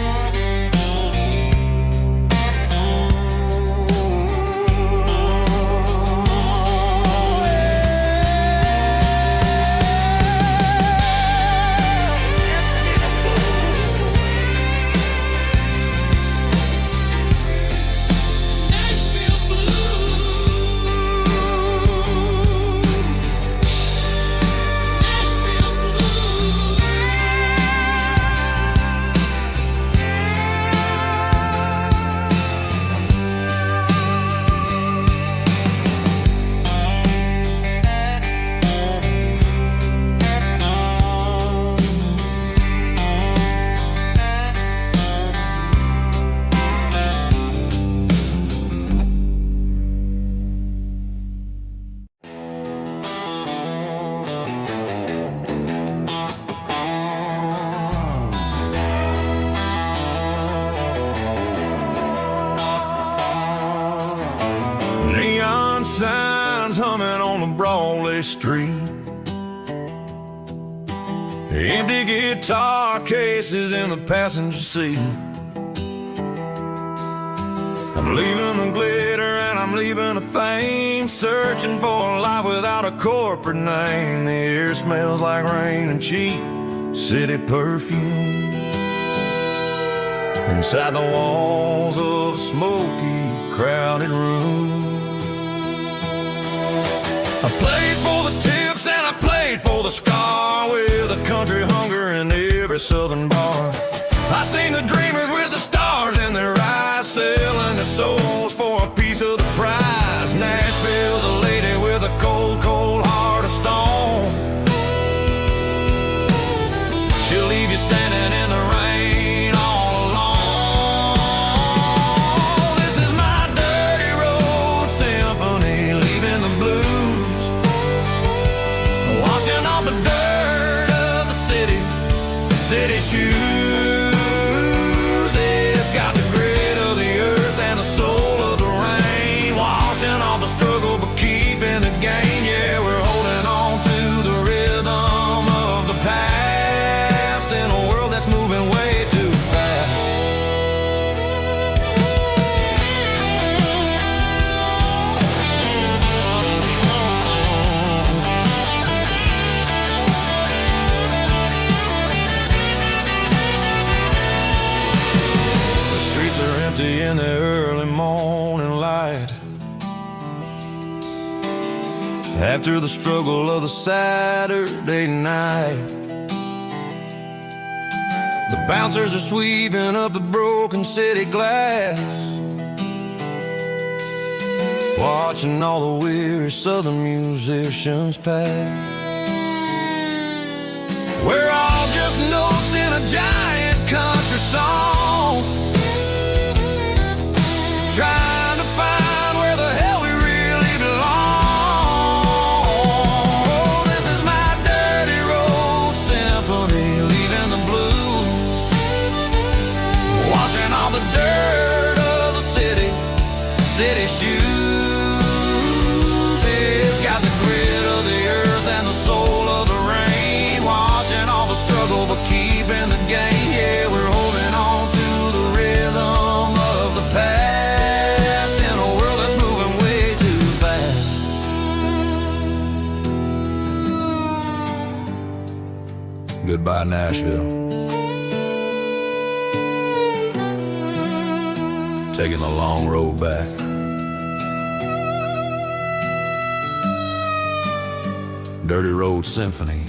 Neon signs humming on the Broadway street, empty guitar cases in the passenger seat. I'm leaving the glitter and I'm leaving the fame, searching for a life without a corporate name. The air smells like rain and cheap city perfume inside the walls of a smoky, crowded room. I played for the tips and I played for the scar, with a country hunger in every southern bar. I seen the dreamers with the stars in their eyes, selling their souls for a piece of the prize. Nashville's a lady with a cold, cold heart of stone. She'll leave you standing in the rain all alone. This is my dirty road symphony, leaving the blues, washing off the dirt of the city shoes. It's got the grit of the earth and the soul of the rain, washing off the struggle but keeping the gain. Yeah, we're holding on to the rhythm of the past in a world that's moving way too fast. In the early morning light, after the struggle of the Saturday night, the bouncers are sweeping up the broken city glass, watching all the weary southern musicians pass. We're all just notes in a giant country song, trying to find where the hell we really belong. Oh, this is my dirty road symphony, leaving the blues, washing all the dirt of the city shoes. It's got the grit of the earth and the soul of the rain, washing all the struggle but keeping the game. Yeah, we're holding on to the rhythm of the past in a world that's moving way too fast. Goodbye, Nashville. Taking the long road back. Dirty Road Symphony.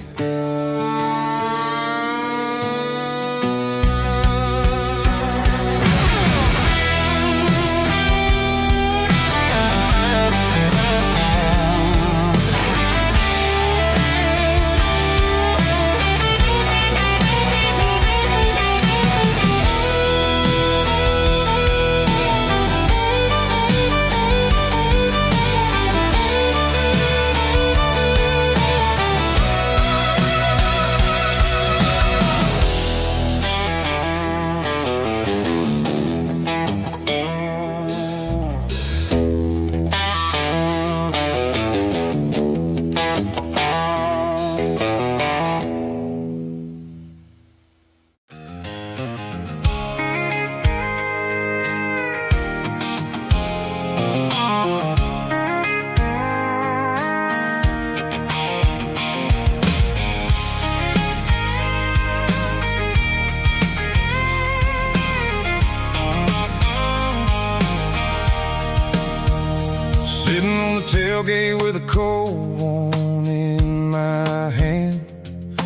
Sitting on the tailgate with a cold one in my hand,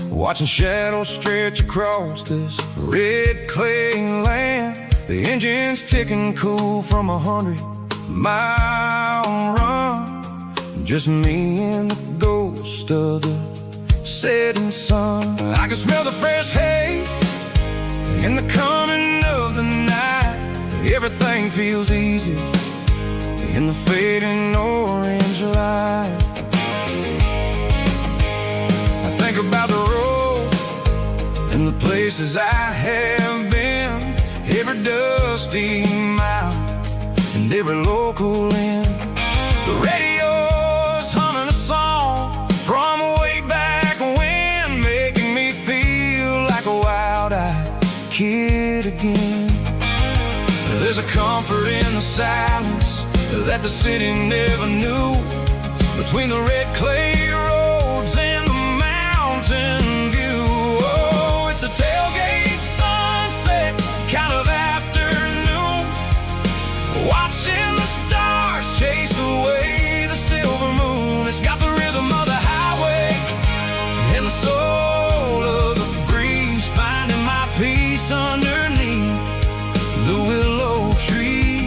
watching shadows stretch across this red clay land. The engine's ticking cool from 100-mile run. Just me and the ghost of the setting sun. I can smell the fresh hay in the coming of the night. Everything feels easy in the fading orange light. I think about the road and the places I have been, every dusty mile and every local inn. The radio's humming a song from way back when, making me feel like a wild-eyed kid again. There's a comfort in the silence that the city never knew, between the red clay roads and the mountain view. Oh, it's a tailgate sunset kind of afternoon, watching the stars chase away the silver moon. It's got the rhythm of the highway and the soul of the breeze, finding my peace underneath the willow trees.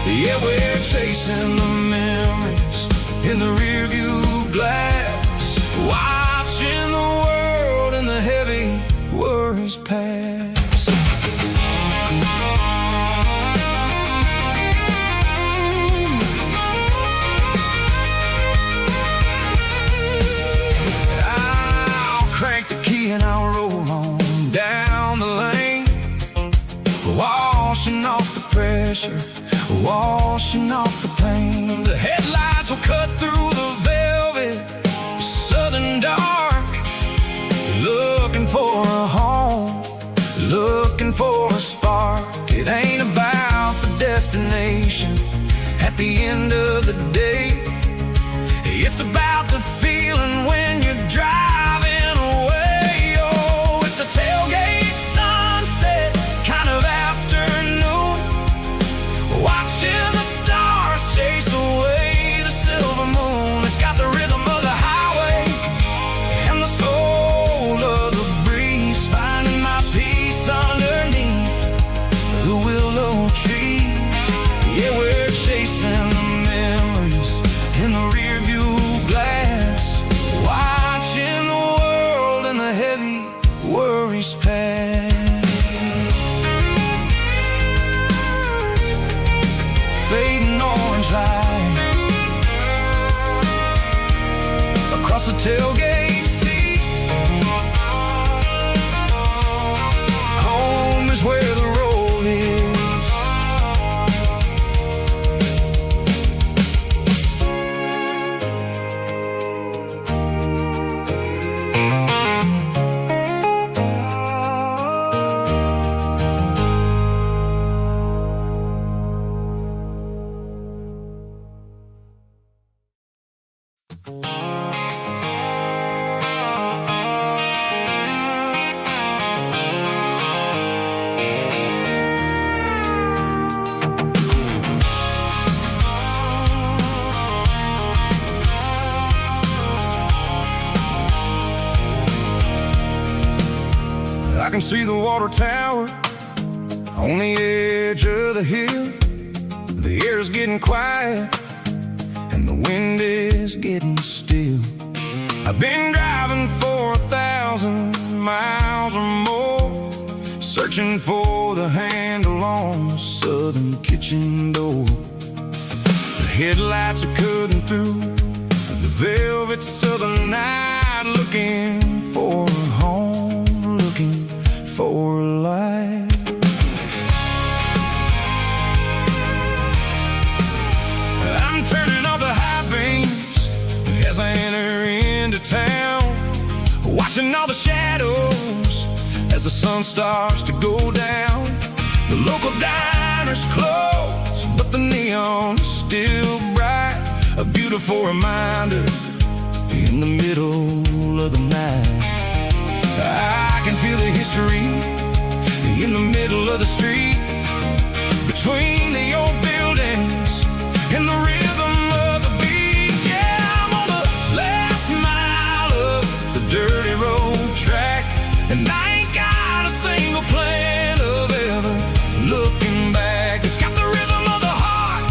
Yeah, we're chasing the memories in the rearview glass, watching the world and the heavy worries pass. I'll crank the key and I'll roll on down the lane, washing off the pressure, washing off the pain. The headlights will cut through the velvet southern dark, looking for a home, looking for a spark. It ain't about the destination at the end of the day, it's about the feeling when you're driving away. Oh, it's a tailgate sunset kind of afternoon, watching the stars chase away the silver moon. It's got the rhythm of the highway and the soul of the breeze. water tower on the edge of the hill. The air's getting quiet and the wind is getting still. I've been driving for 1,000 miles or more, searching for the handle on the southern kitchen door. The headlights are cutting through the velvet southern night, looking for a home, looking for a life. I'm turning off the high beams as I enter into town, watching all the shadows as the sun starts to go down. The local diner's closed, but the neon's still bright, a beautiful reminder in the middle of the night. I can feel the history in the middle of the street, between the old buildings and the rhythm of the beats. Yeah, I'm on the last mile of the dirty road track, and I ain't got a single plan of ever looking back. It's got the rhythm of the heart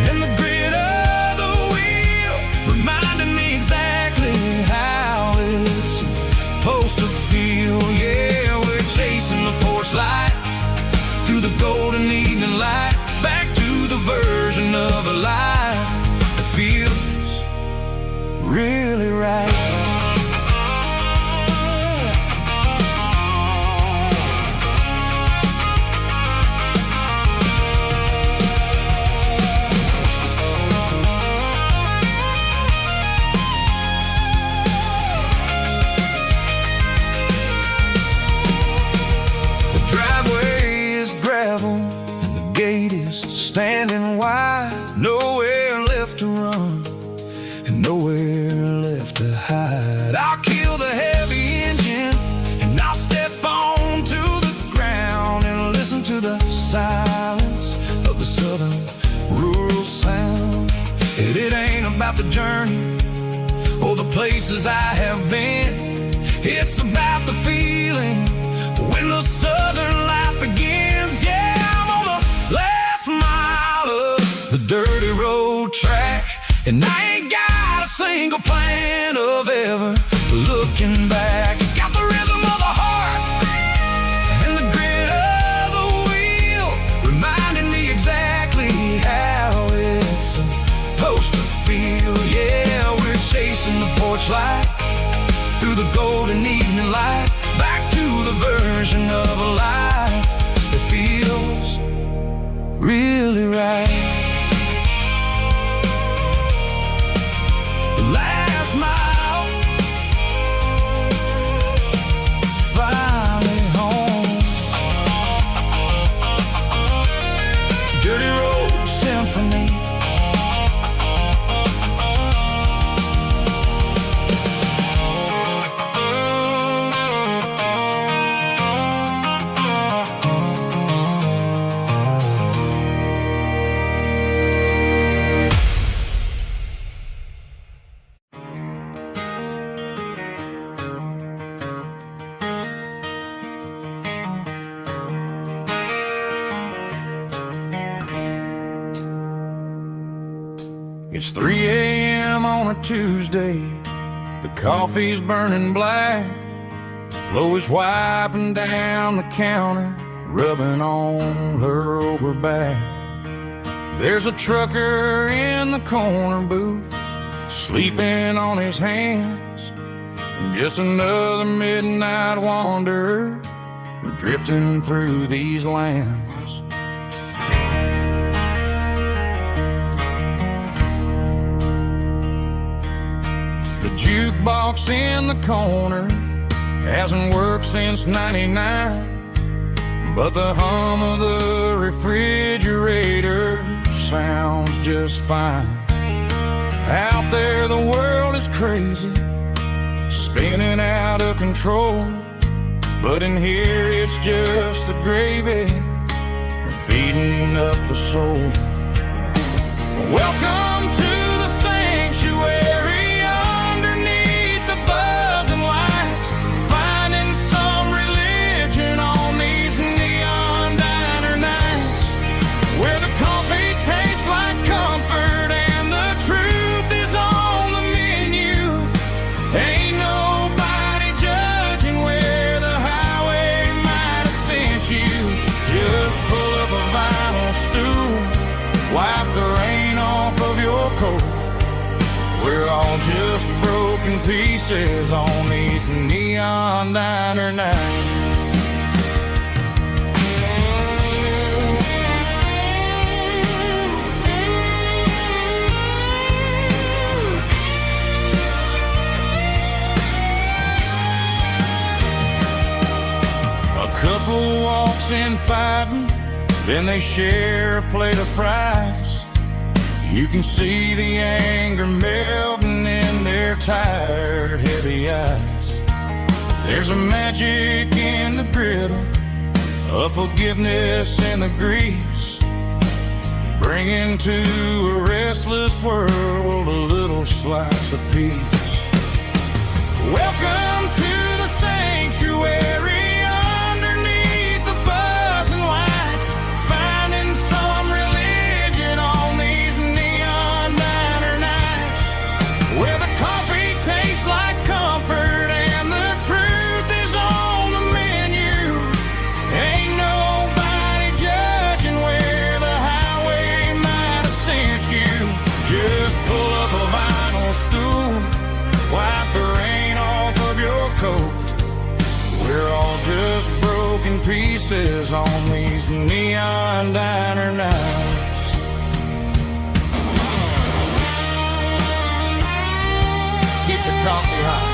and the grit of the wheel, reminding me exactly how it's supposed to feel. Yeah, we're chasing the porch light through the golden evening light, back to the version of a life that feels really right. Standing wide, nowhere left to run and nowhere left to hide. I'll kill the heavy engine and I'll step onto the ground and listen to the silence of the southern rural sound. It ain't about the journey or the places I have been, it's about the feeling when the southern life begins. Yeah, I'm on the last mile of the dirty road track, and I ain't got a single plan of ever looking back. It's got the rhythm of the heart and the grit of the wheel, reminding me exactly how it's supposed to feel. Yeah, we're chasing the porch light through the golden evening light, back to the version of a life that feels really right. The last mile, finally home. Dirty road symphony. It's 3 a.m. on a Tuesday. The coffee's burning black. Flo is wiping down the counter, rubbing on her over back. There's a trucker in the corner booth, sleeping on his hands. And just another midnight wanderer, drifting through these lands. The jukebox in the corner hasn't worked since '99, but the hum of the refrigerator sounds just fine. Out there the world is crazy, spinning out of control, but in here it's just the gravy feeding up the soul. Welcome to the sanctuary, underneath the buzzing lights, finding some religion pieces on these neon diner nights. Couple walks in fighting, then they share a plate of fries. You can see the anger melting in their tired, heavy eyes. There's a magic in the griddle, a forgiveness in the grease, bringing to a restless world a little slice of peace. Welcome to the sanctuary. We're all just broken pieces on these neon diner nights. Keep the coffee hot.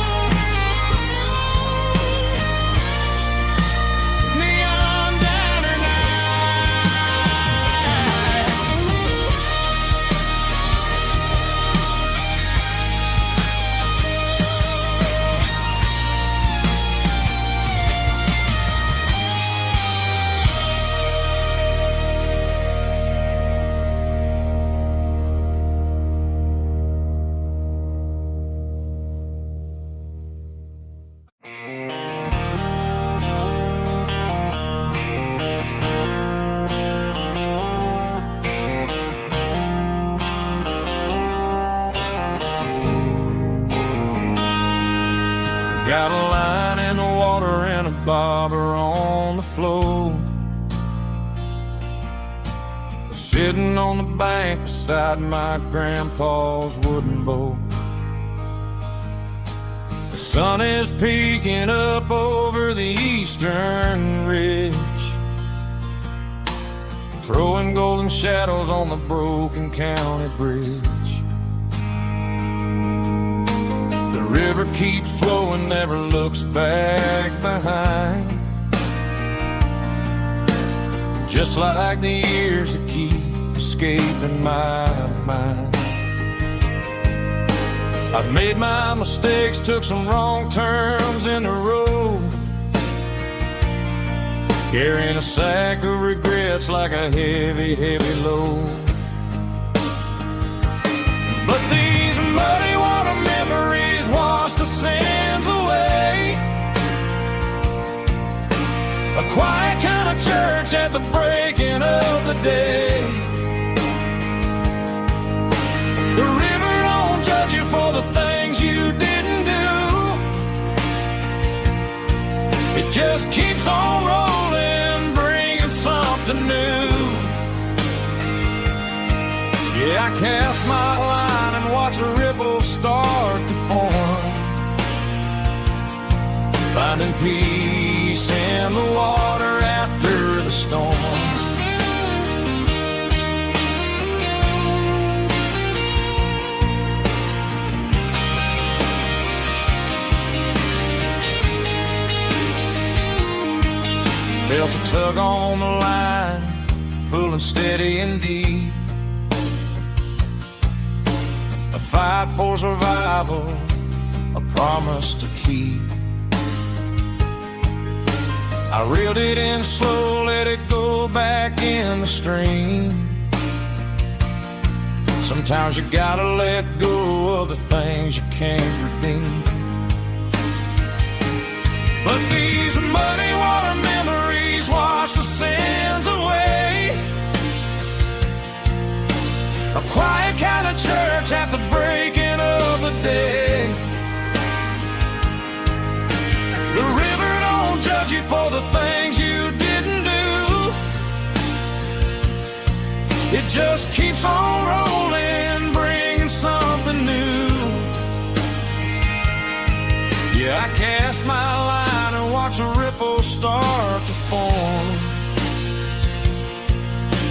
Got a line in the water and a bobber on the floor, sitting on the bank beside my grandpa's wooden boat. The sun is peeking up over the eastern ridge, throwing golden shadows on the broken county bridge. The river keeps flowing, never looks back behind, just like the years that keep escaping my mind. I've made my mistakes, took some wrong turns in the road, carrying a sack of regrets like a heavy, heavy load. But these muddy water memories wash the sins away. A quiet kind of church at the breaking of the day. The river don't judge you for the things you didn't do. It just keeps on rolling, bringing something new. Yeah, I cast my line and watch the ripples start to form, finding peace in the water after the storm. Felt a tug on the line, pulling steady and deep. A fight for survival, a promise to keep. I reeled it in slow, let it go back in the stream. Sometimes you gotta let go of the things you can't redeem. But these muddy water memories wash the sins away. A quiet kind of church at the breaking of the day. The river don't judge you for the things you didn't do. It just keeps on rolling, bringing something new. Yeah, I cast my line and watch a ripple start to form,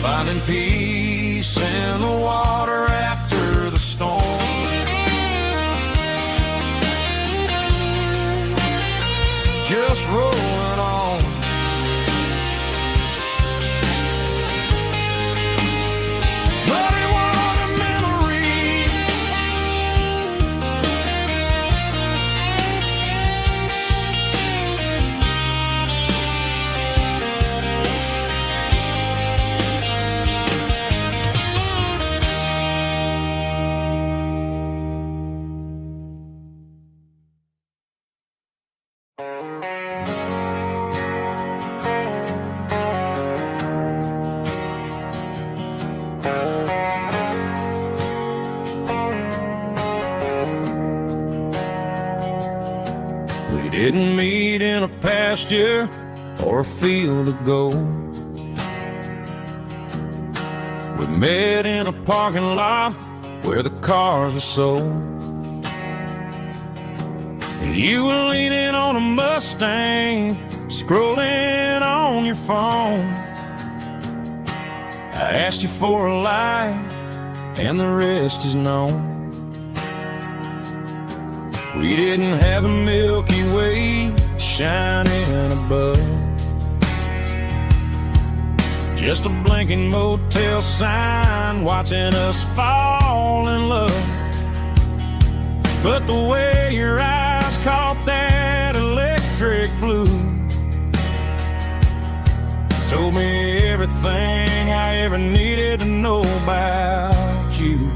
finding peace in the water after the storm. Just rolling on. But it was a memory. We didn't meet in a pasture or a field of gold. We met in a parking lot where the cars are sold. You were leaning on a Mustang, scrolling on your phone. I asked you for a light, and the rest is known. We didn't have a Milky Way shining above, just a blinking motel sign watching us fall in love. But the way your eyes caught that electric blue told me everything I ever needed to know about you.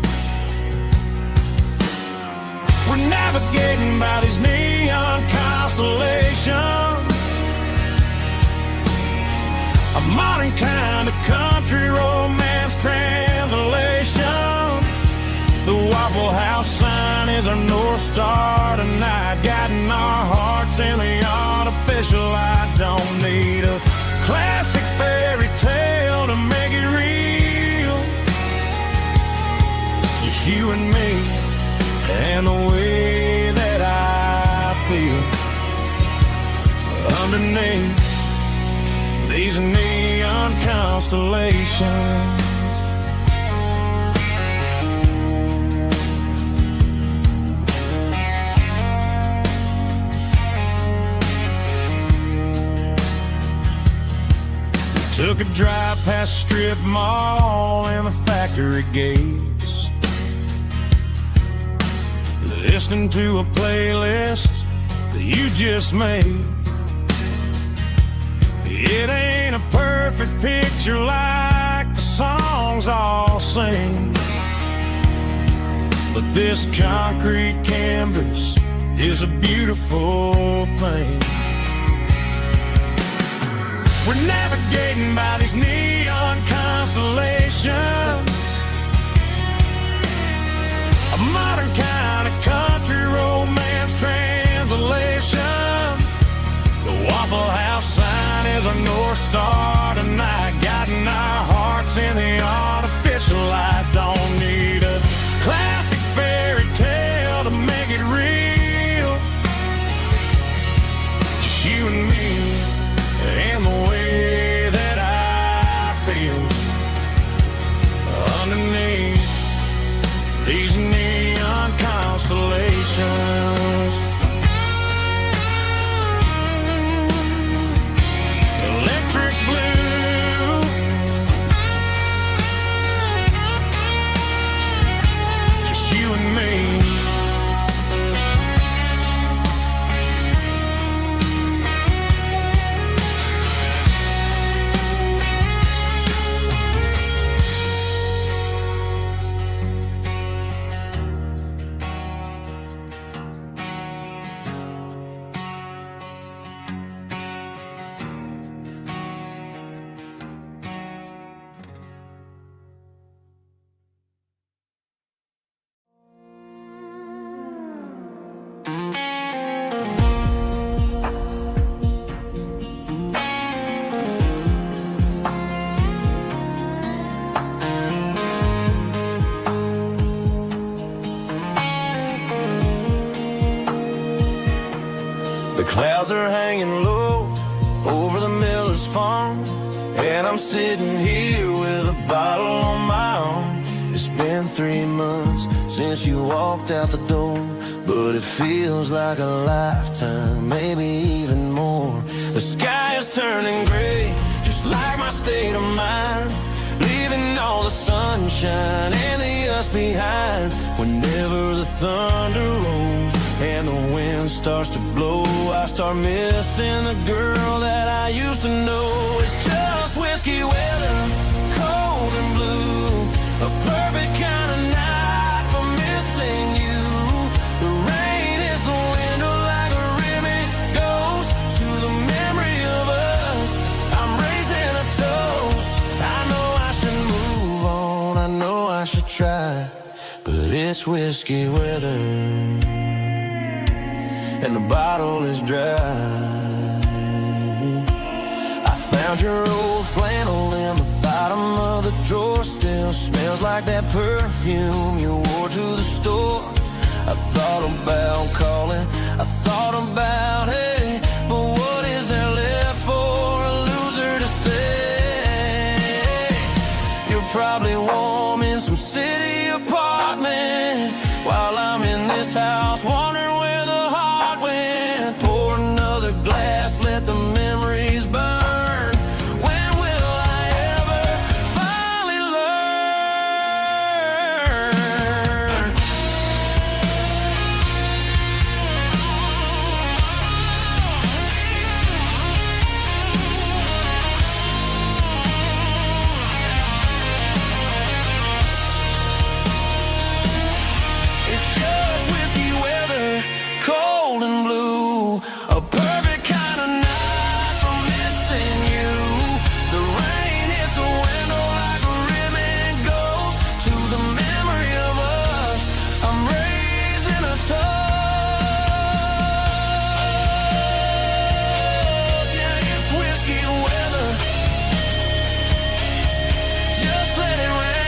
We're navigating by these neon constellations, a modern kind of country romance translation. The Waffle House sign is our North Star tonight, guiding our hearts in the artificial light. Don't need a classic fairy tale to make it real, just you and me and the way that I feel underneath these neon constellations. We took a drive past strip mall and the factory gates, listening to a playlist that you just made. It ain't a perfect picture like the songs all sing, but this concrete canvas is a beautiful thing. We're navigating by these neon constellations, a modern kind of country romance translation. The Waffle House sign is our North Star tonight, guiding our hearts in the artificial light. Don't need a classic fairy tale to make it real, just you and me and the way that I feel underneath these neon constellations. Electric blue, just you and me. Clouds are hanging low over the miller's farm, and I'm sitting here with a bottle on my arm. It's been 3 months since you walked out the door, but it feels like a lifetime, maybe even more. The sky is turning gray, just like my state of mind, leaving all the sunshine and the us behind. Whenever the thunder rolls and the wind starts to blow, I start missing the girl that I used to know. It's just whiskey weather, cold and blue, a perfect kind of night for missing you. The rain is the window like a ribbon goes to the memory of us. I'm raising a toast. I know I should move on, I know I should try, but it's whiskey weather and the bottle is dry. I found your old flannel in the bottom of the drawer, still smells like that perfume you wore to the store. I thought about calling, I thought about, hey, but what is there left for a loser to say? You're probably warm in some city apartment while I'm in this house wondering where the heart went. Pour another glass, let the memories burn. When will I ever finally learn? It's just whiskey weather, cold and blue, a perfect kind of night for missing you. The rain hits a window like a ribbon goes to the memory of us. I'm raising a toast. Yeah, it's whiskey weather. Just let it rain.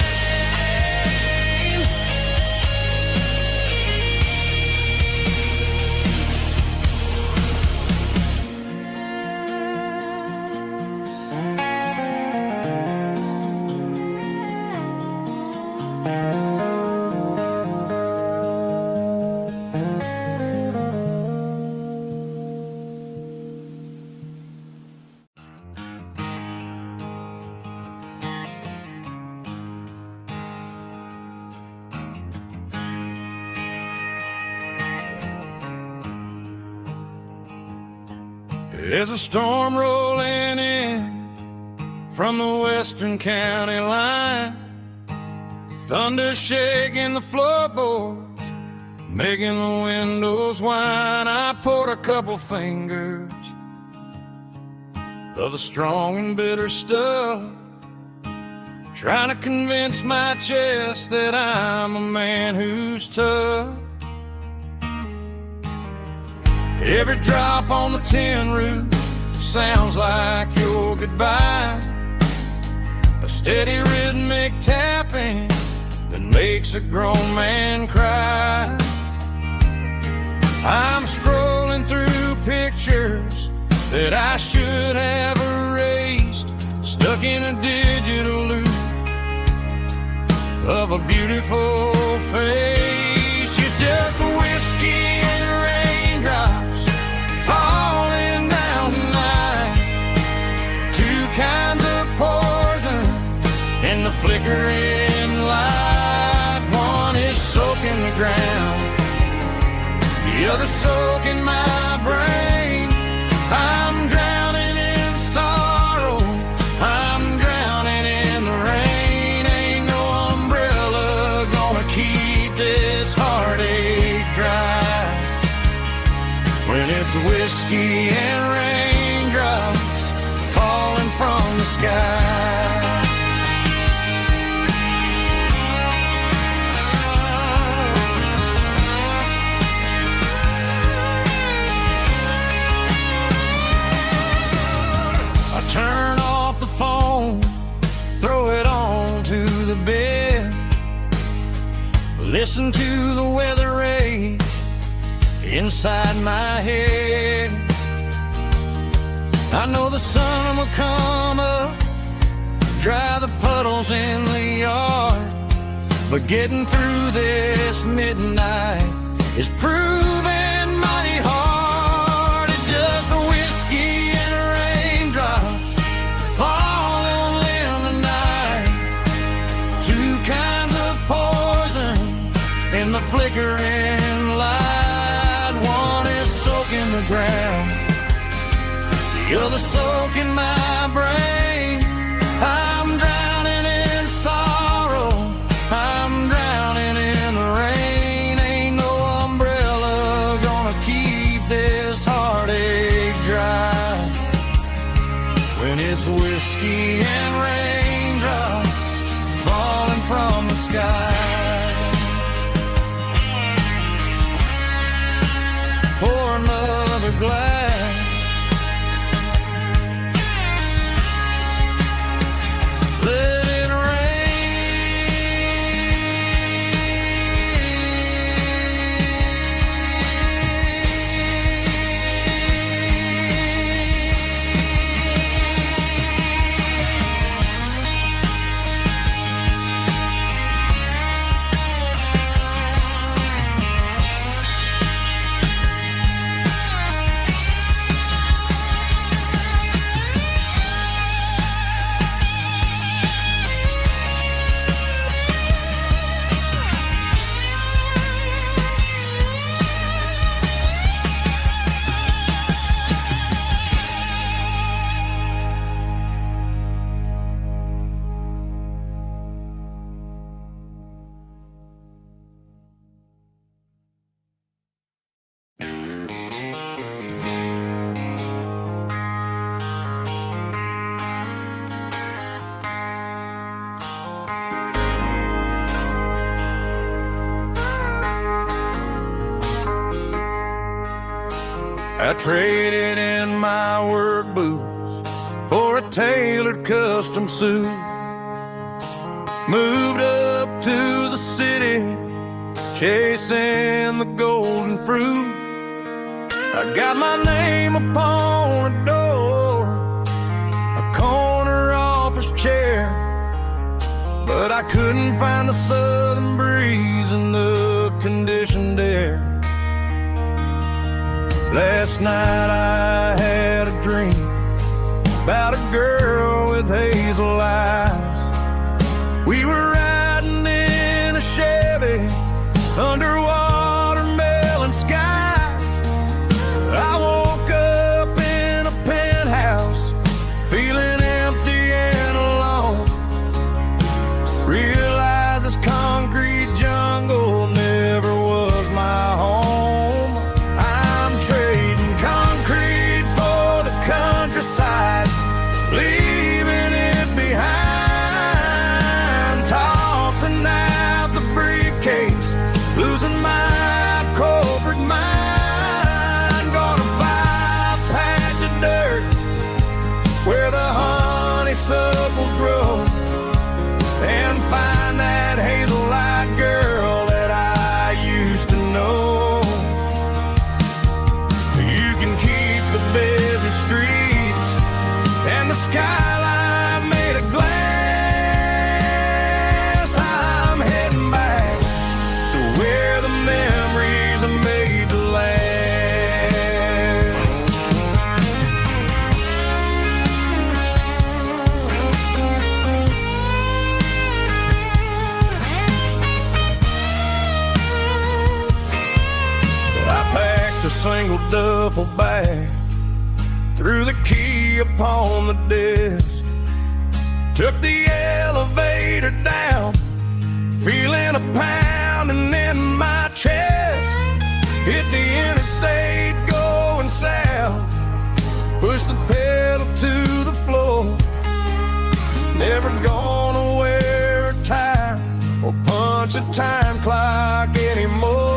There's a storm rolling in from the western county line, thunder shaking the floorboards, making the windows whine. I poured a couple fingers of the strong and bitter stuff, trying to convince my chest that I'm a man who's tough. Every drop on the tin roof sounds like your goodbye, a steady rhythmic tapping that makes a grown man cry. I'm scrolling through pictures that I should have erased, stuck in a digital loop of a beautiful face. You're just whiskey and raindrops falling down tonight, two kinds of poison in the flickering light. One is soaking the ground, the other soaking my brain. I'm drowning in sorrow, I'm drowning in the rain. Ain't no umbrella gonna keep this heartache dry when it's whiskey and raindrops falling from the sky. Turn off the phone, throw it on to the bed, listen to the weather rage inside my head. I know the sun will come up, dry the puddles in the yard, but getting through this midnight is proving mighty hard. It's just a whiskey and raindrops falling in the night, two kinds of poison in the flickering light. One is soaking the ground, the other soaking my brain. I'm drowning in sorrow, I'm drowning in the rain. Ain't no umbrella gonna keep this heartache dry when it's whiskey and raindrops falling from the sky. Pour another glass, let it I traded in my work boots for a tailored custom suit. Moved up to the city, chasing the golden fruit. I got my name upon a door, a corner office chair, but I couldn't find the southern breeze in the conditioned air. Last night I had a dream about a girl with hazel eyes. We were riding in a Chevy under watermelon skies. I woke up in a penthouse feeling empty and alone. Realized this concrete jungle never was my home. Countryside, leaving it behind, tossing out the briefcase, losing my corporate mind. Gonna buy a patch of dirt where the honeysuckles grow and find that hazel-eyed girl that I used to know. You can keep the busy streets and the skyline made of glass. I'm heading back to where the memories are made to last. I packed a single duffel bag, threw the key upon the desk, took the elevator down, feeling a pounding in my chest. Hit the interstate going south, pushed the pedal to the floor. Never gonna wear a tie or punch a time clock anymore.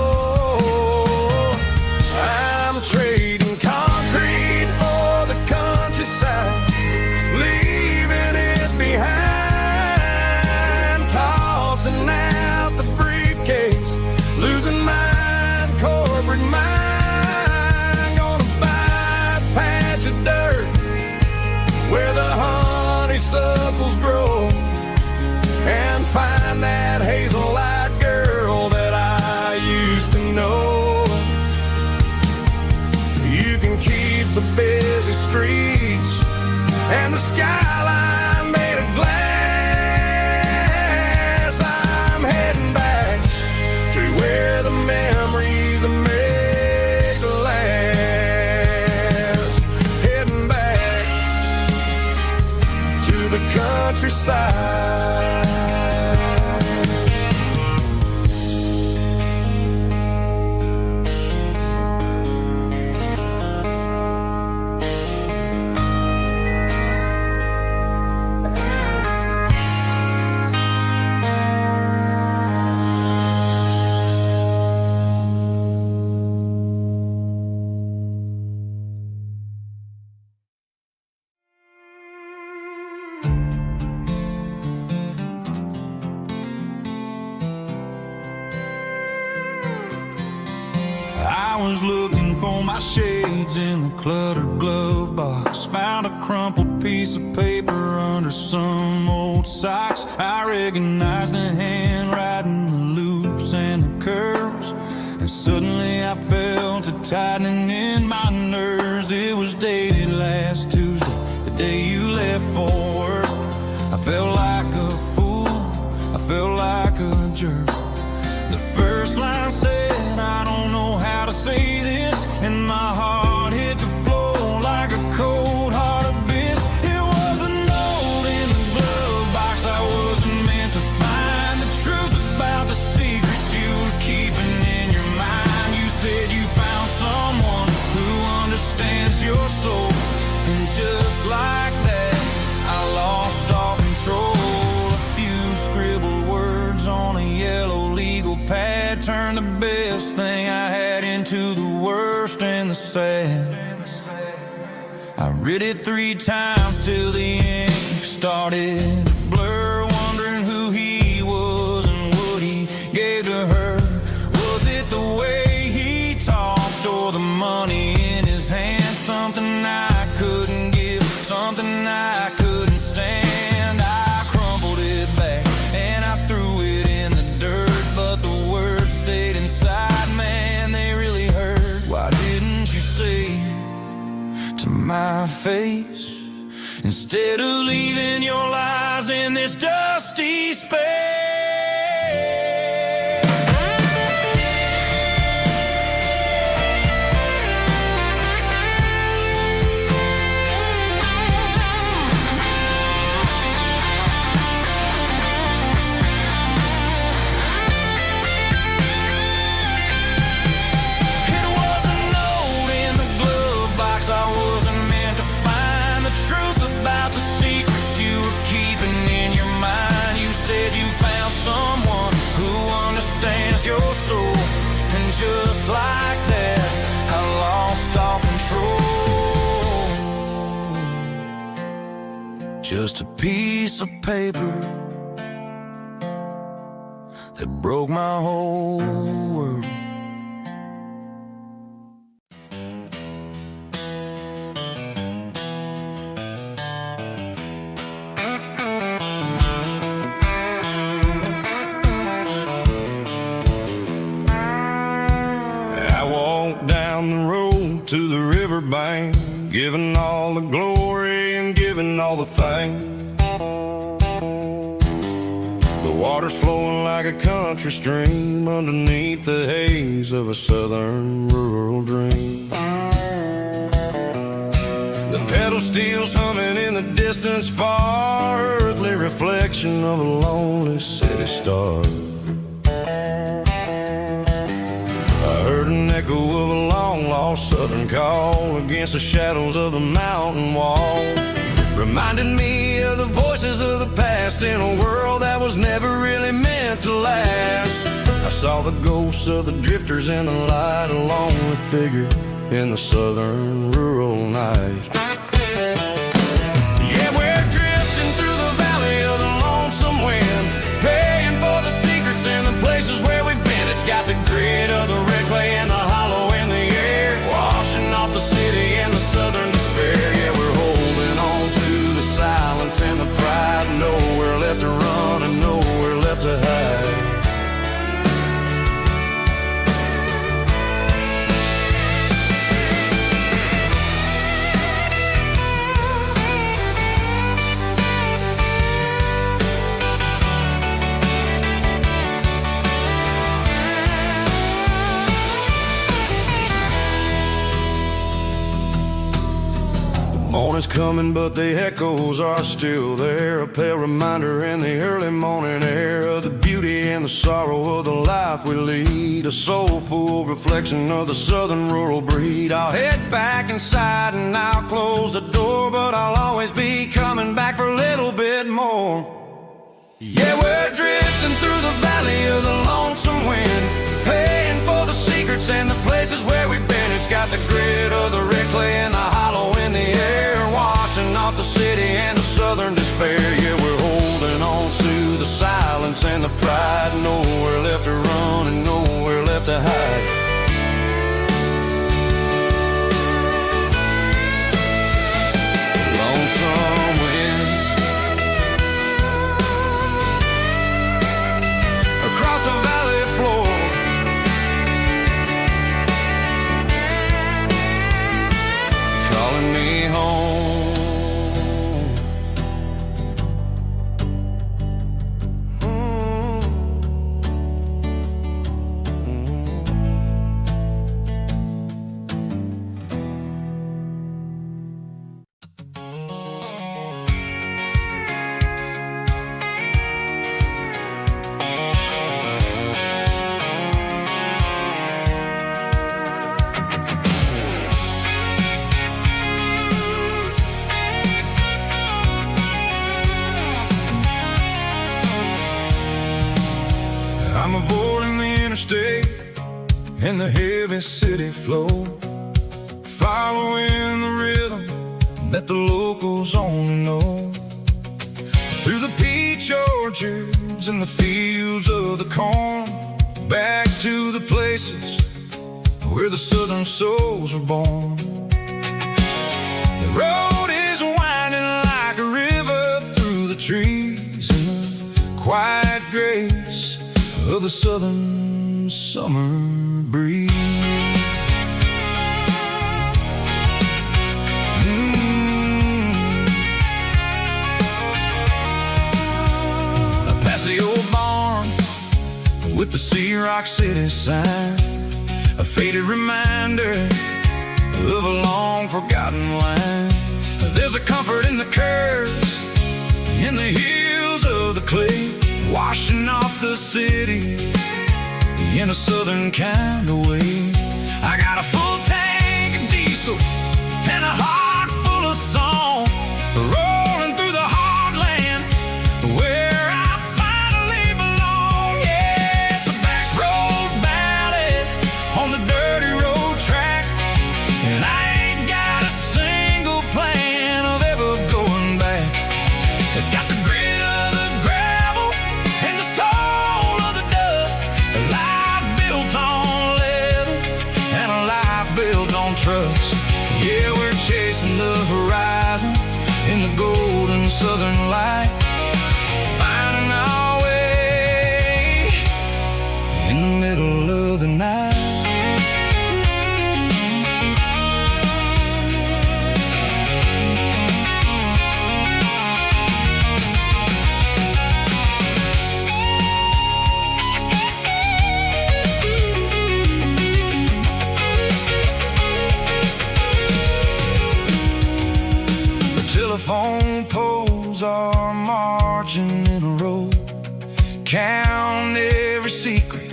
I'm trading concrete for the countryside, leaving it behind, tossing out the briefcase, losing my corporate mind. Gonna buy a patch of dirt side. I was looking for my shades in the cluttered glove box. Found a crumpled piece of paper under some old socks. I recognized the handwriting, the loops and the curves, and suddenly I felt a tightening in my nerves. It was dated last Tuesday, the day you left for work. I felt like a fool, I felt like a jerk. The first line said, I don't know how to say this, and my heart hit the floor like a cold hard abyss. It was a note in the glove box I wasn't meant to find. The truth about the secrets you were keeping in your mind. You said you found someone who understands your soul, and just like that, I lost all control. A few scribbled words on a yellow legal pad turned the best thing I had into the worst and the sad. I read it 3 times till the ink started to blur, wondering who he was and what he gave to her. Was it the way he talked or the money in his hand? Something I couldn't give, something I couldn't stand. I crumpled it back and I threw it in the dirt, but the words stayed inside, man, they really hurt. Why didn't you say to my face, instead of leaving your lies in this dusty space? Your soul, and just like that, I lost all control. Just a piece of paper that broke my whole world. Down the road to the riverbank, giving all the glory and giving all the thanks. The water's flowing like a country stream underneath the haze of a southern rural dream. The pedal steel's humming in the distance far, earthly reflection of a lonely city star. I heard an echo of a long-lost southern call against the shadows of the mountain wall, reminded me of the voices of the past in a world that was never really meant to last. I saw the ghosts of the drifters in the light, a lonely figure in the southern rural night. Yeah, we're drifting through the valley of the lonesome wind, paying for the secrets and the places where we've been. It's got the grit of the red clay and the hollow in the air, washing off the city and the southern despair. Yeah, we're holding on to the silence and the pride, nowhere left to run and nowhere left to hide. coming, but the echoes are still there. A pale reminder in the early morning air of the beauty and the sorrow of the life we lead. A soulful reflection of the southern rural breed. I'll head back inside and I'll close the door, but I'll always be coming back for a little bit more. Yeah, we're drifting through the valley of the lonesome wind, paying for the secrets and the places where we've been. It's got the grit of the red clay and the hollow in the air, washing off the city and the southern despair. Yeah, we're holding on to the silence and the pride. Nowhere left to run and nowhere left to hide. Lonesome wind across the valley floor, calling me home. I'm avoiding the interstate and the heavy city flow, following the rhythm that the locals only know. Through the peach orchards and the fields of the corn, back to the places where the southern souls were born. The road is winding like a river through the trees in the quiet grace of the southern summer breeze. I pass the old barn with the Sea Rock City sign, a faded reminder of a long forgotten line. There's a comfort in the curves, in the hills of the clay, washing off the city in a southern kind of way. I got a full tank of diesel and a heart full of song, rolling through the heartland where I finally belong. Yeah, it's a back road ballad on the dirty road track, and I ain't got a single plan of ever going back. It's got the grit of the gravel and the soul of the dust, a life built on leather and a life built on trust. Yeah, we're chasing the horizon in the golden southern light, finding our way in the middle of the night. Telephone poles are marching in a row, count every secret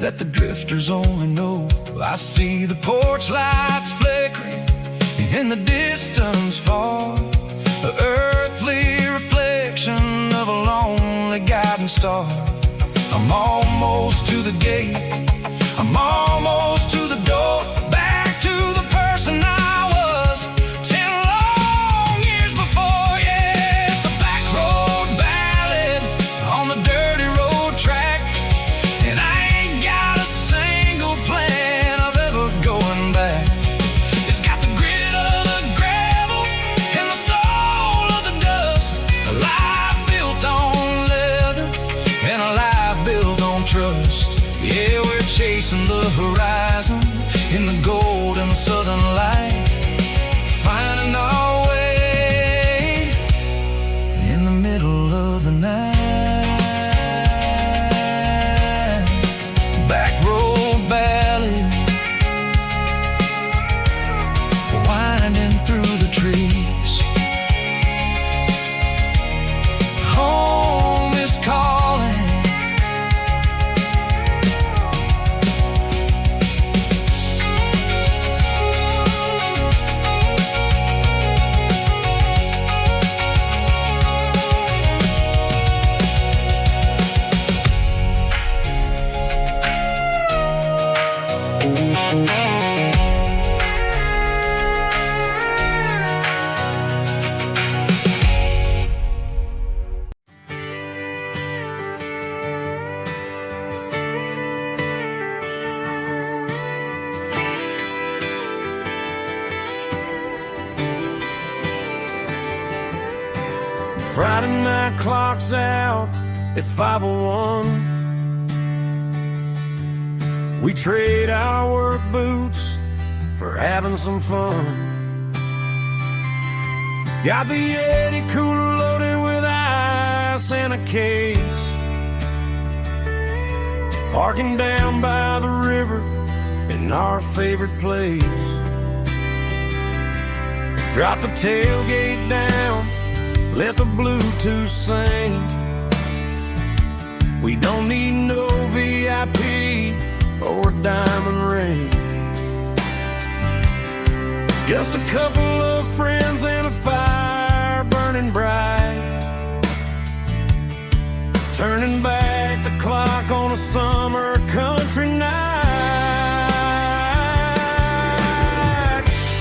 that the drifters only know. I see the porch lights flickering in the distance far, an earthly reflection of a lonely guiding star. I'm almost to the gate, I'm almost to the door, back to the person I was 10 long years before. Yeah, it's a back road ballad on the dirty road track, and I ain't got a single plan of ever going back. It's got the grit of the gravel and the soul of the dust, a life built on leather and a life built on trust. Yeah, we're chasing the horizon Friday night clock's out at 5:01. We trade our work boots for having some fun. Got the Yeti cooler loaded with ice and a case, parking down by the river in our favorite place. Drop the tailgate down, let the Bluetooth sing. We don't need no VIP or a diamond ring. Just a couple of friends and a fire burning bright, turning back the clock on a summer country night.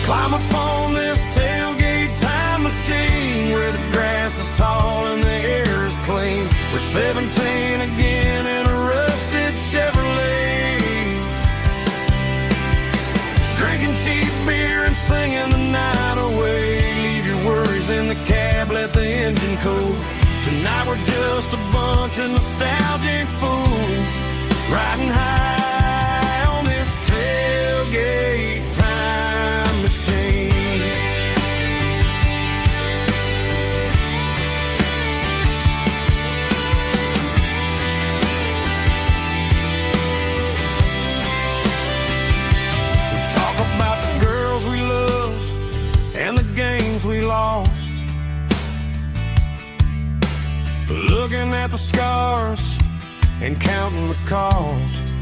Climb up on this tailgate time machine where the grass is tall and the air is clean. We're 17 again in a rusted Chevrolet, drinking cheap beer and singing the night away. Leave your worries in the cab, let the engine cool. Tonight we're just a bunch of nostalgic fools, riding high on this tailgate time machine. We talk about the girls we love and the games we lost, looking at the scars and counting the cost.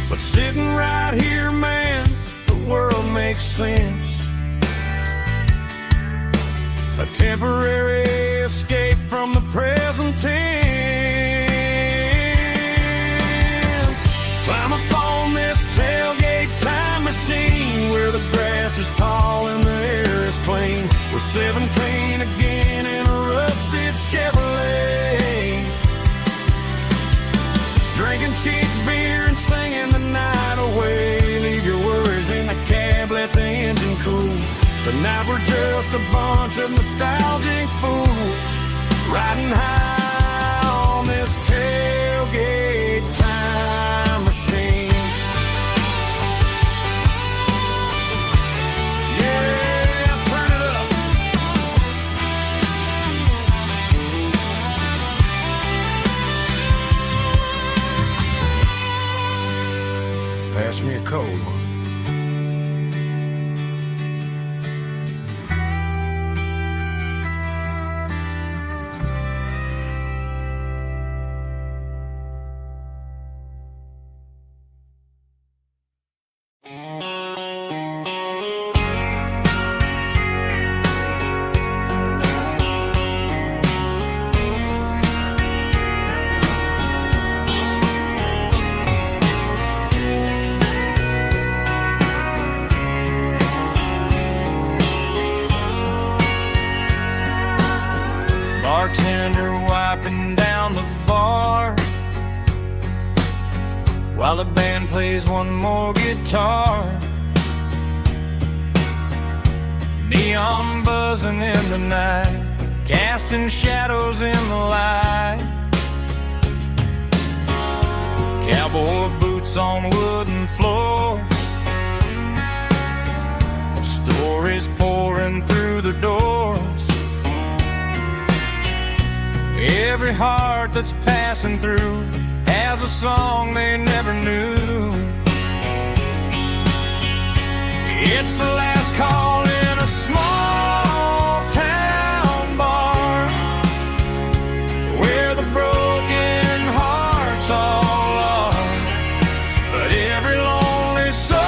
But sitting right here, man, the world makes sense. A temporary escape from the present tense. Climb up on this tailgate time machine where the grass is tall and the air is clean. We're 17 again in a rusted Chevrolet, drinking cheap beer and singing the night away. Leave your worries in the cab, let the engine cool. Tonight we're just a bunch of nostalgic fools, riding high on this tailgate time machine. Pass me a cold one. Bartender wiping down the bar while the band plays one more guitar. Neon buzzing in the night, casting shadows in the light. Cowboy boots on wooden floors, stories pouring through the doors. Every heart that's passing through has a song they never knew. It's the last call in a small town bar where the broken hearts all are. But every lonely soul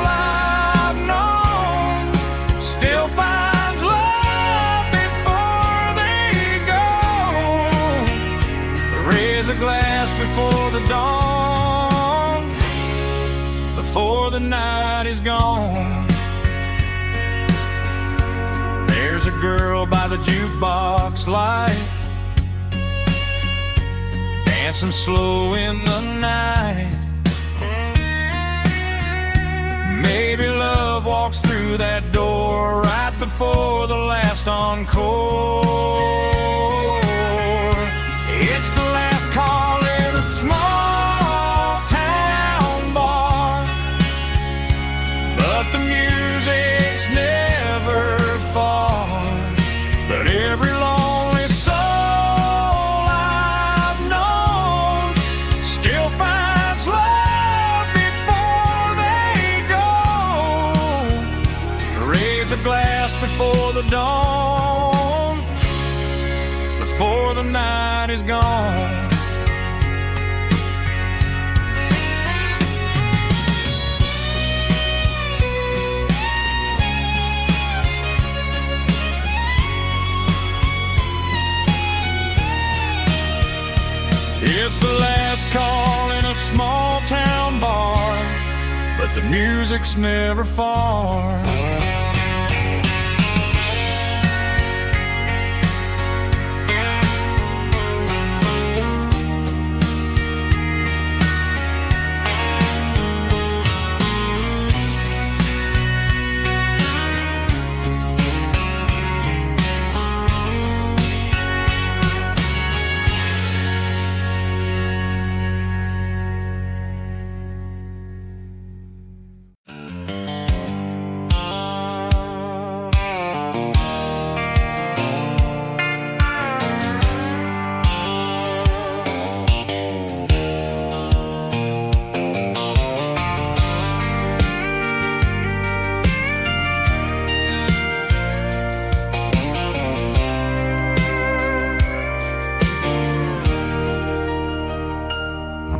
I've known still finds love before they go. Raise a glass before the dawn, before the night is gone. There's a girl by the jukebox light, dancing slow in the night. Maybe love love walks through that door right before the last encore. It's the last call in a small town bar, but the music's never far. But every lonely soul I've known still finds love before they go. Raise a glass before the dawn, before the night is gone. It's the last call in a small town bar, but the music's never far.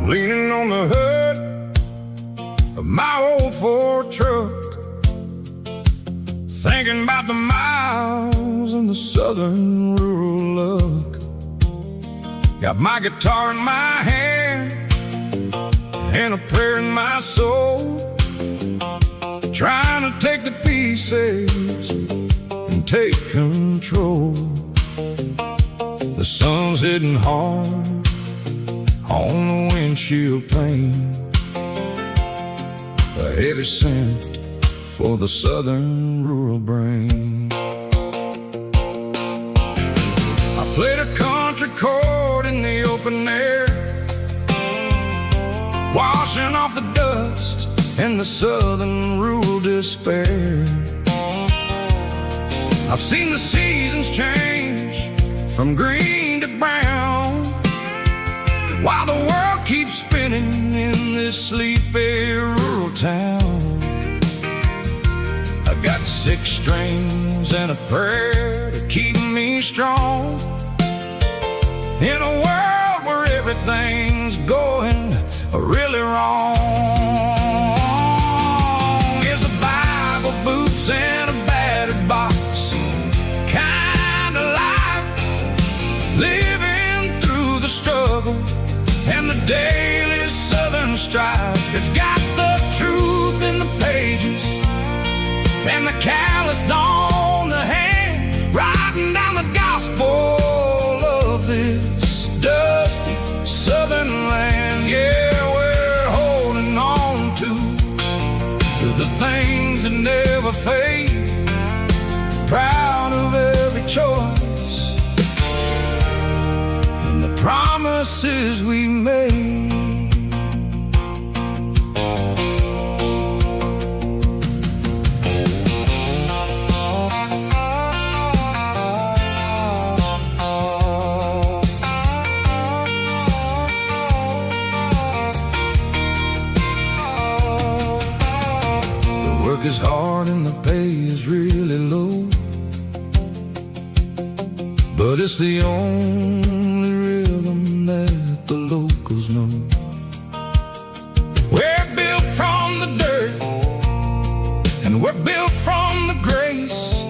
Leaning on the hood of my old Ford truck, thinking about the miles and the southern rural look. Got my guitar in my hand and a prayer in my soul, trying to take the pieces and take control. The sun's hitting hard on the windshield pane, a heavy scent for the southern rural brain. I played a country chord in the open air, washing off the dust and the southern rural despair. I've seen the seasons change from green to brown, while the world keeps spinning in this sleepy rural town. I got 6 strings and a prayer to keep me strong, in a world where everything's going really wrong. It's a Bible, boots, and a battered box kind of life, living through the struggle and the daily southern strife. It's got the truth in the pages and the calloused on the hand, writing down the gospel of this dusty southern land. Yeah, we're holding on to the things that never fade, proud of every choice and the promises we made. The work is hard and the pay is really low, but it's the only rhythm that the locals know. We're built from the dirt and we're built from the grace,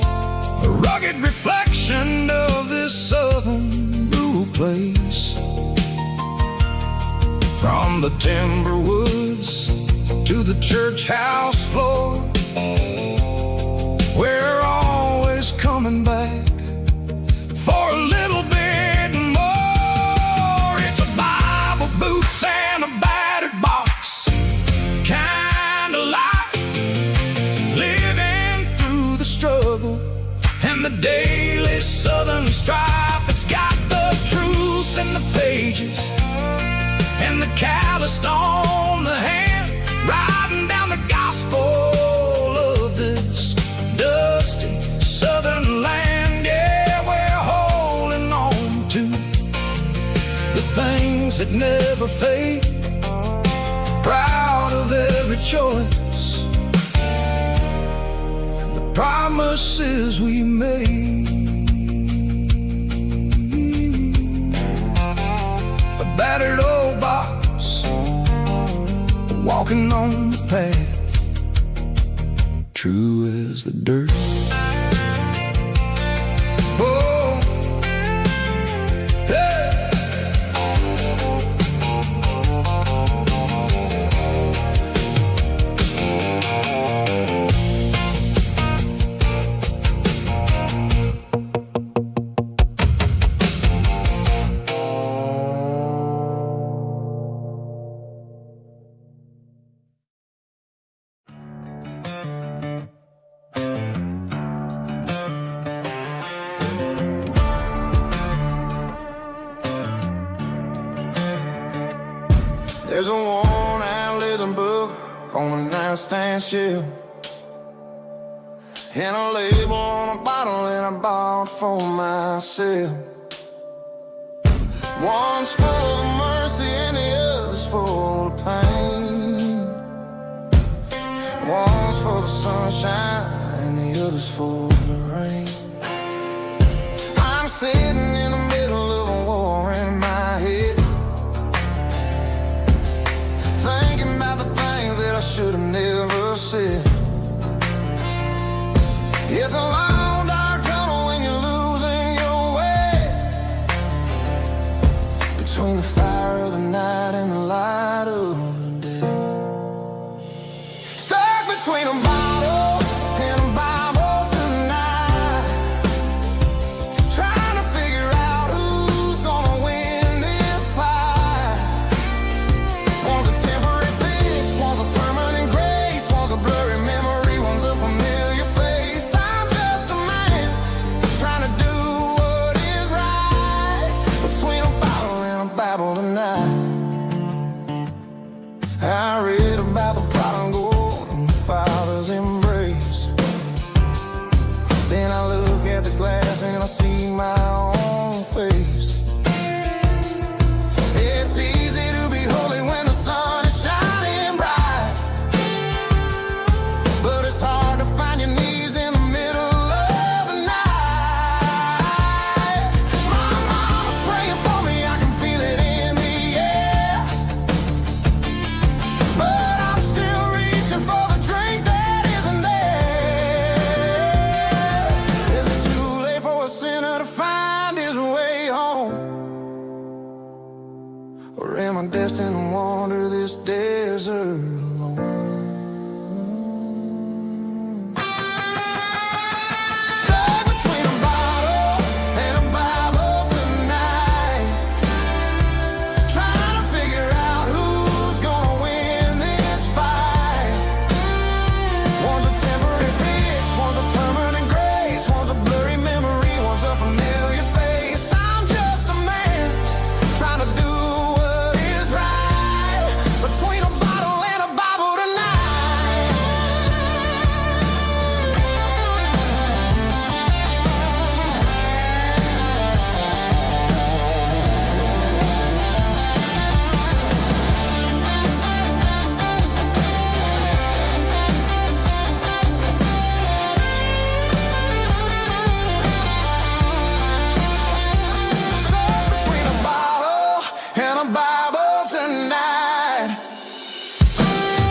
a rugged reflection of this southern rural place. From the timber woods to the church house floor, we're always coming back for a little bit more. It's a Bible, boots, and a battered box kind of life, living songs that never fade, proud of every choice and the promises we made. A battered old box, walking on the path, true as the dirt. Oh, hey. There's a worn-out leather book on a nightstand shelf, and a label on a bottle that I bought for myself. One's full of mercy and the other's full of pain. One's for the sunshine and the other's for the rain. I'm sitting in the middle of a war in my head, thinking about the things that I should have never said. It's a long dark tunnel when you're losing your way, between the fire of the night and the light of the day. Stuck between a bottle and a Bible tonight, trying to figure out who's gonna win this fight. One's a temporary fix, one's a permanent grace, one's a blurry memory, one's a familiar face. I'm just a man trying to do what is right, between a bottle and a Bible tonight. I read about the prodigal and the father's embrace. Then I look at the glass and I see my own face. It's easy to be holy when the sun is shining bright, but it's hard to find your knees in the middle of the night. My mom's praying for me, I can feel it in the air, but I'm still reaching for the drink that isn't there. Is it too late for a sinner to find his way home? Or am I destined to wander this desert alone? Stuck between a bottle and a Bible tonight, trying to figure out who's gonna win this fight. One's a temporary fix, one's a permanent grace, one's a blurry memory, one's a familiar face. I'm just a man trying to do what is right, between a bottle and a Bible tonight. Stuck between a bottle and a Bible tonight,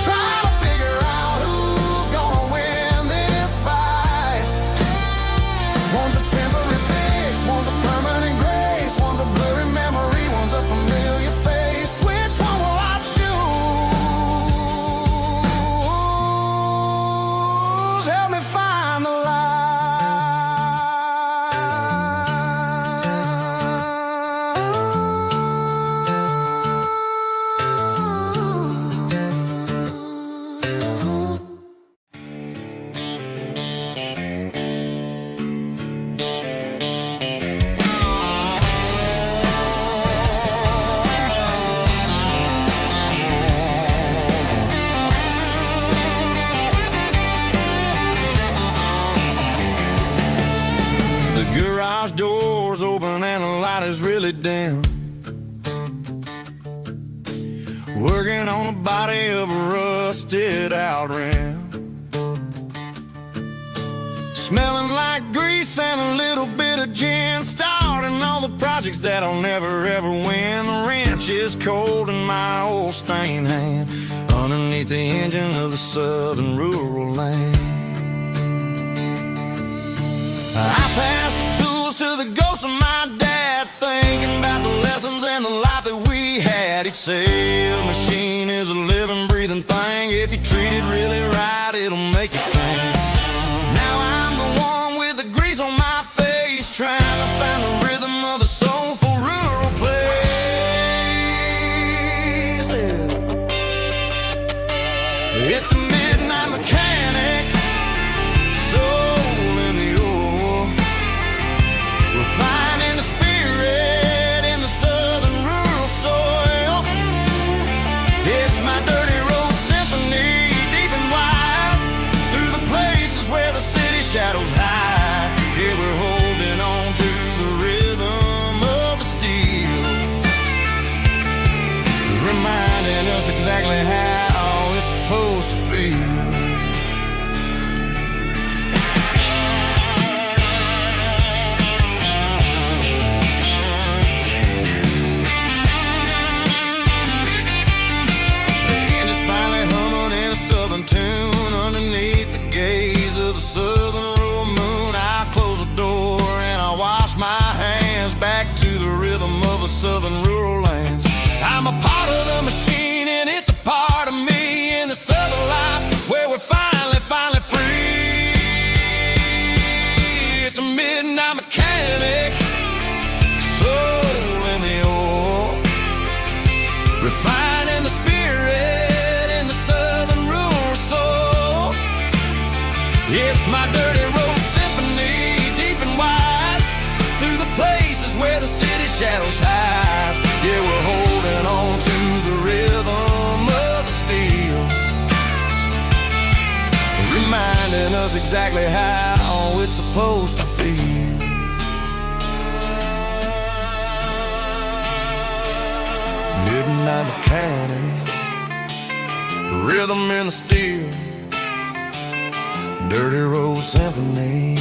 trying to figure out who's gonna win this fight. One's a temporary fix, one's a permanent grace, one's a blurry memory, one's a familiar face. Which one will I choose? Help me find the The garage door's open and the light is really dim. working on the body of a rusted out rim. Smelling like grease and a little bit of gin, starting all the projects that I'll never ever win. The wrench is cold in my old stained hand, underneath the engine of the southern rural land. I pass the tools to the ghost of my dad, thinking about the lessons and the life that we had. He'd say a machine is a living, breathing thing. If you treat it really right, it'll make you sing. Now I'm the one with the grease on my face, trying to find the rhythm of a soulful rural place. It's a midnight mechanic, soul in the ore, refining the spirit in the southern rural soil. It's my dirty road symphony, deep and wide, through the places where the city shadows hide. Yeah, we're holding on to the rhythm of the steel, reminding us exactly how it's supposed to feel. Tune underneath the gaze of the southern rural moon. I close the door and I wash my hands, back to the rhythm of the southern rural lands. I'm a part of the machine and it's a part of me in the southern life where we're finally free. It's a midnight mechanic, soul in the ore, refining the spirit in the southern rural soul. It's my dirty road symphony, deep and wide, through the places where the city shadows hide. Yeah, we're holding on to the rhythm of the steel, reminding us exactly how it's supposed to feel. Midnight mechanic, rhythm in the steel, dirty road symphony.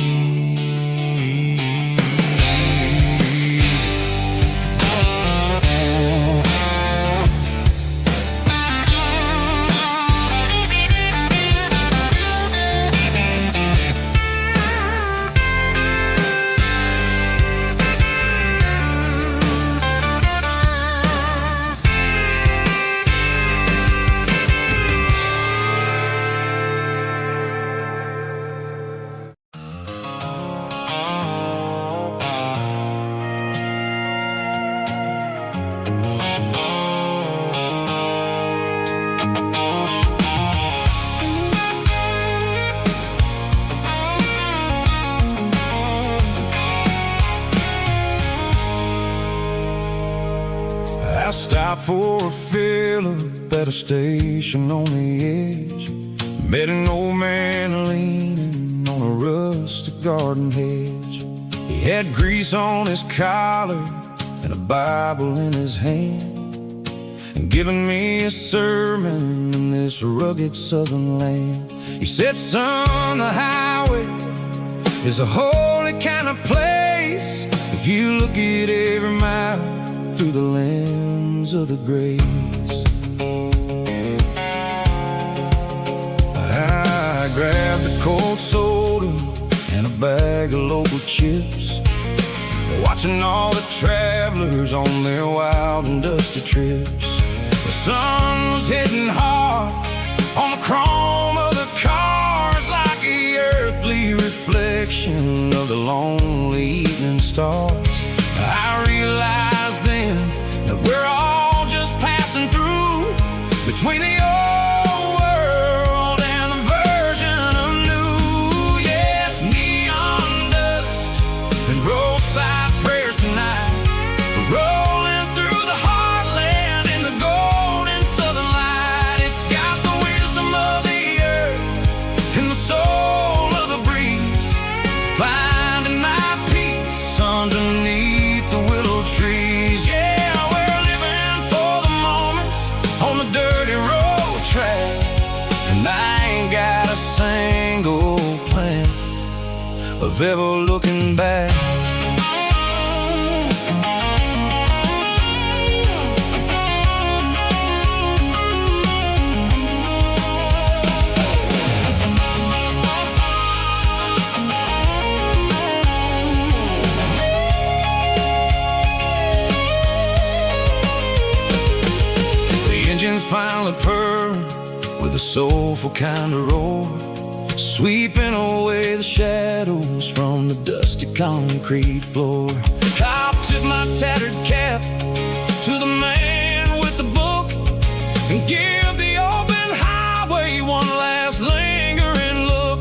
I stopped for a fill-up at a station on the edge. Met an old man leaning on a rustic garden hedge. He had grease on his collar and a Bible in his hand, and giving me a sermon in this rugged southern land. He said, son, the highway is a holy kind of place if you look at every mile through the lens of the grace. I grabbed a cold soda and a bag of local chips, watching all the travelers on their wild and dusty trips. The sun was hitting hard on the chrome of the cars, like the earthly reflection of the lonely evening stars. I realized then that we're all just passing through between the old world and the version of new. Yeah, it's neon dust and roadside prayers tonight, rolling through the heartland in the golden southern light. It's got the wisdom of the earth and the soul of the breeze, finding my peace underneath the willow tree. of ever looking back. Finally purr with a soulful kind of roar, sweeping away the shadows from the dusty concrete floor. I'll tip my tattered cap to the man with the book and give the open highway one last lingering look.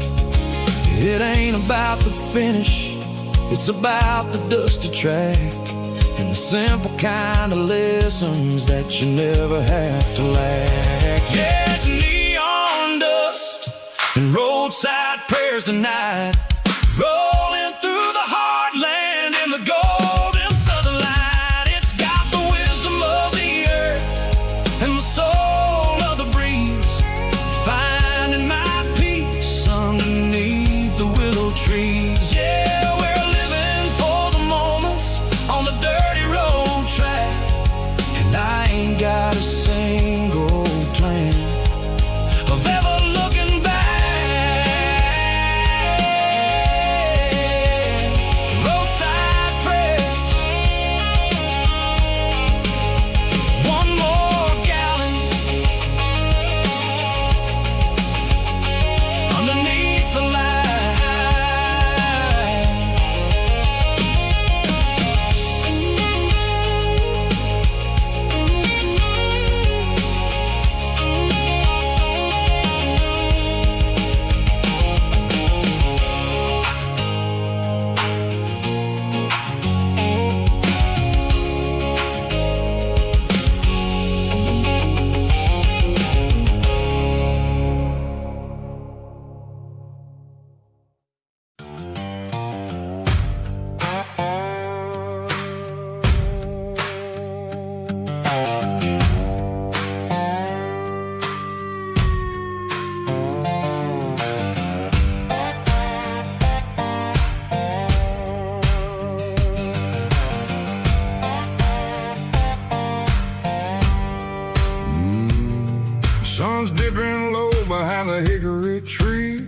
It ain't about the finish, it's about the dusty track and the simple kind of lessons that you never have to lack. Yeah, it's neon dust and roadside prayers tonight, rolling through the heartland in the golden southern light. It's got the wisdom of the earth and the soul of the breeze, finding my peace underneath the willow trees. Yeah, we're living for the moments on the dirty road track, and I ain't got a single plan of ever looking back. Roadside prayers, one more gallon underneath the light. Sun's dipping low behind the hickory tree,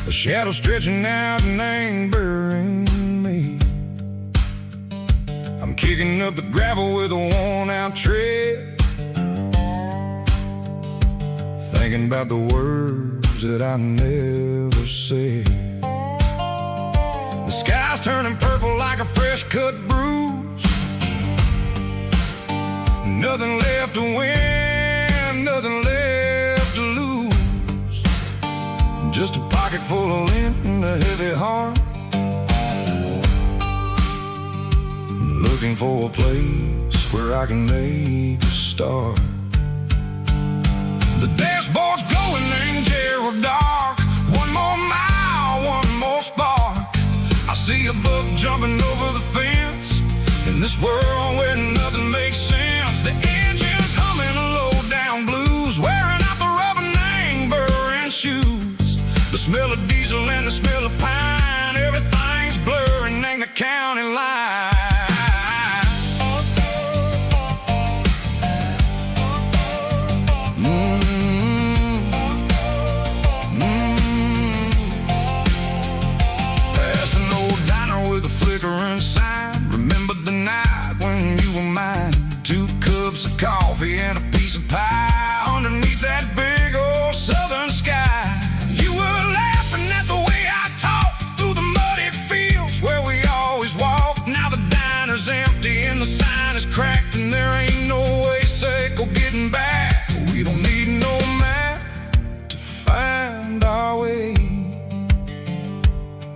a shadow stretching out and angering me. I'm kicking up the gravel with a worn-out tread, thinking about the words that I never said. The sky's turning purple like a fresh-cut bruise, nothing left to win, nothing left to lose, just a pocket full of lint and a heavy heart, looking for a place where I can make a start. The dashboard's glowing in Gerald dark, one more mile, one more spark. I see a buck jumping over the fence in this world where nothing makes sense. The engine's humming a low-down blues, wearing out the rubber name burring shoes. The smell of diesel and the smell of pine, everything's blurring, ain't the county line. Past an old diner with a flickering sign, remember the night when you were mine. 2 cups of coffee and a piece of pie underneath that big old southern sky. You were laughing at the way I talked through the muddy fields where we always walked. Now the diner's empty and the sign is cracked, and there ain't no way safe or getting back. We don't need no map to find our way,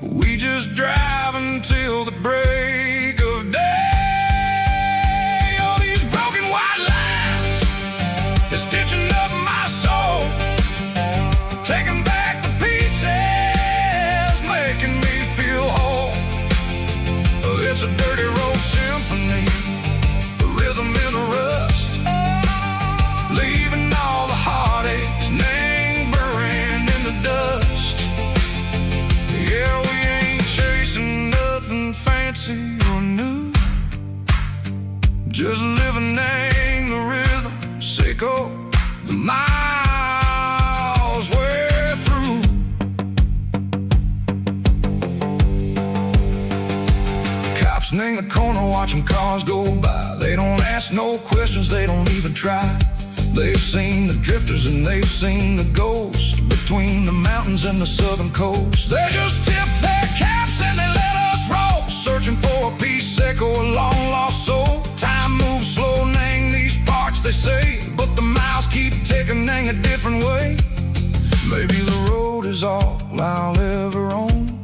we just drive until the break of day. Stitching up my soul, taking back the pieces, making me feel whole. It's a dirty road symphony, a rhythm in the rust, leaving all the heartaches lingering in the dust. just living in the rhythm, Seiko, the miles we're through. Cops in the corner watching cars go by. They don't ask no questions, they don't even try. They've seen the drifters and they've seen the ghosts between the mountains and the southern coast. They just tip their caps and they let us roll, searching for a piece, Seiko, a long lost soul. Time moves slow, Nang, these parts they say, but the miles keep ticking, Nang, a different way. Maybe the road is all I'll ever own,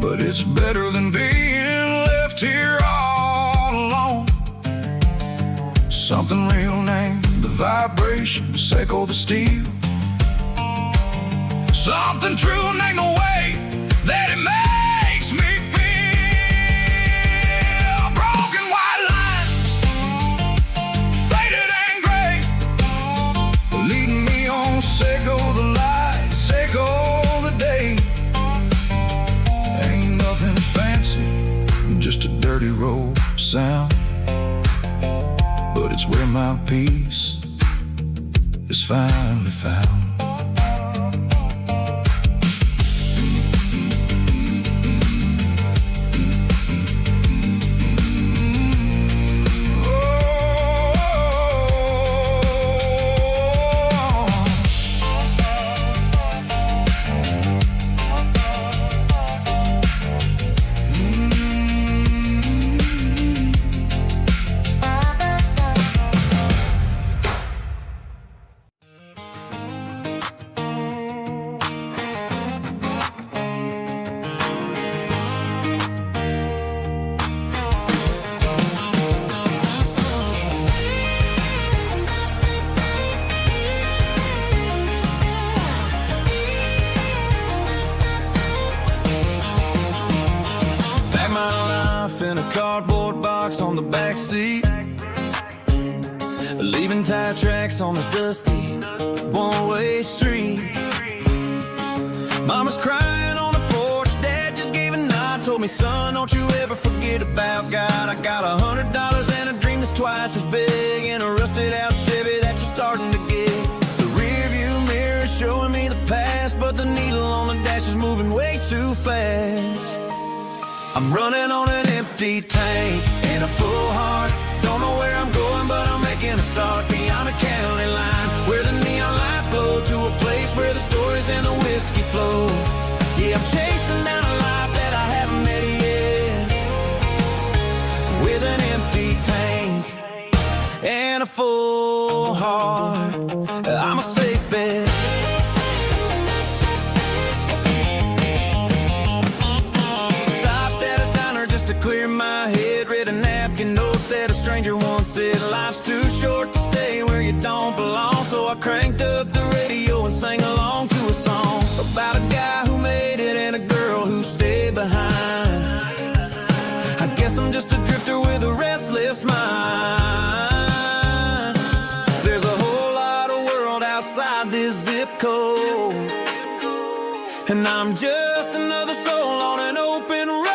but it's better than being left here all alone. Something real, Nang, the vibration, Seiko, the steel. Something true, Nang, the way that it makes me feel. Broken white lines, faded and gray, leading me on, Seiko, the light, Seiko, the day. Ain't nothing fancy, just a dirty road sound, but it's where my peace is finally found. In a cardboard box on the back seat, leaving tire tracks on this dusty one-way street. Mama's crying on the porch, Dad just gave a nod, told me, son, don't you ever forget about God. I got $100 and a dream that's twice as big, in a rusted out Chevy that you're starting to get. The rear view mirror is showing me the past, but the needle on the dash is moving way too fast. I'm running on an empty tank and a full heart. Don't know where I'm going, but I'm making a start beyond the county line, where the neon lights glow, to a place where the stories and the whiskey flow. Yeah, I'm chasing down a life that I haven't met yet, with an empty tank and a full heart. I'm a safe bet. Clear my head, read a napkin note that a stranger once said, life's too short to stay where you don't belong. So I cranked up the radio and sang along to a song about a guy who made it and a girl who stayed behind. I guess I'm just a drifter with a restless mind. There's a whole lot of world outside this zip code, and I'm just another soul on an open road.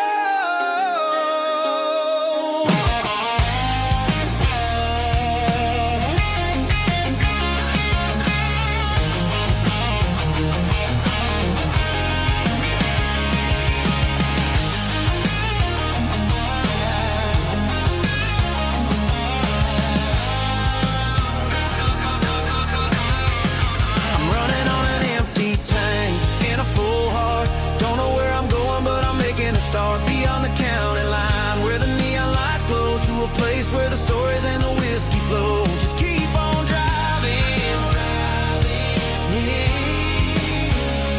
Start beyond the county line, where the neon lights glow, to a place where the stories and the whiskey flow. Just keep on driving,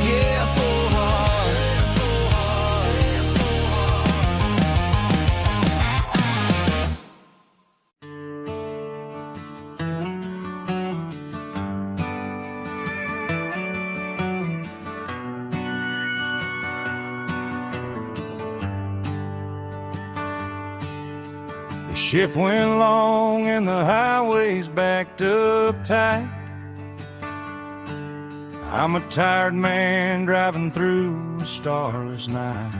yeah, full heart, full heart, full Shift went long and the highway's backed up tight. I'm a tired man driving through a starless night,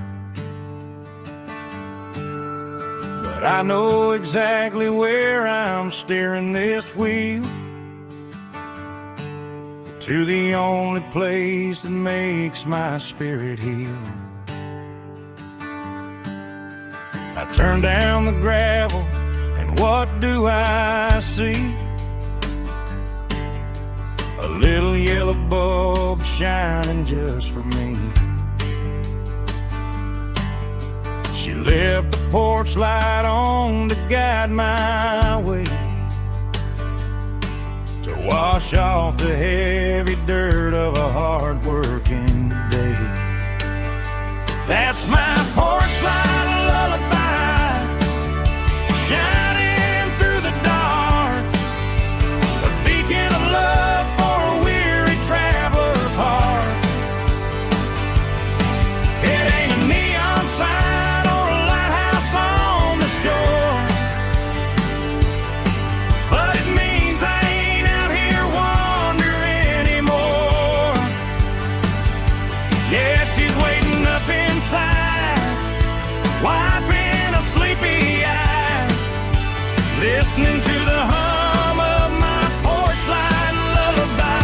but but I know exactly where I'm steering this wheel, to the only place that makes my spirit heal. I turn down the gravel, and what do I see? A little yellow bulb shining just for me. She left the porch light on to guide my way, to wash off the heavy dirt of a hard-working day. That's my porch light lullaby, shining through the dark, a beacon of love for a weary traveler's heart. It ain't a neon sign or a lighthouse on the shore, but it means I ain't out here wandering anymore. Yeah, she's waiting up inside, wiping a sleepy eye, listening to the hum of my porch light lullaby.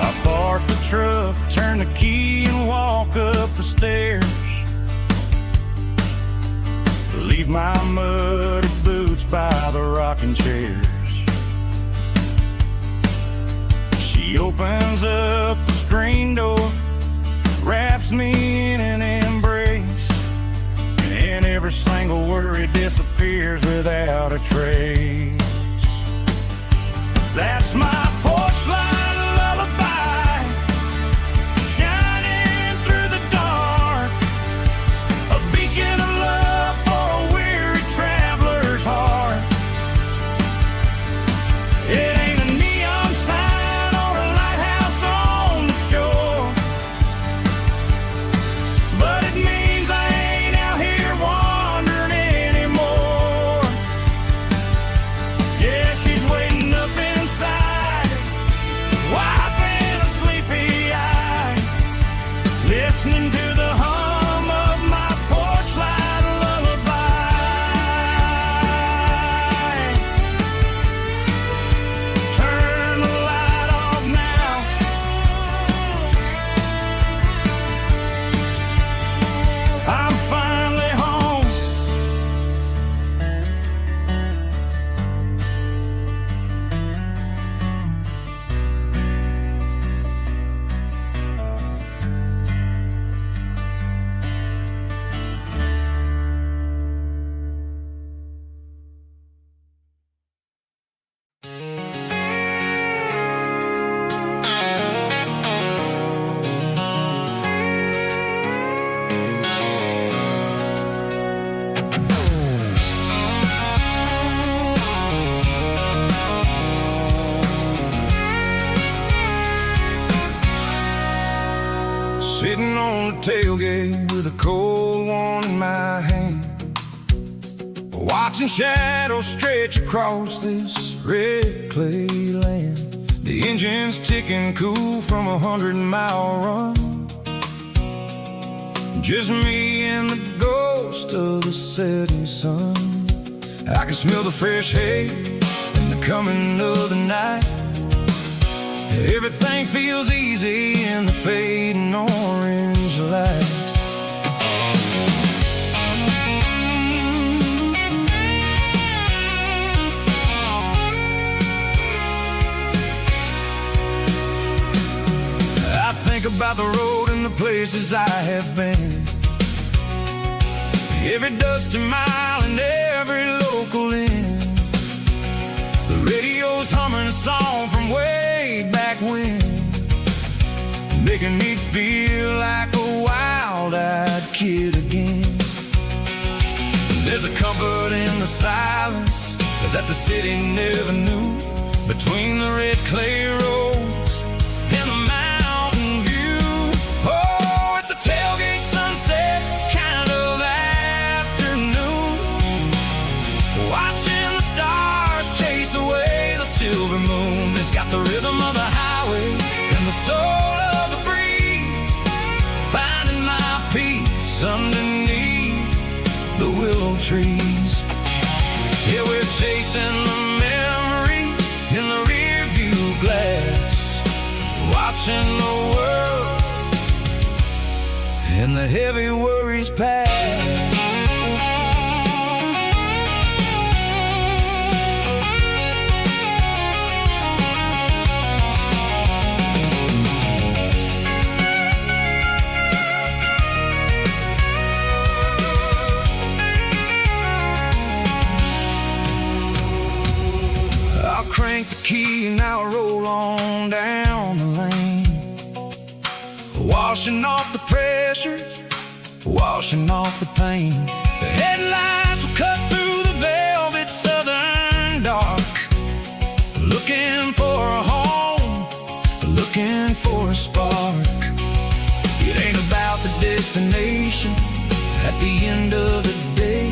I park the truck, turn the key, and walk up the stairs. Leave my muddy boots by the rocking chairs. She opens up the screen door, wraps me in an embrace, and every single worry disappears without a trace. That's my porch light lullaby, shining through the dark, a beacon of love for a weary traveler's heart. It ain't a neon sign or a lighthouse on the shore, but it means I ain't out here wandering anymore. Yeah, she's waiting up inside, wiping a sleepy eye, listening to the hum of my porch light lullaby. Turn the light off now, I'm finally home. Sitting on the tailgate with a cold one in my hand, watching shadows stretch across this red clay land. The engine's ticking cool from 100-mile run, just me and the ghost of the setting sun. I can smell the fresh hay and the coming of the night. Everything feels easy in the fading orange light. I think about the road and the places I have been, every dusty mile and every local inn. The radio's humming a song from way back when, making me feel like a wild-eyed kid again. There's a comfort in the silence that the city never knew, between the red clay roads and the mountain view. Oh, it's a tailgate sunset kind of afternoon, watching the stars watching the world and the heavy worries pass. Crank the key and now roll on down the lane, washing off the pressure, washing off the pain. The headlights will cut through the velvet southern dark, looking for a home, looking for a spark. It ain't about the destination at the end of the day,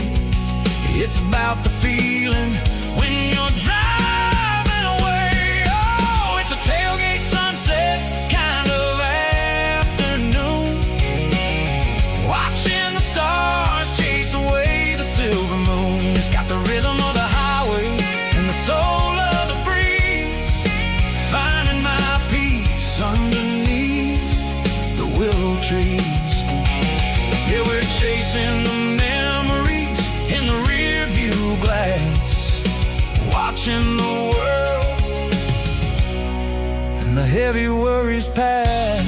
it's about the feeling when you're driving. Tailgate sunset kind of afternoon, watching the stars chase away the silver moon. It's got the rhythm of the highway and the soul of the breeze, finding my peace underneath the willow trees. Yeah, we're chasing the memories in the rear view glass, watching the world, the heavy worries pass.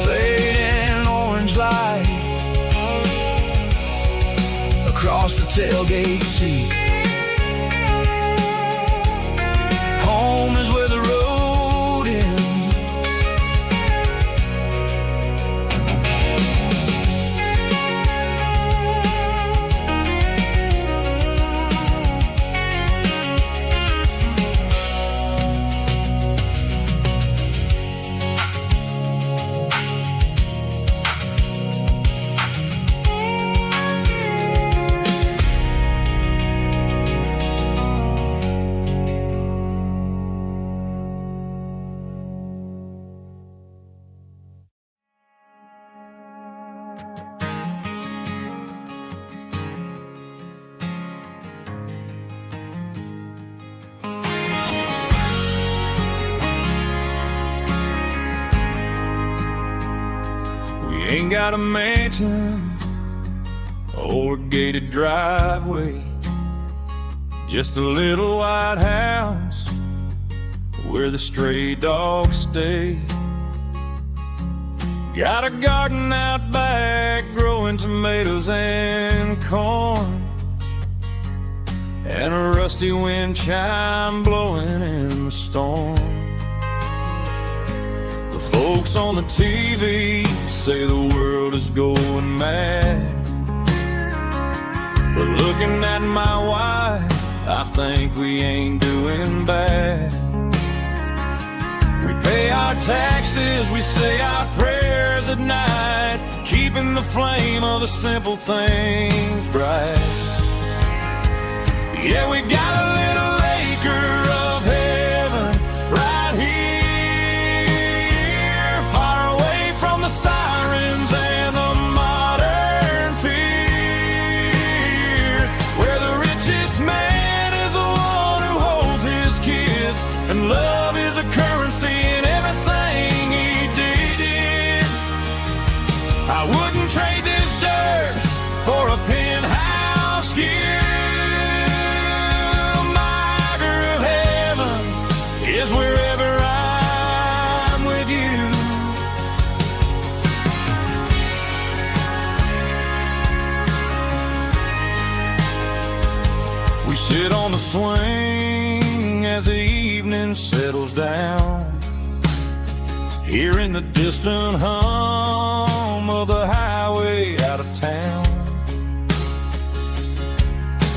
Fading orange light across the tailgate seat. Home is where the road ends. Ain't got a mansion or a gated driveway, just a little white house where the stray dogs stay. Got a garden out back growing tomatoes and corn, and a rusty wind chime blowing in the storm. The folks on the TV say the world is going mad, but looking at my wife, I think we ain't doing bad. We pay our taxes, we say our prayers at night, keeping the flame of the simple things bright. Yeah, we got a little acre of heaven right here, far away from the sirens and the modern fear, where the richest man is the one who holds his kids, and love is a currency in everything he did. I wouldn't trade this dirt for a penthouse here. Is wherever I'm with you. We sit on the swing as the evening settles down, hearing the distant hum of the highway out of town.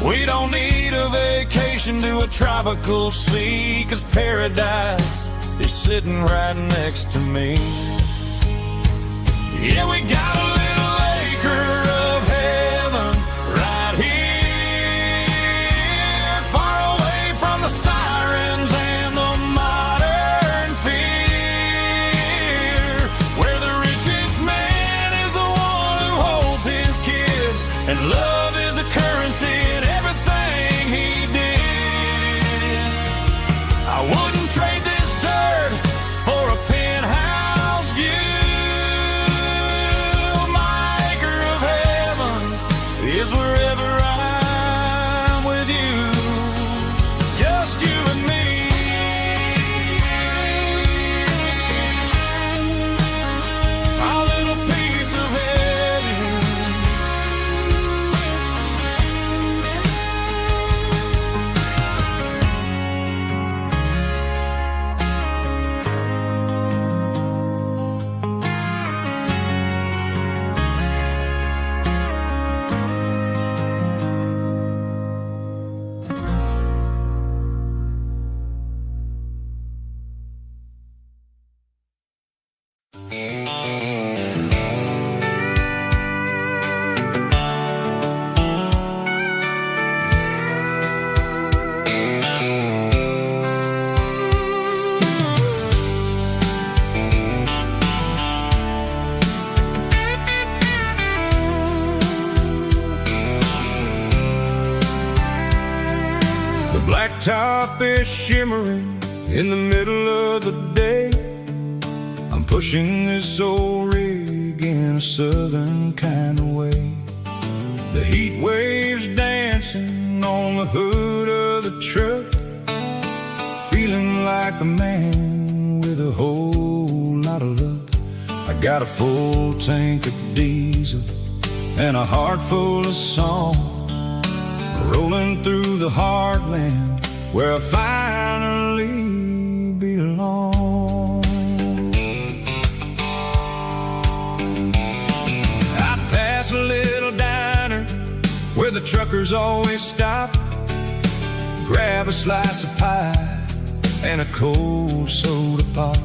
We don't need a vacation to a tropical sea, 'cause paradise is sitting right next to me. Yeah, we got a little acre of heaven right here, far away from the sirens and the modern fear, where the richest man is the one who holds his kids, and love is the currency in everything he did. I wouldn't top is shimmering in the middle of the day. I'm pushing this old rig in a southern kind of way. The heat waves dancing on the hood of the truck, feeling like a man with a whole lot of luck. I got a full tank of diesel and a heart full of song, rolling through the heartland where I finally belong. I pass a little diner where the truckers always stop, grab a slice of pie and a cold soda pop.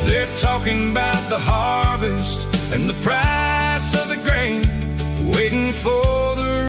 They're talking about the harvest and the price of the grain, waiting for